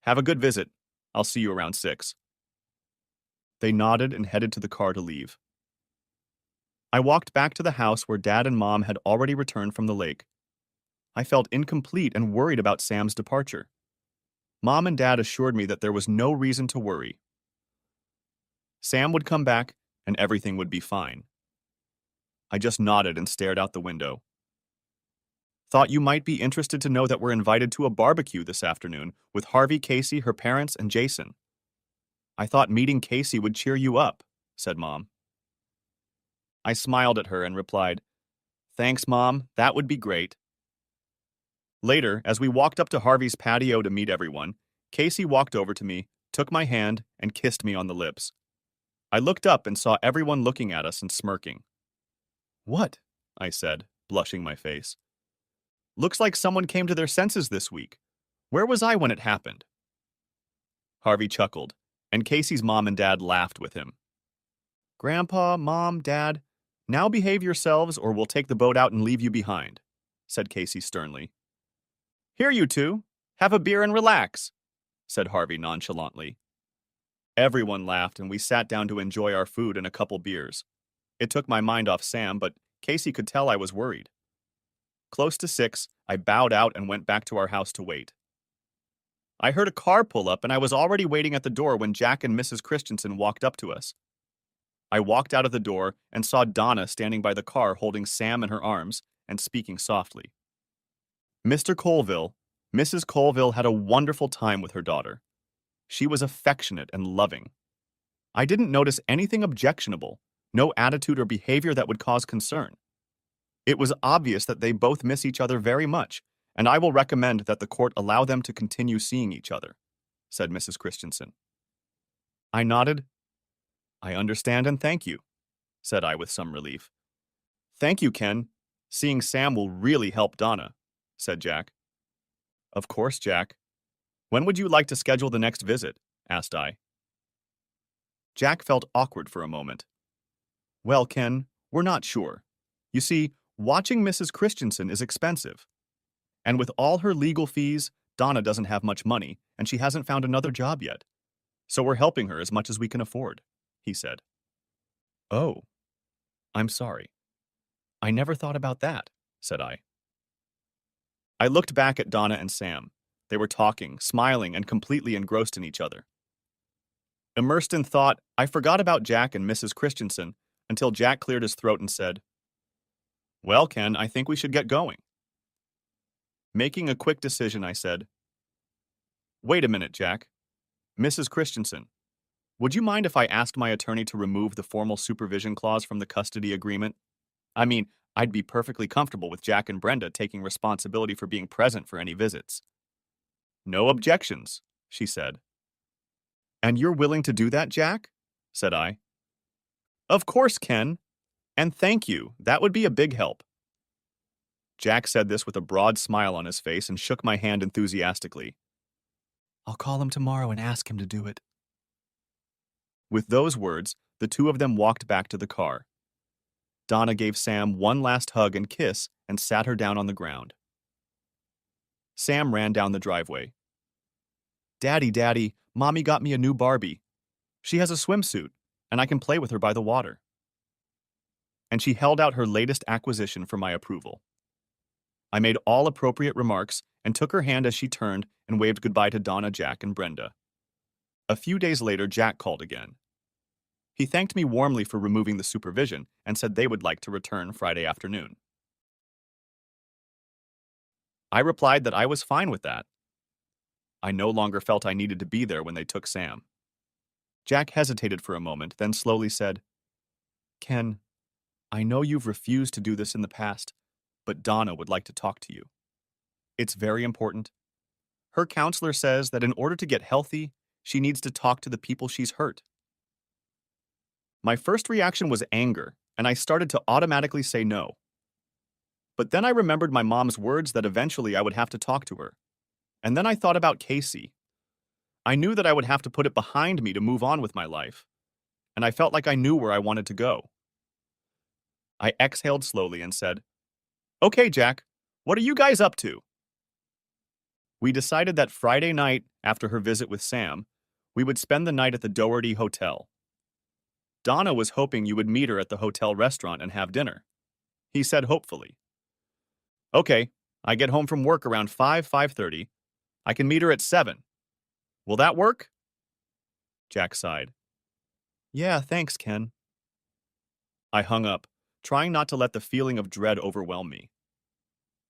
"Have a good visit. I'll see you around 6." They nodded and headed to the car to leave. I walked back to the house where Dad and Mom had already returned from the lake. I felt incomplete and worried about Sam's departure. Mom and Dad assured me that there was no reason to worry. Sam would come back, and everything would be fine. I just nodded and stared out the window. Thought you might be interested to know that we're invited to a barbecue this afternoon with Harvey, Casey, her parents, and Jason. I thought meeting Casey would cheer you up, said Mom. I smiled at her and replied, "Thanks, Mom, that would be great." Later, as we walked up to Harvey's patio to meet everyone, Casey walked over to me, took my hand, and kissed me on the lips. I looked up and saw everyone looking at us and smirking. "What?" I said, blushing my face. "Looks like someone came to their senses this week. Where was I when it happened?" Harvey chuckled, and Casey's mom and dad laughed with him. "Grandpa, Mom, Dad, now behave yourselves or we'll take the boat out and leave you behind," said Casey sternly. "Here, you two, have a beer and relax," said Harvey nonchalantly. Everyone laughed and we sat down to enjoy our food and a couple beers. It took my mind off Sam, but Casey could tell I was worried. Close to 6, I bowed out and went back to our house to wait. I heard a car pull up and I was already waiting at the door when Jack and Mrs. Christensen walked up to us. I walked out of the door and saw Donna standing by the car holding Sam in her arms and speaking softly. Mr. Colville, Mrs. Colville had a wonderful time with her daughter. She was affectionate and loving. I didn't notice anything objectionable, no attitude or behavior that would cause concern. It was obvious that they both miss each other very much, and I will recommend that the court allow them to continue seeing each other, said Mrs. Christensen. I nodded. "I understand and thank you," said I with some relief. "Thank you, Ken. Seeing Sam will really help Donna," said Jack. "Of course, Jack. When would you like to schedule the next visit?" asked I. Jack felt awkward for a moment. "Well, Ken, we're not sure. You see, watching Mrs. Christensen is expensive. And with all her legal fees, Donna doesn't have much money, and she hasn't found another job yet. So we're helping her as much as we can afford," he said. "Oh, I'm sorry. I never thought about that," said I. I looked back at Donna and Sam. They were talking, smiling, and completely engrossed in each other. Immersed in thought, I forgot about Jack and Mrs. Christensen until Jack cleared his throat and said, "Well, Ken, I think we should get going." Making a quick decision, I said, "Wait a minute, Jack. Mrs. Christensen, would you mind if I asked my attorney to remove the formal supervision clause from the custody agreement? I mean, I'd be perfectly comfortable with Jack and Brenda taking responsibility for being present for any visits." "No objections," she said. "And you're willing to do that, Jack?" said I. "Of course, Ken. And thank you. That would be a big help." Jack said this with a broad smile on his face and shook my hand enthusiastically. "I'll call him tomorrow and ask him to do it." With those words, the two of them walked back to the car. Donna gave Sam one last hug and kiss and sat her down on the ground. Sam ran down the driveway. "Daddy, Daddy, Mommy got me a new Barbie. She has a swimsuit, and I can play with her by the water." And she held out her latest acquisition for my approval. I made all appropriate remarks and took her hand as she turned and waved goodbye to Donna, Jack, and Brenda. A few days later, Jack called again. He thanked me warmly for removing the supervision and said they would like to return Friday afternoon. I replied that I was fine with that. I no longer felt I needed to be there when they took Sam. Jack hesitated for a moment, then slowly said, "Ken, I know you've refused to do this in the past, but Donna would like to talk to you. It's very important. Her counselor says that in order to get healthy, she needs to talk to the people she's hurt." My first reaction was anger, and I started to automatically say no. But then I remembered my mom's words that eventually I would have to talk to her. And then I thought about Casey. I knew that I would have to put it behind me to move on with my life, and I felt like I knew where I wanted to go. I exhaled slowly and said, "Okay, Jack, what are you guys up to?" We decided that Friday night, after her visit with Sam, we would spend the night at the Doherty Hotel. Donna was hoping you would meet her at the hotel restaurant and have dinner. He said hopefully. "Okay, I get home from work around 5:30. I can meet her at 7. Will that work?" Jack sighed. "Yeah, thanks, Ken." I hung up, trying not to let the feeling of dread overwhelm me.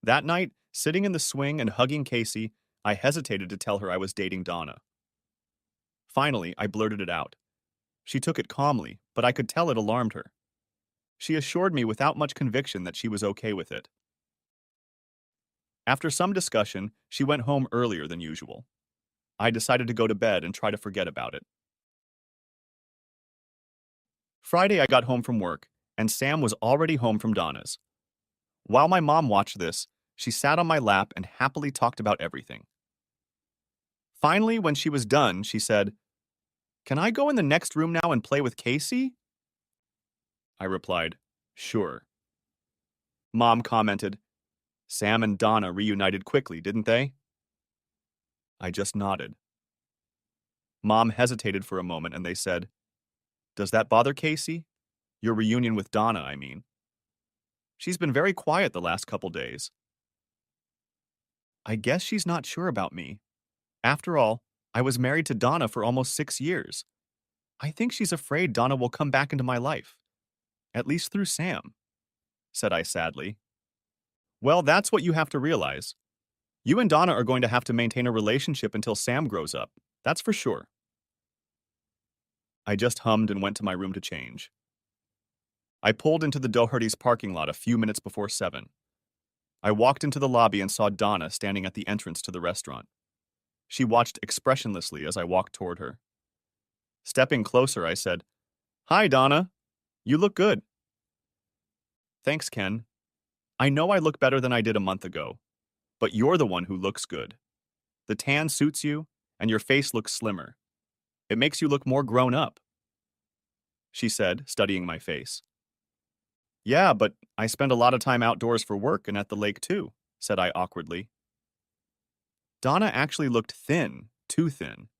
That night, sitting in the swing and hugging Casey, I hesitated to tell her I was dating Donna. Finally, I blurted it out. She took it calmly, but I could tell it alarmed her. She assured me without much conviction that she was okay with it. After some discussion, she went home earlier than usual. I decided to go to bed and try to forget about it. Friday, I got home from work, and Sam was already home from Donna's. While my mom watched this, she sat on my lap and happily talked about everything. Finally, when she was done, she said, "Can I go in the next room now and play with Casey?" I replied, "Sure." Mom commented, "Sam and Donna reunited quickly, didn't they?" I just nodded. Mom hesitated for a moment and they said, "Does that bother Casey? Your reunion with Donna, I mean. She's been very quiet the last couple days." I guess she's not sure about me. After all, I was married to Donna for almost 6 years. I think she's afraid Donna will come back into my life, at least through Sam, said I sadly. Well, that's what you have to realize. You and Donna are going to have to maintain a relationship until Sam grows up. That's for sure. I just hummed and went to my room to change. I pulled into the Doherty's parking lot a few minutes before 7. I walked into the lobby and saw Donna standing at the entrance to the restaurant. She watched expressionlessly as I walked toward her. Stepping closer, I said, "Hi, Donna. You look good." "Thanks, Ken. I know I look better than I did a month ago, but you're the one who looks good. The tan suits you, and your face looks slimmer. It makes you look more grown up," she said, studying my face. "Yeah, but I spend a lot of time outdoors for work and at the lake too," said I awkwardly. Donna actually looked thin, too thin.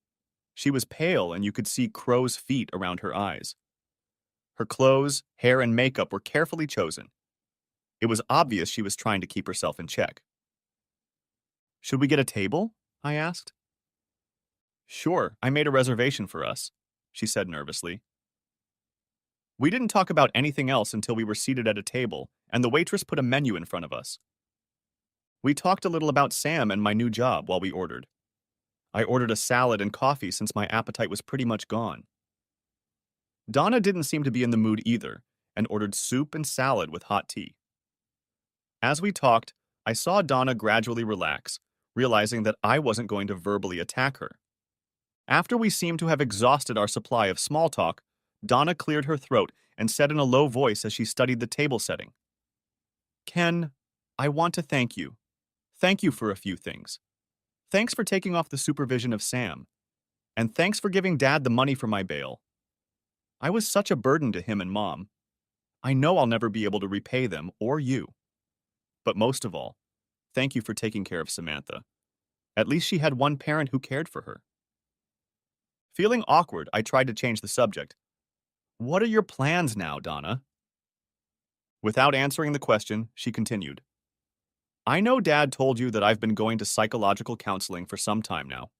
She was pale and you could see crow's feet around her eyes. Her clothes, hair, and makeup were carefully chosen. It was obvious she was trying to keep herself in check. "Should we get a table?" I asked. "Sure, I made a reservation for us," she said nervously. We didn't talk about anything else until we were seated at a table, and the waitress put a menu in front of us. We talked a little about Sam and my new job while we ordered. I ordered a salad and coffee since my appetite was pretty much gone. Donna didn't seem to be in the mood either, and ordered soup and salad with hot tea. As we talked, I saw Donna gradually relax, realizing that I wasn't going to verbally attack her. After we seemed to have exhausted our supply of small talk, Donna cleared her throat and said in a low voice as she studied the table setting, "Ken, I want to thank you. Thank you for a few things. Thanks for taking off the supervision of Sam. And thanks for giving Dad the money for my bail. I was such a burden to him and Mom. I know I'll never be able to repay them or you. But most of all, thank you for taking care of Samantha. At least she had one parent who cared for her." Feeling awkward, I tried to change the subject. "What are your plans now, Donna?" Without answering the question, she continued, "I know Dad told you that I've been going to psychological counseling for some time now.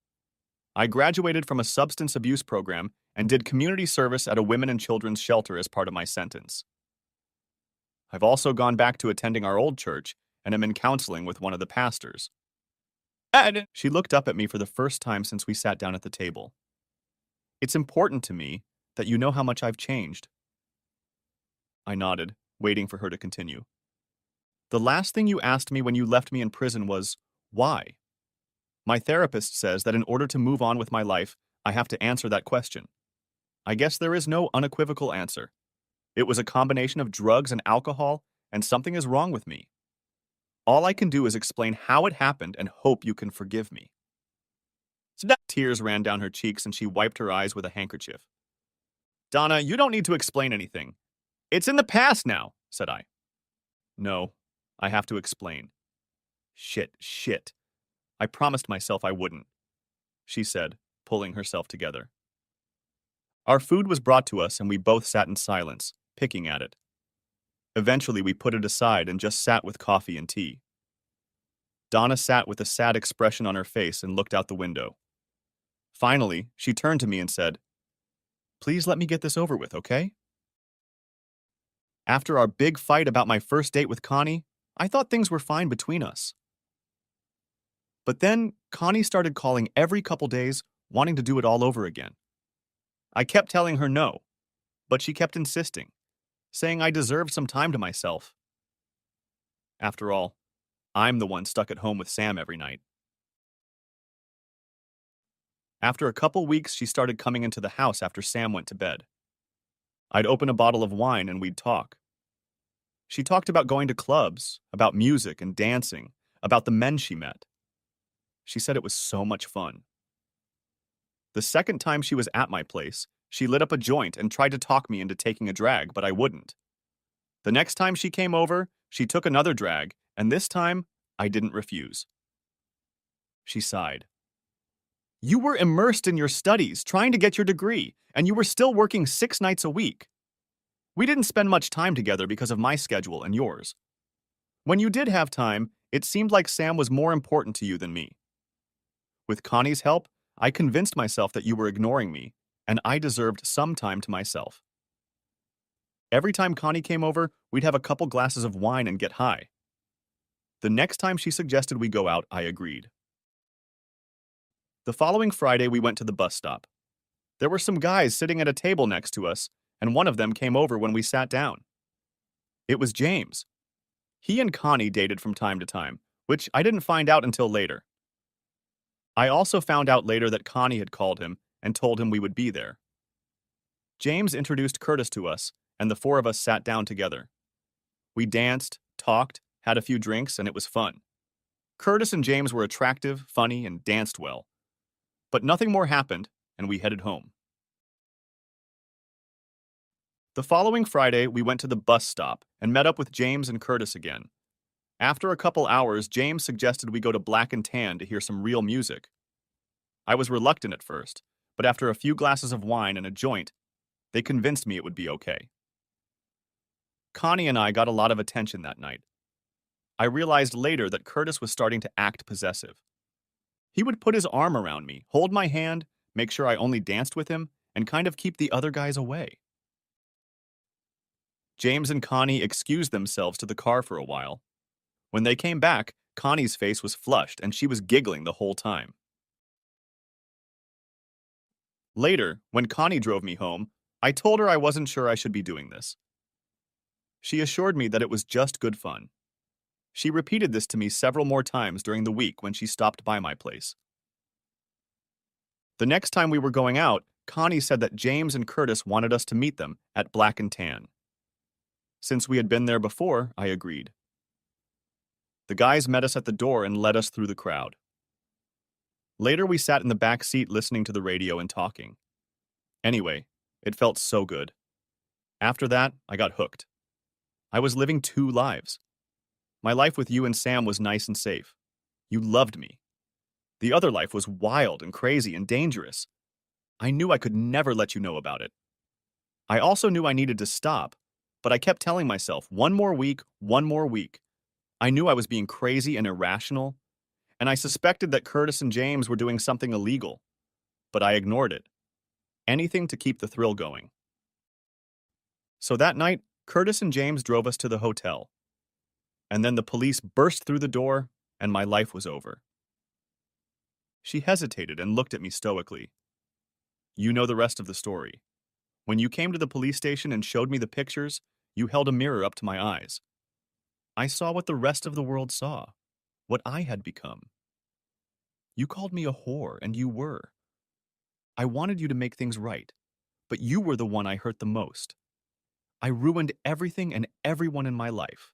I graduated from a substance abuse program and did community service at a women and children's shelter as part of my sentence. I've also gone back to attending our old church and am in counseling with one of the pastors." She looked up at me for the first time since we sat down at the table. "It's important to me that you know how much I've changed." I nodded, waiting for her to continue. "The last thing you asked me when you left me in prison was, why? My therapist says that in order to move on with my life, I have to answer that question. I guess there is no unequivocal answer. It was a combination of drugs and alcohol, and something is wrong with me. All I can do is explain how it happened and hope you can forgive me." Tears ran down her cheeks and she wiped her eyes with a handkerchief. Donna, you don't need to explain anything. It's in the past now, said I. No, I have to explain. Shit. I promised myself I wouldn't, she said, pulling herself together. Our food was brought to us and we both sat in silence, picking at it. Eventually, we put it aside and just sat with coffee and tea. Donna sat with a sad expression on her face and looked out the window. Finally, she turned to me and said, "Please let me get this over with, okay?" After our big fight about my first date with Connie, I thought things were fine between us. But then, Connie started calling every couple days, wanting to do it all over again. I kept telling her no, but she kept insisting, saying I deserved some time to myself. After all, I'm the one stuck at home with Sam every night. After a couple weeks, she started coming into the house after Sam went to bed. I'd open a bottle of wine and we'd talk. She talked about going to clubs, about music and dancing, about the men she met. She said it was so much fun. The second time she was at my place, she lit up a joint and tried to talk me into taking a drag, but I wouldn't. The next time she came over, she took another drag, and this time, I didn't refuse. She sighed. You were immersed in your studies, trying to get your degree, and you were still working 6 nights a week. We didn't spend much time together because of my schedule and yours. When you did have time, it seemed like Sam was more important to you than me. With Connie's help, I convinced myself that you were ignoring me, and I deserved some time to myself. Every time Connie came over, we'd have a couple glasses of wine and get high. The next time she suggested we go out, I agreed. The following Friday, we went to the bus stop. There were some guys sitting at a table next to us, and one of them came over when we sat down. It was James. He and Connie dated from time to time, which I didn't find out until later. I also found out later that Connie had called him and told him we would be there. James introduced Curtis to us, and the four of us sat down together. We danced, talked, had a few drinks, and it was fun. Curtis and James were attractive, funny, and danced well. But nothing more happened, and we headed home. The following Friday, we went to the bus stop and met up with James and Curtis again. After a couple hours, James suggested we go to Black and Tan to hear some real music. I was reluctant at first, but after a few glasses of wine and a joint, they convinced me it would be okay. Connie and I got a lot of attention that night. I realized later that Curtis was starting to act possessive. He would put his arm around me, hold my hand, make sure I only danced with him, and kind of keep the other guys away. James and Connie excused themselves to the car for a while. When they came back, Connie's face was flushed and she was giggling the whole time. Later, when Connie drove me home, I told her I wasn't sure I should be doing this. She assured me that it was just good fun. She repeated this to me several more times during the week when she stopped by my place. The next time we were going out, Connie said that James and Curtis wanted us to meet them at Black and Tan. Since we had been there before, I agreed. The guys met us at the door and led us through the crowd. Later, we sat in the back seat listening to the radio and talking. Anyway, it felt so good. After that, I got hooked. I was living 2 lives. My life with you and Sam was nice and safe. You loved me. The other life was wild and crazy and dangerous. I knew I could never let you know about it. I also knew I needed to stop, but I kept telling myself, 1 more week, 1 more week. I knew I was being crazy and irrational, and I suspected that Curtis and James were doing something illegal, but I ignored it. Anything to keep the thrill going. So that night, Curtis and James drove us to the hotel. And then the police burst through the door, and my life was over. She hesitated and looked at me stoically. You know the rest of the story. When you came to the police station and showed me the pictures, you held a mirror up to my eyes. I saw what the rest of the world saw, what I had become. You called me a whore, and you were. I wanted you to make things right, but you were the one I hurt the most. I ruined everything and everyone in my life.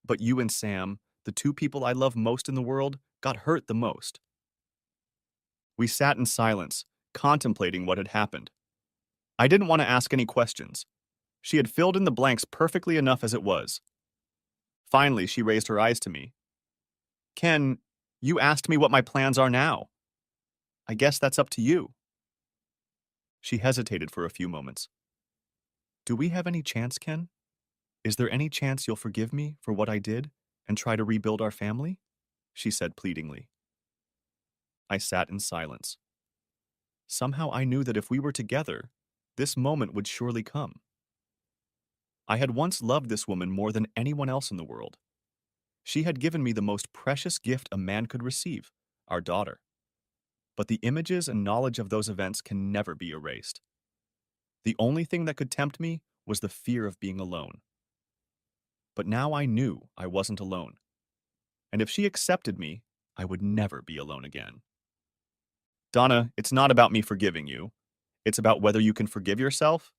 But you and Sam, the 2 people I love most in the world, got hurt the most. We sat in silence, contemplating what had happened. I didn't want to ask any questions. She had filled in the blanks perfectly enough as it was. Finally, she raised her eyes to me. Ken, you asked me what my plans are now. I guess that's up to you. She hesitated for a few moments. Do we have any chance, Ken? Is there any chance you'll forgive me for what I did and try to rebuild our family? She said pleadingly. I sat in silence. Somehow I knew that if we were together, this moment would surely come. I had once loved this woman more than anyone else in the world. She had given me the most precious gift a man could receive, our daughter. But the images and knowledge of those events can never be erased. The only thing that could tempt me was the fear of being alone. But now I knew I wasn't alone. And if she accepted me, I would never be alone again. Donna, it's not about me forgiving you. It's about whether you can forgive yourself.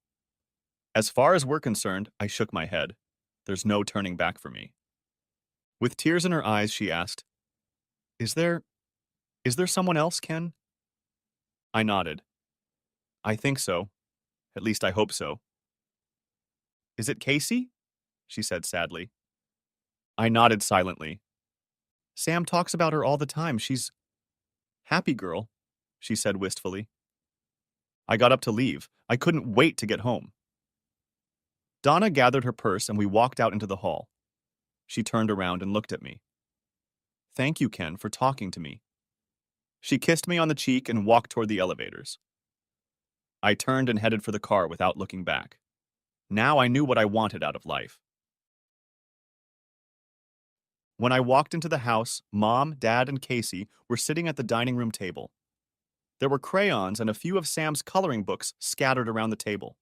As far as we're concerned, I shook my head. There's no turning back for me. With tears in her eyes, she asked, Is there someone else, Ken? I nodded. I think so. At least I hope so. Is it Casey? She said sadly. I nodded silently. Sam talks about her all the time. She's happy girl, she said wistfully. I got up to leave. I couldn't wait to get home. Donna gathered her purse and we walked out into the hall. She turned around and looked at me. Thank you, Ken, for talking to me. She kissed me on the cheek and walked toward the elevators. I turned and headed for the car without looking back. Now I knew what I wanted out of life. When I walked into the house, Mom, Dad, and Casey were sitting at the dining room table. There were crayons and a few of Sam's coloring books scattered around the table.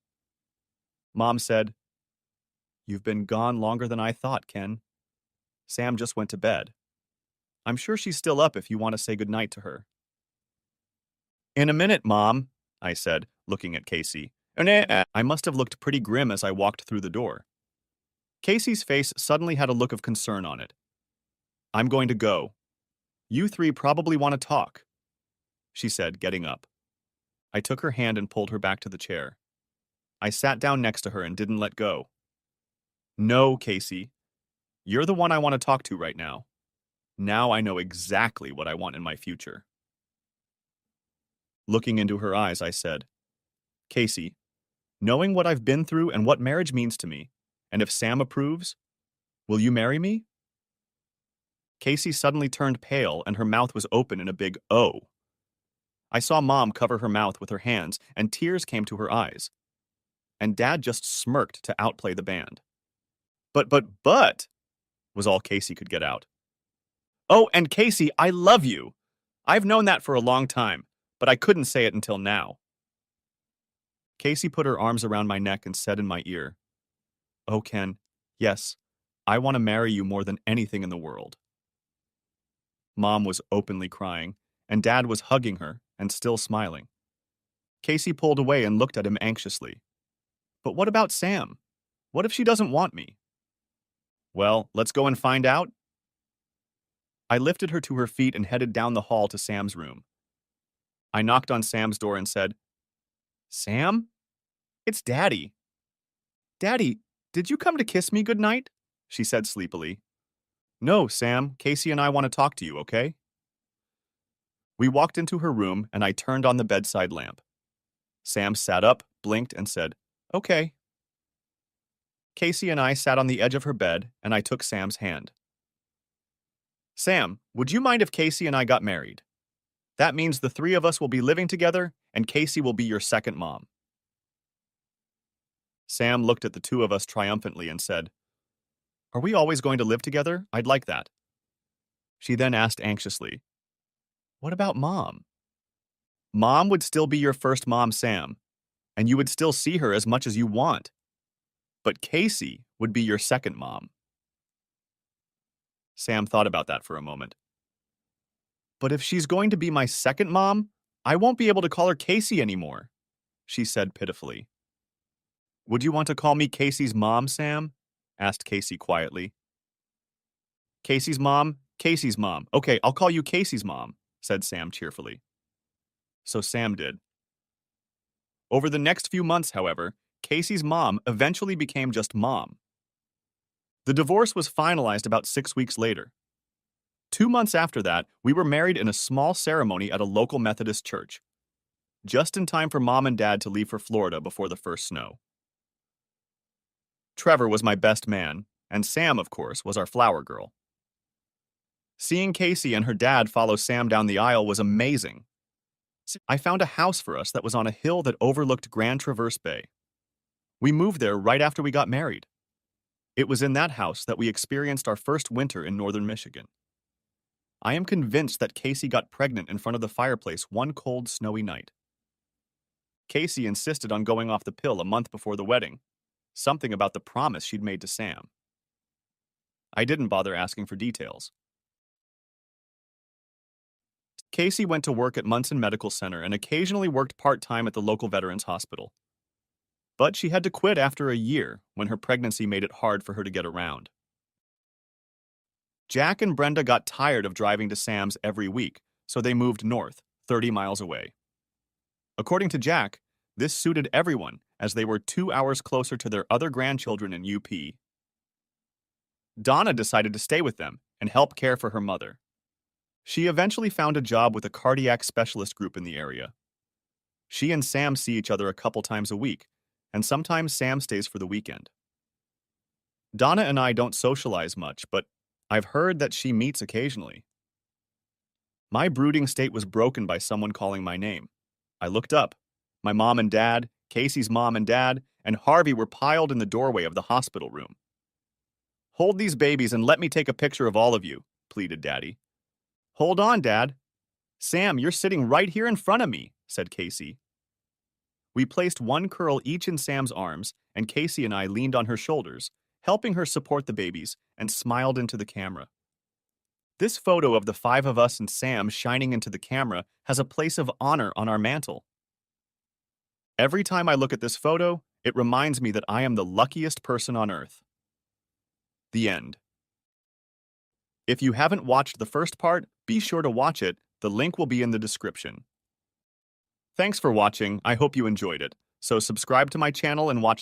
Mom said, You've been gone longer than I thought, Ken. Sam just went to bed. I'm sure she's still up if you want to say goodnight to her. In a minute, Mom, I said, looking at Casey. I must have looked pretty grim as I walked through the door. Casey's face suddenly had a look of concern on it. I'm going to go. You three probably want to talk, she said, getting up. I took her hand and pulled her back to the chair. I sat down next to her and didn't let go. No, Casey. You're the one I want to talk to right now. Now I know exactly what I want in my future. Looking into her eyes, I said, Casey, knowing what I've been through and what marriage means to me, and if Sam approves, will you marry me? Casey suddenly turned pale and her mouth was open in a big O. I saw Mom cover her mouth with her hands and tears came to her eyes. And Dad just smirked to outplay the band. But, was all Casey could get out. Oh, and Casey, I love you. I've known that for a long time, but I couldn't say it until now. Casey put her arms around my neck and said in my ear, Oh, Ken, yes, I want to marry you more than anything in the world. Mom was openly crying, and Dad was hugging her and still smiling. Casey pulled away and looked at him anxiously. But what about Sam? What if she doesn't want me? Well, let's go and find out. I lifted her to her feet and headed down the hall to Sam's room. I knocked on Sam's door and said, Sam? It's Daddy. Daddy, did you come to kiss me goodnight? She said sleepily. No, Sam, Casey and I want to talk to you, okay? We walked into her room and I turned on the bedside lamp. Sam sat up, blinked, and said, Okay. Casey and I sat on the edge of her bed and I took Sam's hand. Sam, would you mind if Casey and I got married? That means the three of us will be living together and Casey will be your second mom. Sam looked at the two of us triumphantly and said, Are we always going to live together? I'd like that. She then asked anxiously, What about Mom? Mom would still be your first mom, Sam, and you would still see her as much as you want. But Casey would be your second mom. Sam thought about that for a moment. But if she's going to be my second mom, I won't be able to call her Casey anymore, she said pitifully. Would you want to call me Casey's mom, Sam? Asked Casey quietly. Casey's mom? Casey's mom. Okay, I'll call you Casey's mom, said Sam cheerfully. so Sam did. Over the next few months, however, Casey's mom eventually became just mom. The divorce was finalized about 6 weeks later. 2 months after that, we were married in a small ceremony at a local Methodist church, just in time for Mom and Dad to leave for Florida before the first snow. Trevor was my best man, and Sam, of course, was our flower girl. Seeing Casey and her dad follow Sam down the aisle was amazing. I found a house for us that was on a hill that overlooked Grand Traverse Bay. We moved there right after we got married. It was in that house that we experienced our first winter in northern Michigan. I am convinced that Casey got pregnant in front of the fireplace one cold, snowy night. Casey insisted on going off the pill a month before the wedding, something about the promise she'd made to Sam. I didn't bother asking for details. Casey went to work at Munson Medical Center and occasionally worked part-time at the local veterans hospital. But she had to quit after a year when her pregnancy made it hard for her to get around. Jack and Brenda got tired of driving to Sam's every week, so they moved north, 30 miles away. According to Jack, this suited everyone as they were 2 hours closer to their other grandchildren in UP. Donna decided to stay with them and help care for her mother. She eventually found a job with a cardiac specialist group in the area. She and Sam see each other a couple times a week, and sometimes Sam stays for the weekend. Donna and I don't socialize much, but I've heard that she meets occasionally. My brooding state was broken by someone calling my name. I looked up. My mom and dad, Casey's mom and dad, and Harvey were piled in the doorway of the hospital room. "Hold these babies and let me take a picture of all of you," pleaded Daddy. "Hold on, Dad." "Sam, you're sitting right here in front of me," said Casey. We placed one curl each in Sam's arms, and Casey and I leaned on her shoulders, helping her support the babies, and smiled into the camera. This photo of the 5 of us and Sam shining into the camera has a place of honor on our mantle. Every time I look at this photo, it reminds me that I am the luckiest person on earth. The end. If you haven't watched the first part, be sure to watch it. The link will be in the description. Thanks for watching. I hope you enjoyed it. So subscribe to my channel and watch